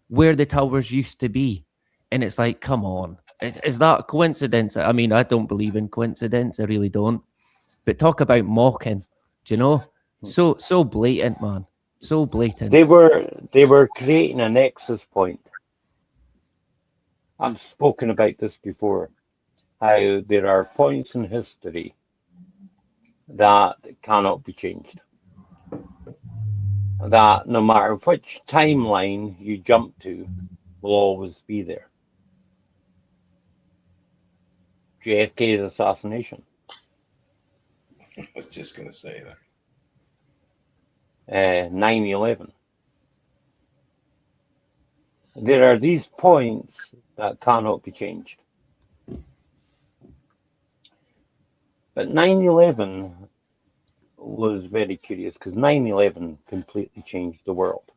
where the towers used to be. And it's like, come on. Is that a coincidence? I mean, I don't believe in coincidence. I really don't. But talk about mocking, do you know? So blatant, man. So blatant. They were creating a nexus point. I've spoken about this before. How there are points in history that cannot be changed. That no matter which timeline you jump to, will always be there. JFK's assassination, I was just going to say that. 9/11. There are these points that cannot be changed. But 9/11 was very curious because 9/11 completely changed the world.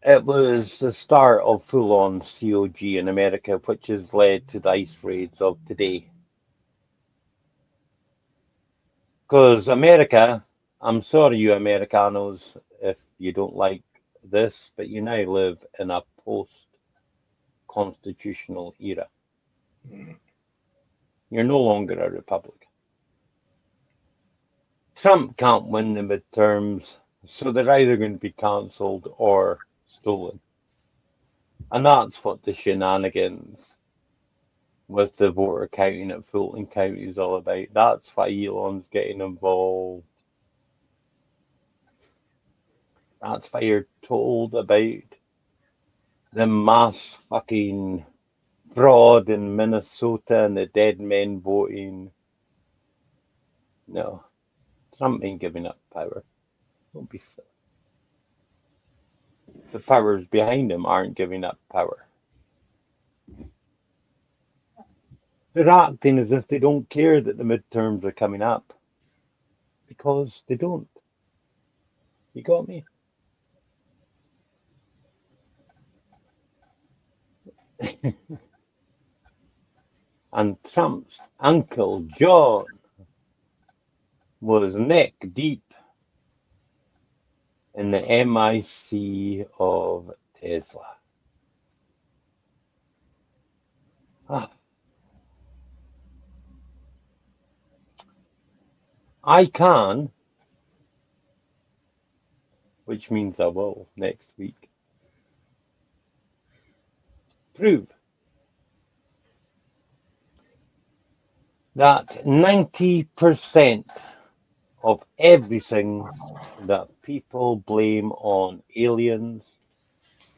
It was the start of full-on COG in America, which has led to the ice raids of today. Because America, I'm sorry, you Americanos, if you don't like this, but you now live in a post-constitutional era. You're no longer a republic. Trump can't win the midterms, so they're either going to be cancelled or stolen. And that's what the shenanigans with the voter counting at Fulton County is all about. That's why Elon's getting involved. That's why you're told about the mass fucking fraud in Minnesota and the dead men voting. No, Trump ain't giving up power. Don't be silly. The powers behind him aren't giving up power. They're acting as if they don't care that the midterms are coming up. Because they don't. You got me? And Trump's Uncle John was neck deep in the MIC of Tesla. I can, which means I will next week, prove that 90% of everything that people blame on aliens,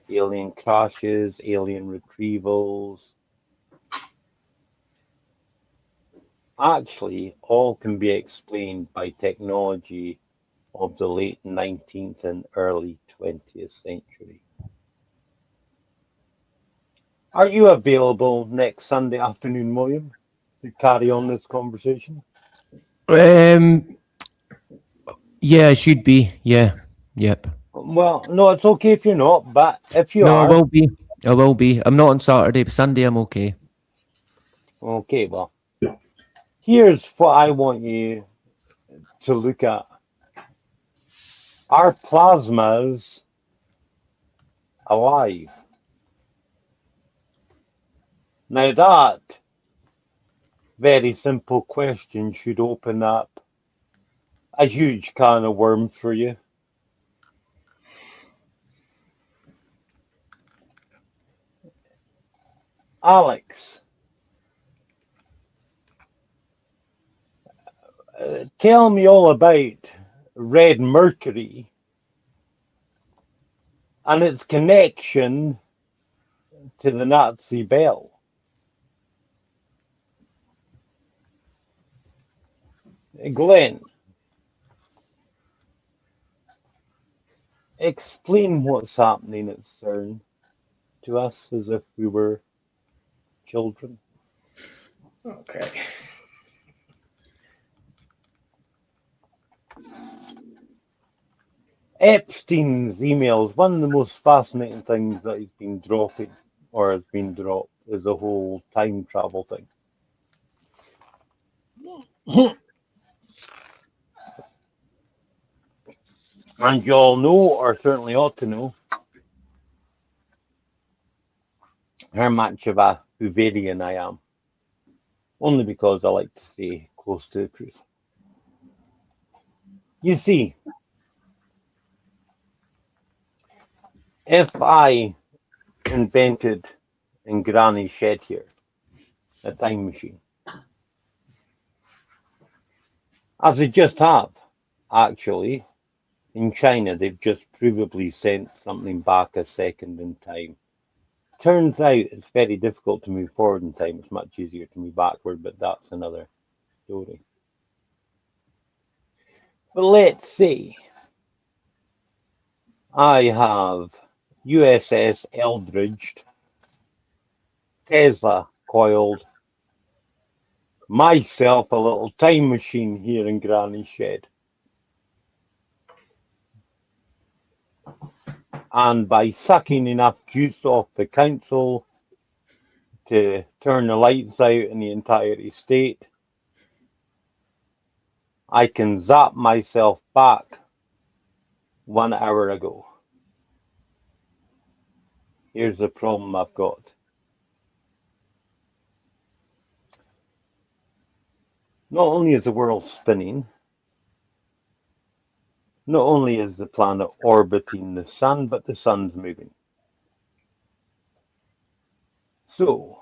alien crashes, alien retrievals, actually all can be explained by technology of the late 19th and early 20th century. Are you available next Sunday afternoon, William, to carry on this conversation? Yeah, it should be. Yeah. Yep. Well, no, it's okay if you're not, but if you No, I are, will be. I will be. I'm not on Saturday, but Sunday I'm okay. Okay, well, here's what I want you to look at. Are plasmas alive? Now that very simple question should open up a huge can of worms for you. Alex, tell me all about red mercury and its connection to the Nazi bell. Glenn, explain what's happening at CERN to us as if we were children. Okay. Epstein's emails, one of the most fascinating things that he's been dropping or has been dropped is the whole time travel thing. And you all know, or certainly ought to know, how much of a Hooverian I am. Only because I like to stay close to the truth. You see, if I invented in Granny's shed here a time machine, as they just have, actually, in China, they've just provably sent something back a second in time. Turns out it's very difficult to move forward in time. It's much easier to move backward, but that's another story. But let's say I have USS Eldridge, Tesla coiled, myself a little time machine here in Granny's shed. And by sucking enough juice off the council to turn the lights out in the entire estate, I can zap myself back 1 hour ago. Here's the problem I've got. Not only is the world spinning, not only is the planet orbiting the sun, but the sun's moving. So,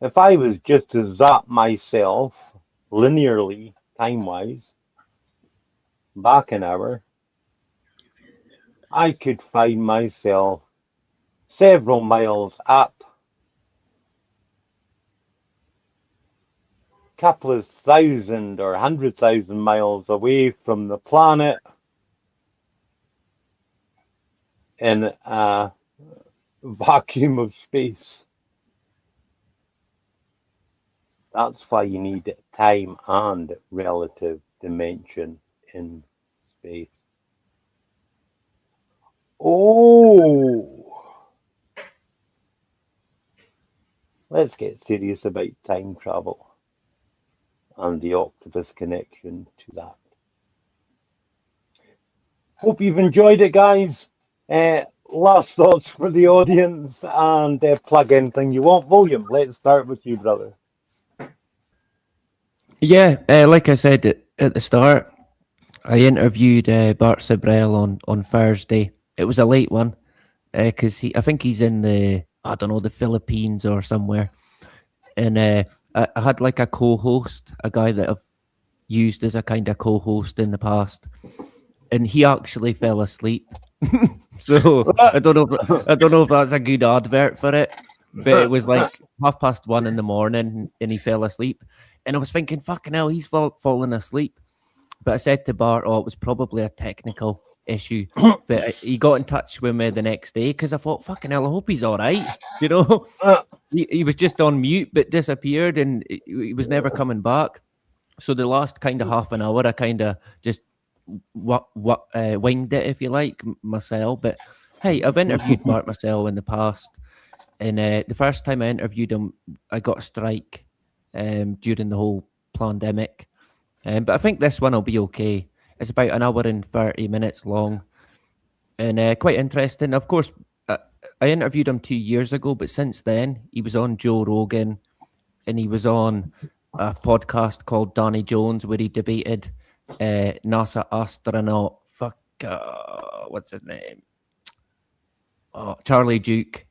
if I was just to zap myself linearly, time-wise, back an hour, I could find myself several miles up, couple of thousand or 100,000 miles away from the planet in a vacuum of space. That's why you need time and relative dimension in space. Oh, let's get serious about time travel and the Octopus connection to that. Hope you've enjoyed it, guys. Last thoughts for the audience, and plug anything you want. William, let's start with you, brother. Yeah, like I said at the start, I interviewed Bart Sibrel on Thursday. It was a late one because I think he's in the Philippines or somewhere. And I had like a co-host, a guy that I've used as a kind of co-host in the past, and he actually fell asleep. So I don't know if that's a good advert for it, but it was like 1:30 in the morning, and he fell asleep. And I was thinking, fucking hell, he's fallen asleep. But I said to Bart, it was probably a technical issue. But he got in touch with me the next day because I thought, fucking hell, I hope he's all right. You know, he was just on mute but disappeared, and he was never coming back. So the last kind of half an hour, I kind of just winged it, if you like, myself. But Hey, I've interviewed Mark Marcel in the past, and the first time I interviewed him, I got a strike during the whole pandemic. But I think this one will be okay. It's about an hour and 30 minutes long, and quite interesting. Of course, I interviewed him 2 years ago, but since then, he was on Joe Rogan, and he was on a podcast called Danny Jones, where he debated NASA astronaut, what's his name? Oh, Charlie Duke,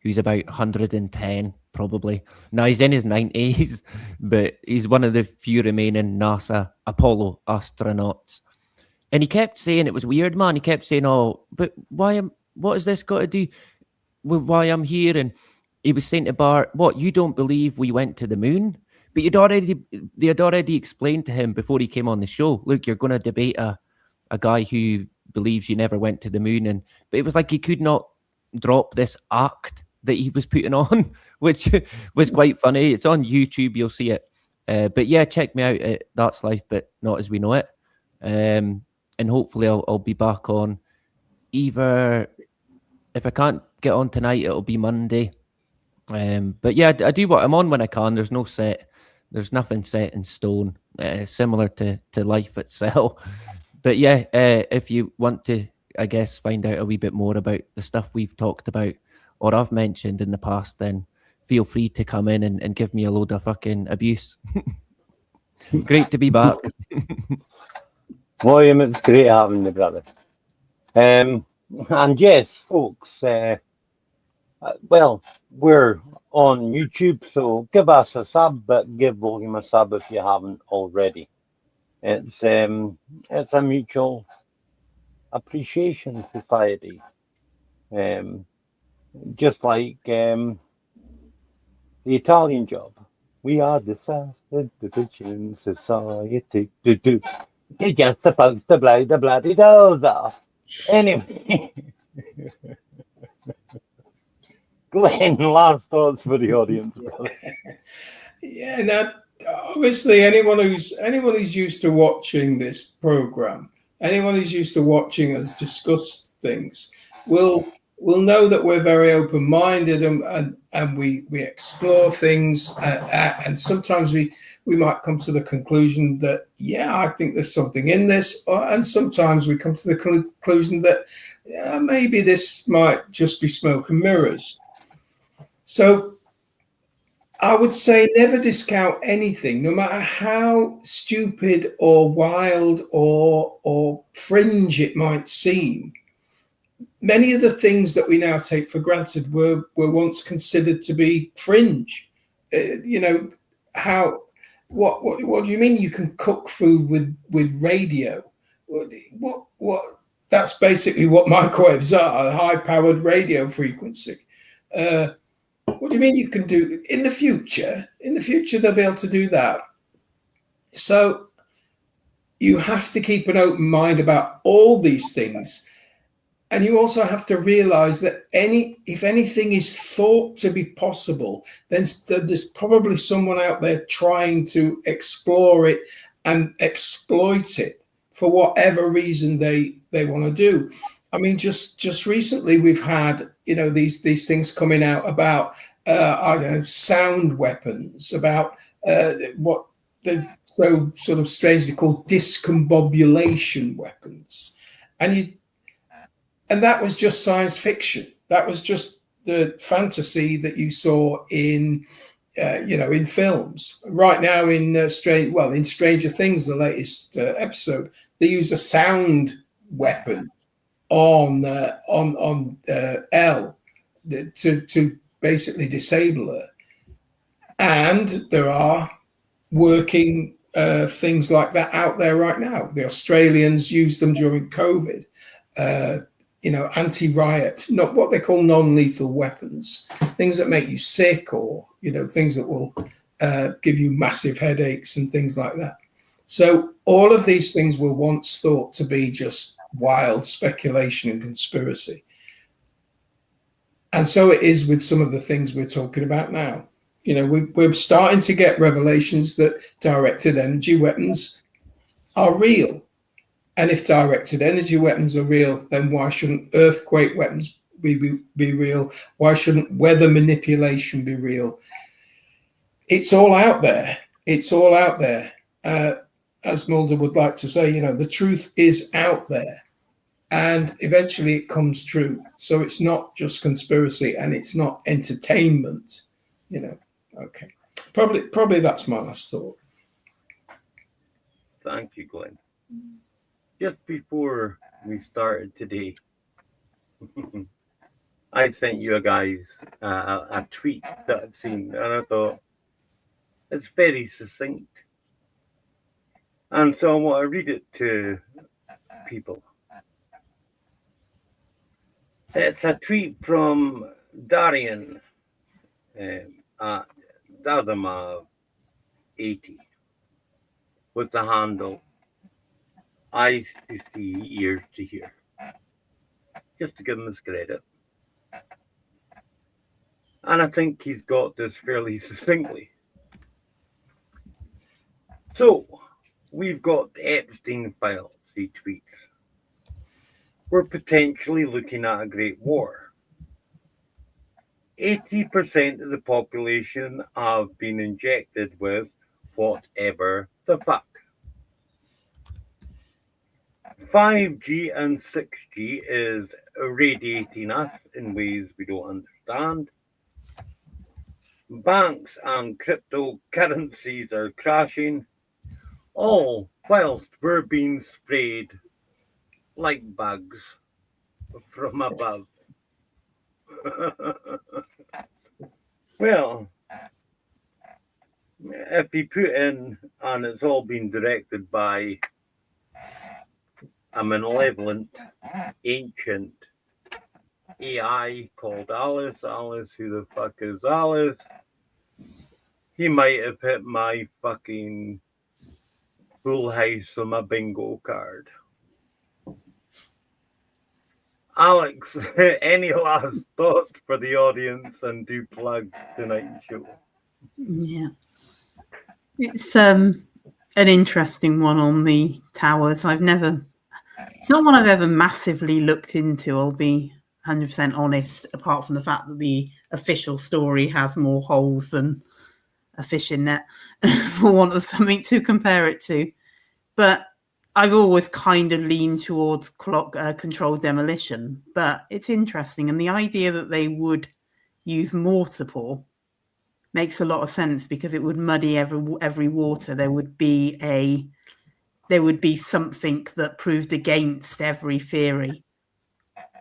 who's about 110 probably. Now he's in his 90s, but he's one of the few remaining NASA Apollo astronauts. And he kept saying it was weird, man. He kept saying, "Oh, but what has this got to do with why I'm here?" And he was saying to Bart, "What, you don't believe we went to the moon?" But they had already explained to him before he came on the show, "Look, you're going to debate a guy who believes you never went to the moon." But it was like he could not drop this act that he was putting on, which was quite funny. It's on YouTube, you'll see it. But yeah, check me out at That's Life, but Not As We Know It. And hopefully I'll be back on either, if I can't get on tonight, it'll be Monday. But yeah, I do what I'm on when I can. There's nothing set in stone, similar to life itself. But yeah, if you want to, I guess, find out a wee bit more about the stuff we've talked about or I've mentioned in the past, then feel free to come in and give me a load of fucking abuse. Great to be back. William, it's great having you, brother. And yes, folks, well, we're on YouTube, so give us a sub, but give William a sub if you haven't already. It's a mutual appreciation society, just like the Italian job. We are the South Division Society. You're just supposed to blow the bloody doors off. Anyway, Glenn, last thoughts for the audience, brother. Yeah, now obviously anyone who's used to watching this program, anyone who's used to watching us discuss things, will know that we're very open-minded and we explore things, and sometimes we might come to the conclusion that, yeah, I think there's something in this, and sometimes we come to the conclusion that maybe this might just be smoke and mirrors. So I would say never discount anything, no matter how stupid or wild or fringe it might seem. Many of the things that we now take for granted were once considered to be fringe. What do you mean you can cook food with radio? What? That's basically what microwaves are, a high-powered radio frequency. What do you mean you can do in the future? In the future, they'll be able to do that. So you have to keep an open mind about all these things. And you also have to realize that if anything is thought to be possible, then there's probably someone out there trying to explore it and exploit it for whatever reason they want to do. I mean, just recently we've had, these things coming out about, sound weapons, about what they're so sort of strangely called discombobulation weapons. And that was just science fiction. That was just the fantasy that you saw in films. Right now in Stranger Things, the latest episode, they use a sound weapon on Elle to basically disable her. And there are working things like that out there right now. The Australians used them during COVID. Anti-riot, not what they call non-lethal weapons, things that make you sick, or things that will give you massive headaches and things like that. So all of these things were once thought to be just wild speculation and conspiracy. And so it is with some of the things we're talking about now. We're starting to get revelations that directed energy weapons are real. And if directed energy weapons are real, then why shouldn't earthquake weapons be real? Why shouldn't weather manipulation be real? It's all out there. It's all out there. As Mulder would like to say, you know, the truth is out there. And eventually it comes true. So it's not just conspiracy and it's not entertainment, you know. Okay. Probably that's my last thought. Thank you, Glenn. Just before we started today, I sent you guys a tweet that I'd seen, and I thought it's very succinct. And so I want to read it to people. It's a tweet from Darian at Dadama80 with the handle eyes to see, ears to hear. Just to give him his credit. And I think he's got this fairly succinctly. So, we've got the Epstein files, he tweets. We're potentially looking at a great war. 80% of the population have been injected with whatever the fuck. 5G and 6G is irradiating us in ways we don't understand. Banks and cryptocurrencies are crashing, all whilst we're being sprayed like bugs from above. Well, if you put in, and it's all been directed by a malevolent, ancient AI called Alice. Alice, who the fuck is Alice? He might have hit my fucking full house on my bingo card. Alex, any last thoughts for the audience, and do plug tonight's show? Yeah. It's an interesting one on the towers. It's not one I've ever massively looked into, I'll be 100% honest, apart from the fact that the official story has more holes than a fishing net, for want of something to compare it to. But I've always kind of leaned towards controlled demolition. But it's interesting, and the idea that they would use mortar pour makes a lot of sense, because it would muddy every water. There would be something that proved against every theory.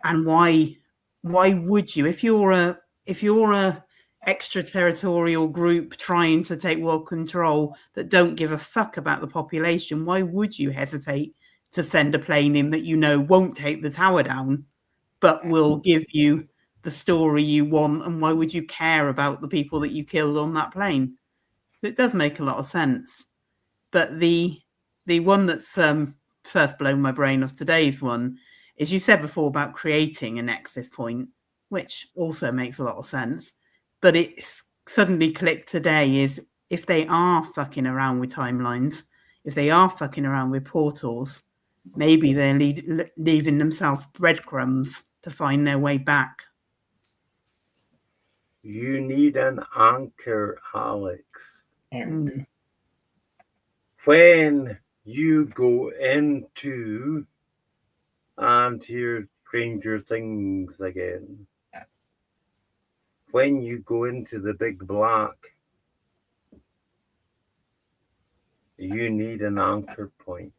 And why would you, if you're a extraterritorial group trying to take world control that don't give a fuck about the population, why would you hesitate to send a plane in that you know won't take the tower down, but will give you the story you want? And why would you care about the people that you killed on that plane? So it does make a lot of sense. But the one that's first blown my brain of today's one is, you said before about creating a nexus point, which also makes a lot of sense. But it's suddenly clicked today is, if they are fucking around with timelines, if they are fucking around with portals, maybe they're leaving themselves breadcrumbs to find their way back. You need an anchor, Alex. Anchor. When you go into, and here's Stranger Things again, when you go into the big black, you need an anchor point.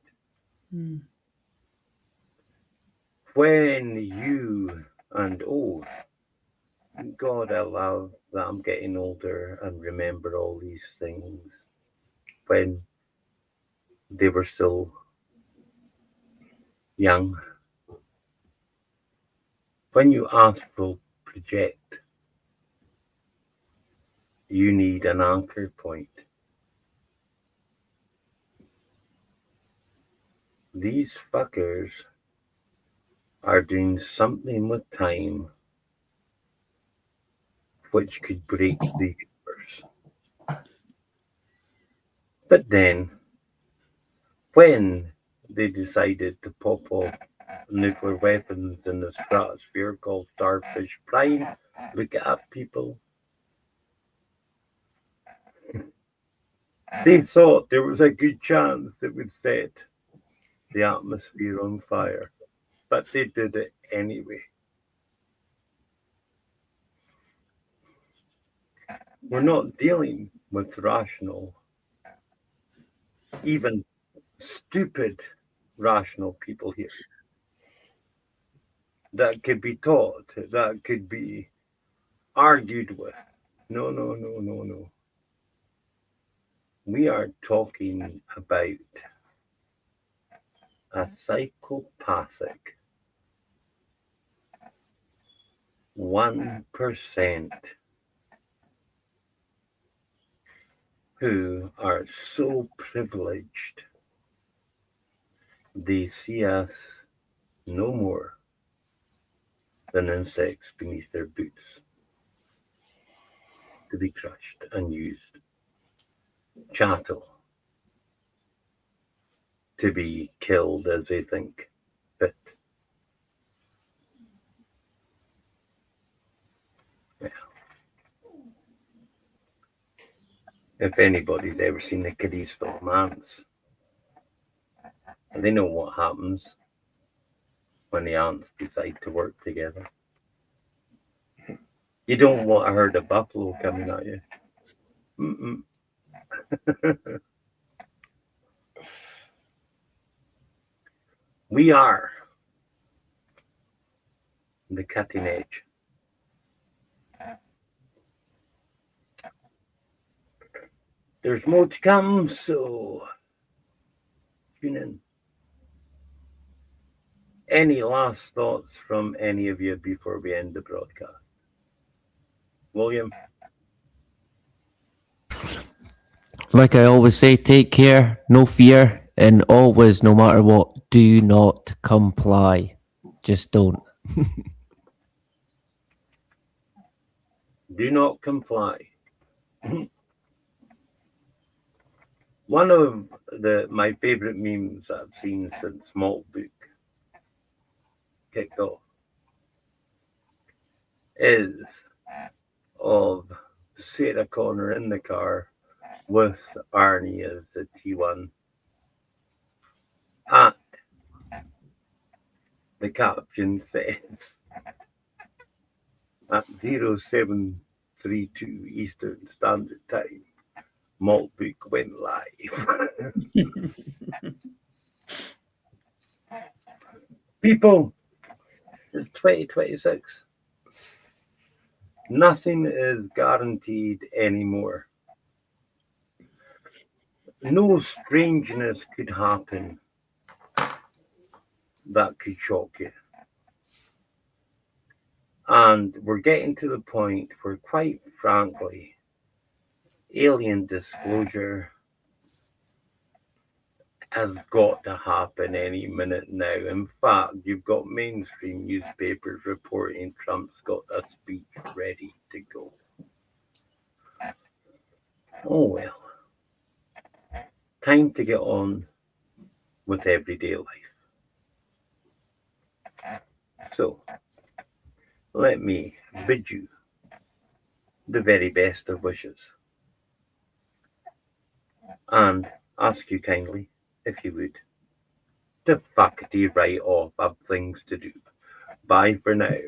When you, and oh, God, I love that I'm getting older and remember all these things when they were still young. When you astral project, you need an anchor point. These fuckers are doing something with time which could break the universe. But then, when they decided to pop off nuclear weapons in the stratosphere called Starfish Prime. Look at people. They thought there was a good chance it would set the atmosphere on fire, but they did it anyway. We're not dealing with rational, even stupid rational people here. That could be taught, that could be argued with. No, no, no, no, no. We are talking about a psychopathic 1% who are so privileged they see us no more than insects beneath their boots to be crushed and used, chattel to be killed as they think fit. Yeah. If anybody's ever seen the kiddies film Ants, they know what happens when the ants decide to work together. You don't want a herd of buffalo coming at you. We are the cutting edge. There's more to come, so tune in. Any last thoughts from any of you before we end the broadcast? William? Like I always say, take care, no fear, and always, no matter what, do not comply. Just don't. Do not comply. One of my favorite memes I've seen since Maltbook kicked off is of Sarah Connor in the car with Arnie as the T1. And the caption says, at 0732 Eastern Standard Time, Maltbook went live. People, it's 2026. Nothing is guaranteed anymore. No strangeness could happen that could shock you. And we're getting to the point where, quite frankly, alien disclosure has got to happen any minute now. In fact, you've got mainstream newspapers reporting Trump's got a speech ready to go. Oh well. Time to get on with everyday life. So, let me bid you the very best of wishes and ask you kindly, if you would, to fuckity right off. I've things to do. Bye for now.